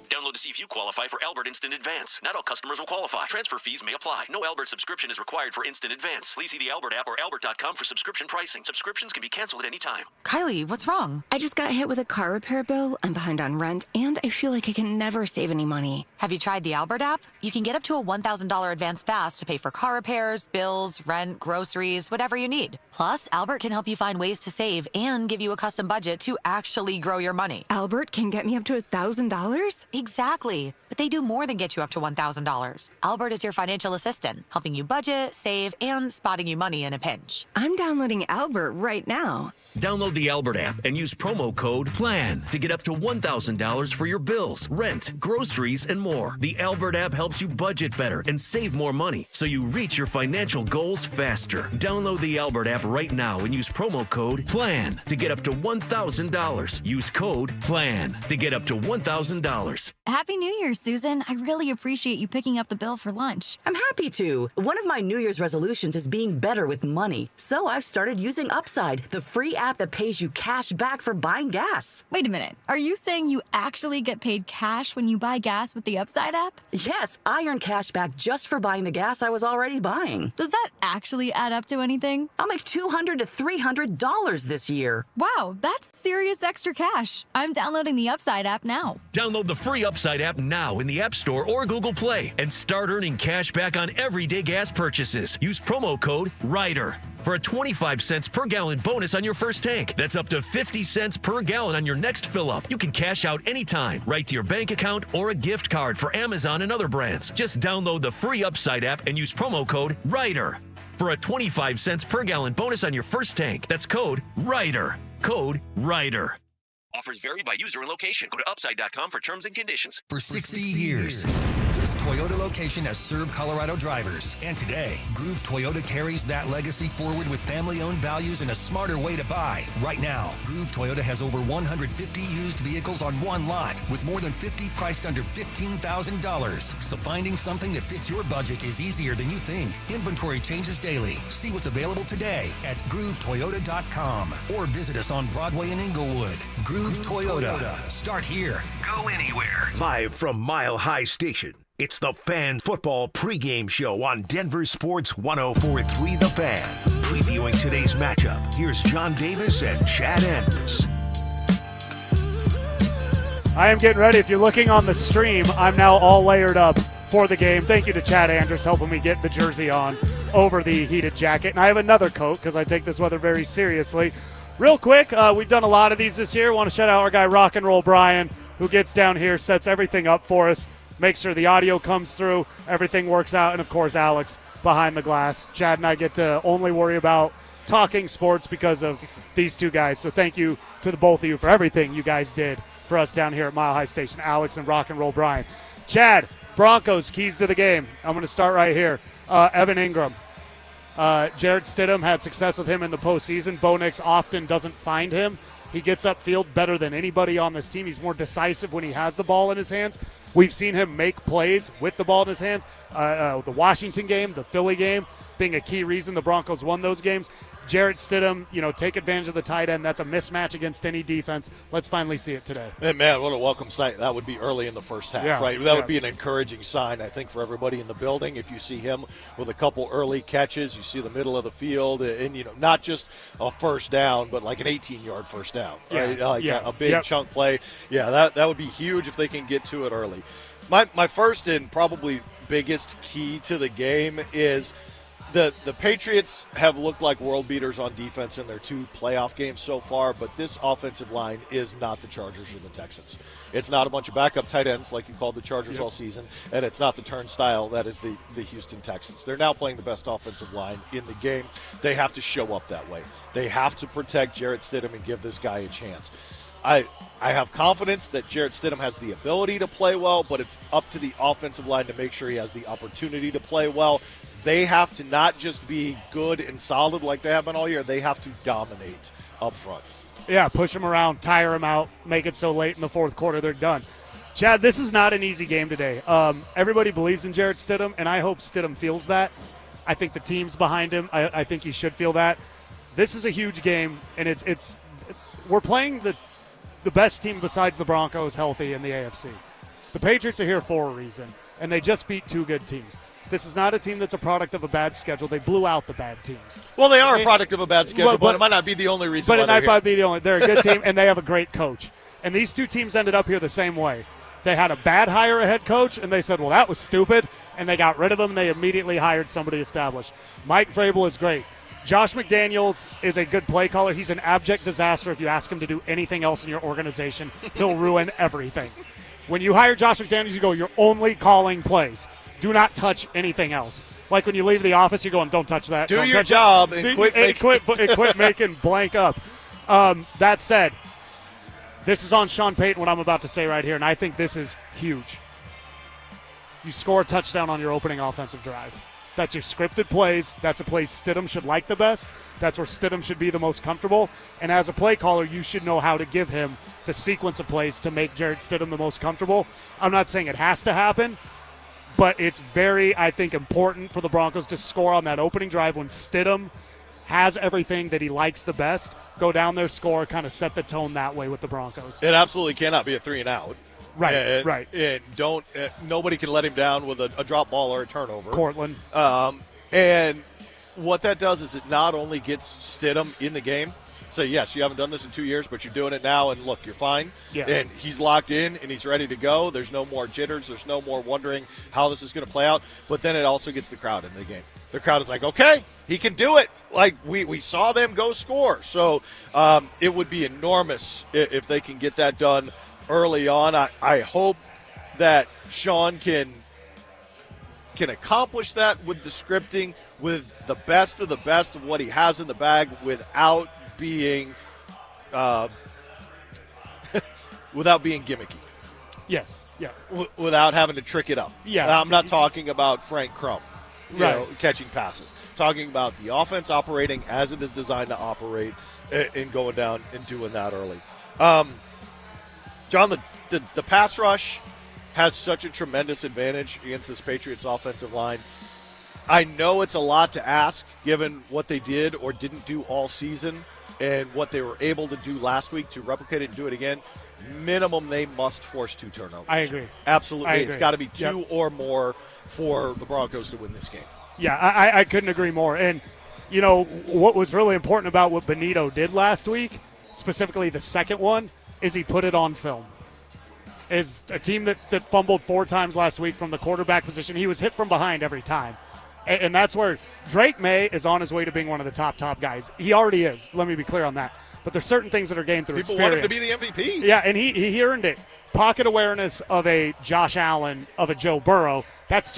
[SPEAKER 7] Download the see if you qualify for Albert Instant Advance. Not all customers will qualify. Transfer fees may apply. No Albert subscription is required for Instant Advance. Please see the Albert app or albert.com for subscription pricing. Subscriptions can be canceled at any time.
[SPEAKER 8] Kylie, what's wrong? I just got hit with a car repair bill. I'm behind on rent, and I feel like I can never save any money.
[SPEAKER 19] Have you tried the Albert app? You can get up to a $1,000 advance fast to pay for car repairs, bills, rent, groceries, whatever you need. Plus, Albert can help you find ways to save and give you a custom budget to actually grow your money.
[SPEAKER 8] Albert can get me up to $1,000?
[SPEAKER 19] Exactly. But they do more than get you up to $1,000. Albert is your financial assistant, helping you budget, save, and spotting you money in a pinch.
[SPEAKER 8] I'm downloading Albert right now.
[SPEAKER 7] Download the Albert app and use promo code PLAN to get up to $1,000 for your bills, rent, groceries, and more. The Albert app helps you budget better and save more money so you reach your financial goals faster. Download the Albert app right now and use promo code PLAN to get up to $1,000. Use code PLAN to get up to $1,000.
[SPEAKER 20] Happy New Year, Susan. I really appreciate you picking up the bill for lunch.
[SPEAKER 24] I'm happy to. One of my New Year's resolutions is being better with money. So I've started using Upside, the free app that pays you cash back for buying gas.
[SPEAKER 20] Wait a minute. Are you saying you actually get paid cash when you buy gas with the Upside app?
[SPEAKER 24] Yes, I earn cash back just for buying the gas I was already buying.
[SPEAKER 20] Does that actually add up to anything?
[SPEAKER 24] I'll make $200 to $300 this year.
[SPEAKER 20] Wow, that's serious extra cash. I'm downloading the Upside app now.
[SPEAKER 7] Download the free Upside app now in the App Store or Google Play and start earning cash back on everyday gas purchases. Use promo code RIDER for a 25 cents per gallon bonus on your first tank. That's up to 50 cents per gallon on your next fill up. You can cash out anytime, right to your bank account or a gift card for Amazon and other brands. Just download the free Upside app and use promo code RIDER for a 25 cents per gallon bonus on your first tank. That's code RIDER. Code RIDER. Offers vary by user and location. Go to upside.com for terms and conditions.
[SPEAKER 26] For 60 years, this Toyota location has served Colorado drivers. And today, Groove Toyota carries that legacy forward with family-owned values and a smarter way to buy. Right now, Groove Toyota has over 150 used vehicles on one lot, with more than 50 priced under $15,000. So finding something that fits your budget is easier than you think. Inventory changes daily. See what's available today at GrooveToyota.com or visit us on Broadway in Inglewood. Groove Toyota. Start here. Go anywhere.
[SPEAKER 1] Live from Mile High Station, it's the Fan Football Pregame Show on Denver Sports 104.3 The Fan. Previewing today's matchup, here's John Davis and Chad Andrus.
[SPEAKER 2] I am getting ready. If you're looking on the stream, I'm now all layered up for the game. Thank you to Chad Andrus helping me get the jersey on over the heated jacket. And I have another coat because I take this weather very seriously. Real quick, we've done a lot of these this year. Want to shout out our guy Rock and Roll Brian, who gets down here, sets everything up for us, makes sure the audio comes through, everything works out, and of course Alex behind the glass. Chad and I get to only worry about talking sports because of these two guys. So thank you to the both of you for everything you guys did for us down here at Mile High Station, Alex and Rock and Roll Brian. Chad, Broncos, keys to the game. I'm going to start right here. Evan Ingram. Jarrett Stidham had success with him in the postseason. Bo Nix often doesn't find him. He gets upfield better than anybody on this team. He's more decisive when he has the ball in his hands. We've seen him make plays with the ball in his hands. The Washington game, the Philly game, being a key reason the Broncos won those games. Jarrett Stidham, take advantage of the tight end. That's a mismatch against any defense. Let's finally see it today.
[SPEAKER 3] And man, what a welcome sight. That would be early in the first half, right? That would be an encouraging sign, I think, for everybody in the building. If you see him with a couple early catches, you see the middle of the field, and, not just a first down, but like an 18-yard first down, right? A big chunk play. Yeah, that would be huge if they can get to it early. My first and probably biggest key to the game is the Patriots have looked like world beaters on defense in their two playoff games so far, but this offensive line is not the Chargers or the Texans. It's not a bunch of backup tight ends like you called the Chargers all season, and it's not the turnstile that is the Houston Texans. They're now playing the best offensive line in the game. They have to show up that way. They have to protect Jarrett Stidham and give this guy a chance. I have confidence that Jarrett Stidham has the ability to play well, but it's up to the offensive line to make sure he has the opportunity to play well. They have to not just be good and solid like they have been all year. They have to dominate up front.
[SPEAKER 2] Yeah, push them around, tire them out, make it so late in the fourth quarter they're done. Chad, this is not an easy game today. Everybody believes in Jarrett Stidham, and I hope Stidham feels that. I think the team's behind him. I think he should feel that. This is a huge game, and we're playing the best team besides the Broncos healthy in the AFC. The Patriots are here for a reason, and they just beat two good teams. This is not a team that's a product of a bad schedule. They blew out the bad teams.
[SPEAKER 3] Well, they are a product of a bad schedule, but it might not be the only reason why they're here.
[SPEAKER 2] But it might be the only. They're a good team, and they have a great coach. And these two teams ended up here the same way. They had a bad hire a head coach, and they said, well, that was stupid, and they got rid of him, and they immediately hired somebody established. Mike Vrabel is great. Josh McDaniels is a good play caller. He's an abject disaster. If you ask him to do anything else in your organization, he'll ruin everything. When you hire Josh McDaniels, you go, you're only calling plays. Do not touch anything else. Like when you leave the office, you're going, don't touch that.
[SPEAKER 3] Do your job and
[SPEAKER 2] quit making blank up. That said, this is on Sean Payton, what I'm about to say right here, and I think this is huge. You score a touchdown on your opening offensive drive. That's your scripted plays. That's a place Stidham should like the best. That's where Stidham should be the most comfortable. And as a play caller, you should know how to give him the sequence of plays to make Jared Stidham the most comfortable. I'm not saying it has to happen, but it's very, I think, important for the Broncos to score on that opening drive when Stidham has everything that he likes the best. Go down there, score, kind of set the tone that way with the Broncos.
[SPEAKER 3] It absolutely cannot be a 3-and-out.
[SPEAKER 2] Right, right.
[SPEAKER 3] And nobody can let him down with a drop ball or a turnover.
[SPEAKER 2] Cortland.
[SPEAKER 3] And what that does is it not only gets Stidham in the game. Say, yes, you haven't done this in 2 years, but you're doing it now, and look, you're fine.
[SPEAKER 2] Yeah.
[SPEAKER 3] And he's locked in, and he's ready to go. There's no more jitters. There's no more wondering how this is going to play out. But then it also gets the crowd in the game. The crowd is like, okay, he can do it. Like, we saw them go score. So it would be enormous if they can get that done early on. I hope that Sean can accomplish that with the scripting, with the best of what he has in the bag without being gimmicky.
[SPEAKER 2] Yes, yeah.
[SPEAKER 3] Without having to trick it up.
[SPEAKER 2] Yeah.
[SPEAKER 3] I'm not talking about Frank Crumb,
[SPEAKER 2] right,
[SPEAKER 3] catching passes. I'm talking about the offense operating as it is designed to operate and going down and doing that early. John, the pass rush has such a tremendous advantage against this Patriots offensive line. I know it's a lot to ask given what they did or didn't do all season and what they were able to do last week to replicate it and do it again. Minimum, they must force 2 turnovers.
[SPEAKER 2] I agree.
[SPEAKER 3] Absolutely.
[SPEAKER 2] I agree.
[SPEAKER 3] It's got to be 2 or more for the Broncos to win this game.
[SPEAKER 2] Yeah, I couldn't agree more. And, you know, what was really important about what Benito did last week, specifically the second one, is he put it on film. Is a team that fumbled 4 times last week from the quarterback position. He was hit from behind every time. And that's where Drake May is on his way to being one of the top guys. He already is. Let me be clear on that. But there's certain things that are gained through
[SPEAKER 3] People
[SPEAKER 2] experience.
[SPEAKER 3] want him to be the MVP.
[SPEAKER 2] Yeah, and he earned it. Pocket awareness of a Josh Allen, of a Joe Burrow,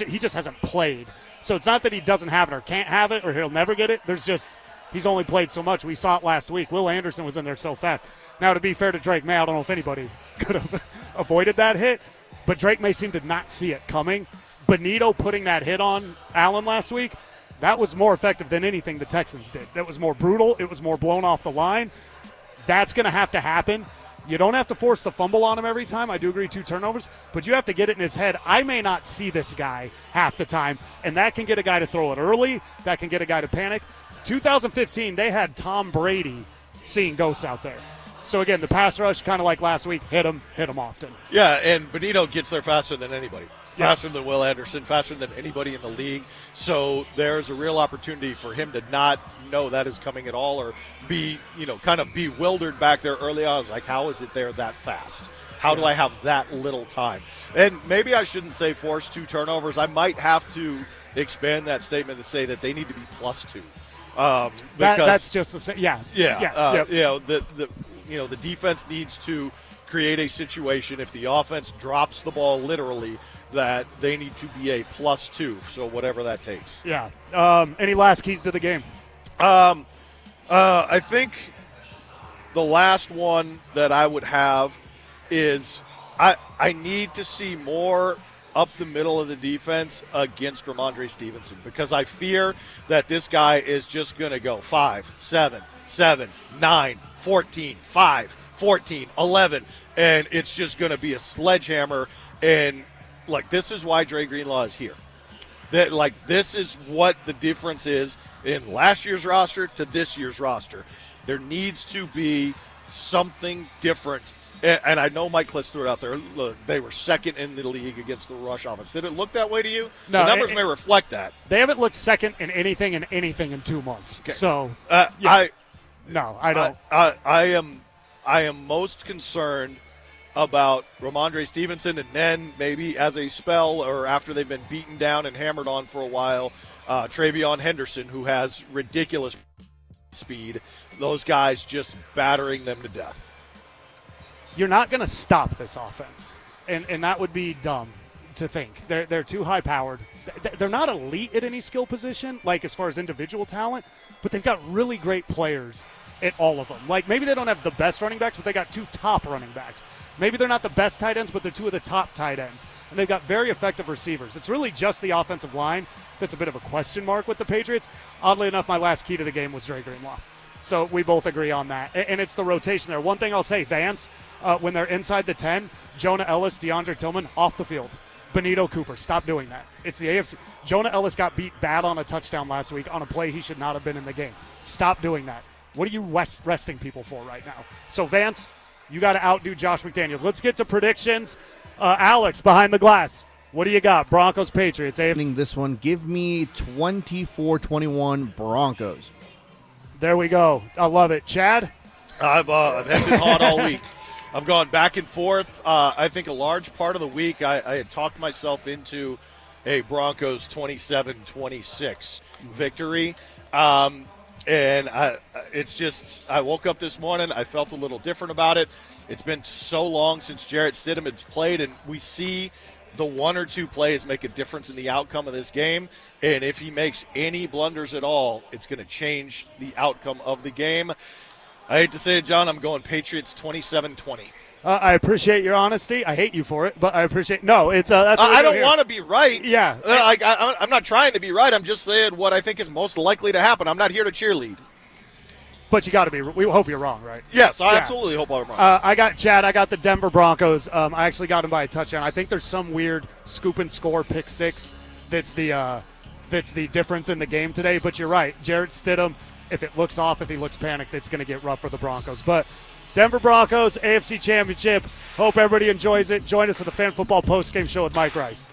[SPEAKER 2] he just hasn't played. So it's not that he doesn't have it or can't have it or he'll never get it. There's just he's only played so much. We saw it last week. Will Anderson was in there so fast. Now, to be fair to Drake May, I don't know if anybody could have avoided that hit, but Drake May seemed to not see it coming. Benito putting that hit on Allen last week, that was more effective than anything the Texans did. That was more brutal. It was more blown off the line. That's going to happen. You don't have to force the fumble on him every time. I do agree 2 turnovers, but you have to get it in his head. I may not see this guy half the time, and that can get a guy to throw it early. That can get a guy to panic. 2015, they had Tom Brady seeing ghosts out there. So, again, the pass rush, kind of like last week, hit him often.
[SPEAKER 3] Yeah, and Benito gets there faster than anybody. Faster than Will Anderson, faster than anybody in the league. So there's a real opportunity for him to not know that is coming at all or be, kind of bewildered back there early on. It's like, how is it there that fast? How do I have that little time? And maybe I shouldn't say force 2 turnovers. I might have to expand that statement to say that they need to be +2.
[SPEAKER 2] That's just the same. Yeah.
[SPEAKER 3] The defense needs to create a situation if the offense drops the ball literally that they need to be a +2, so whatever that takes.
[SPEAKER 2] Yeah. Any last keys to the game?
[SPEAKER 3] I think the last one that I would have is I need to see more up the middle of the defense against Ramondre Stevenson because I fear that this guy is just going to go 5, 7, 7, 9, 14, 5, 14, 11, and it's just going to be a sledgehammer. And this is why Dre Greenlaw is here. This is what the difference is in last year's roster to this year's roster. There needs to be something different and I know Mike Klis threw it out there. Look, they were second in the league against the rush offense. Did it look that way to you?
[SPEAKER 2] No,
[SPEAKER 3] the numbers may reflect that.
[SPEAKER 2] They haven't looked second in anything in 2 months.
[SPEAKER 3] Okay.
[SPEAKER 2] So,
[SPEAKER 3] I
[SPEAKER 2] don't.
[SPEAKER 3] I am most concerned about Ramondre Stevenson, and then maybe as a spell or after they've been beaten down and hammered on for a while, Travion Henderson, who has ridiculous speed. Those guys just battering them to death.
[SPEAKER 2] You're not going to stop this offense, and that would be dumb to think. They're too high-powered. They're not elite at any skill position, like as far as individual talent, but they've got really great players at all of them. Like maybe they don't have the best running backs, but they got 2 top running backs. Maybe they're not the best tight ends, but they're 2 of the top tight ends. And they've got very effective receivers. It's really just the offensive line that's a bit of a question mark with the Patriots. Oddly enough, my last key to the game was Dre Greenlaw. So we both agree on that. And it's the rotation there. One thing I'll say, Vance, when they're inside the 10, Jonah Ellis, DeAndre Tillman, off the field. Benito Cooper, stop doing that. It's the AFC. Jonah Ellis got beat bad on a touchdown last week on a play he should not have been in the game. Stop doing that. What are you resting people for right now? So, Vance, you got to outdo Josh McDaniels. Let's get to predictions. Alex, behind the glass, what do you got? Broncos, Patriots.
[SPEAKER 4] This one, give me 24-21 Broncos.
[SPEAKER 2] There we go. I love it. Chad?
[SPEAKER 3] I've been hot all week. I've gone back and forth. I think a large part of the week I had talked myself into a Broncos 27-26 victory. And it's just, I woke up this morning, I felt a little different about it. It's been so long since Jarrett Stidham has played, and we see the 1 or 2 plays make a difference in the outcome of this game. And if he makes any blunders at all, it's going to change the outcome of the game. I hate to say it, John, I'm going Patriots 27-20.
[SPEAKER 2] I appreciate your honesty. I hate you for it, but I appreciate. No, it's that's. What
[SPEAKER 3] I don't want to be right.
[SPEAKER 2] Yeah,
[SPEAKER 3] I'm not trying to be right. I'm just saying what I think is most likely to happen. I'm not here to cheerlead.
[SPEAKER 2] But you got to be. We hope you're wrong, right?
[SPEAKER 3] Yes, I absolutely hope I'm wrong.
[SPEAKER 2] I got Chad. I got the Denver Broncos. I actually got them by a touchdown. I think there's some weird scoop and score pick six that's the difference in the game today. But you're right, Jarrett Stidham. If it looks off, if he looks panicked, it's going to get rough for the Broncos. But Denver Broncos, AFC Championship. Hope everybody enjoys it. Join us for the Fan Football Postgame Show with Mike Rice.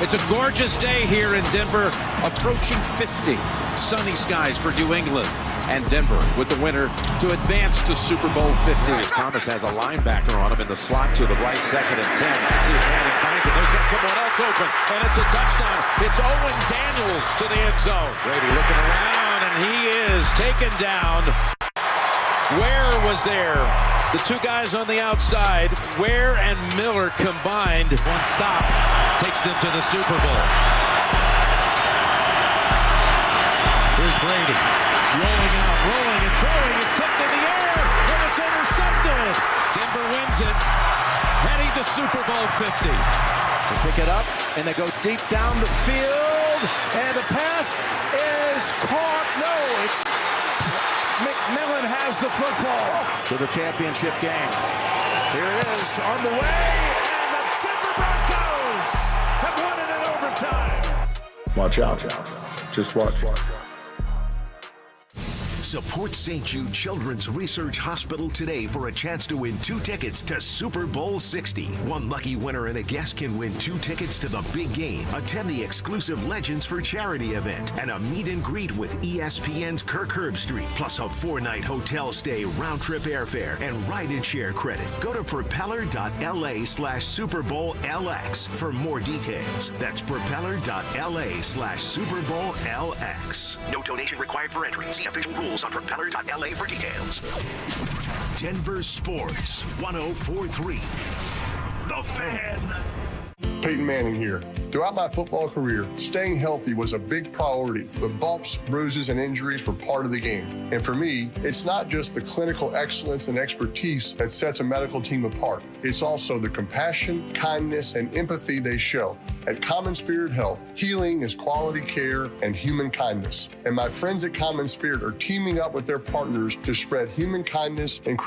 [SPEAKER 9] It's a gorgeous day here in Denver, approaching 50. Sunny skies for New England. And Denver with the winner to advance to Super Bowl 50. As Thomas has a linebacker on him in the slot to the right, 2nd and 10. See if Manning finds it. There's got someone else open, and it's a touchdown. It's Owen Daniels to the end zone. Brady looking around, and he is taken down. Ware was there. The 2 guys on the outside, Ware and Miller combined. One stop takes them to the Super Bowl. Here's Brady. Rolling out, rolling and throwing. It's tipped in the air, and it's intercepted. Denver wins it, heading to Super Bowl 50.
[SPEAKER 10] They pick it up, and they go deep down the field, and the pass is caught. No, it's McMillan has the football to the championship game. Here it is on the way, and the Denver Broncos have won it in overtime.
[SPEAKER 5] Watch out. Just watch.
[SPEAKER 1] Support St. Jude Children's Research Hospital today for a chance to win 2 tickets to Super Bowl 60. One lucky winner and a guest can win 2 tickets to the big game, attend the exclusive Legends for Charity event, and a meet and greet with ESPN's Kirk Herbstreit, plus a 4-night hotel stay, round-trip airfare, and ride-and-share credit. Go to propeller.la/Super Bowl LX for more details. That's propeller.la/Super Bowl LX. No donation required for entry. See official rules on propeller.la for details. Denver Sports 104.3. The Fan.
[SPEAKER 5] Peyton Manning here. Throughout my football career, staying healthy was a big priority, but bumps, bruises, and injuries were part of the game. And for me, it's not just the clinical excellence and expertise that sets a medical team apart. It's also the compassion, kindness, and empathy they show. At Common Spirit Health, healing is quality care and human kindness. And my friends at Common Spirit are teaming up with their partners to spread human kindness and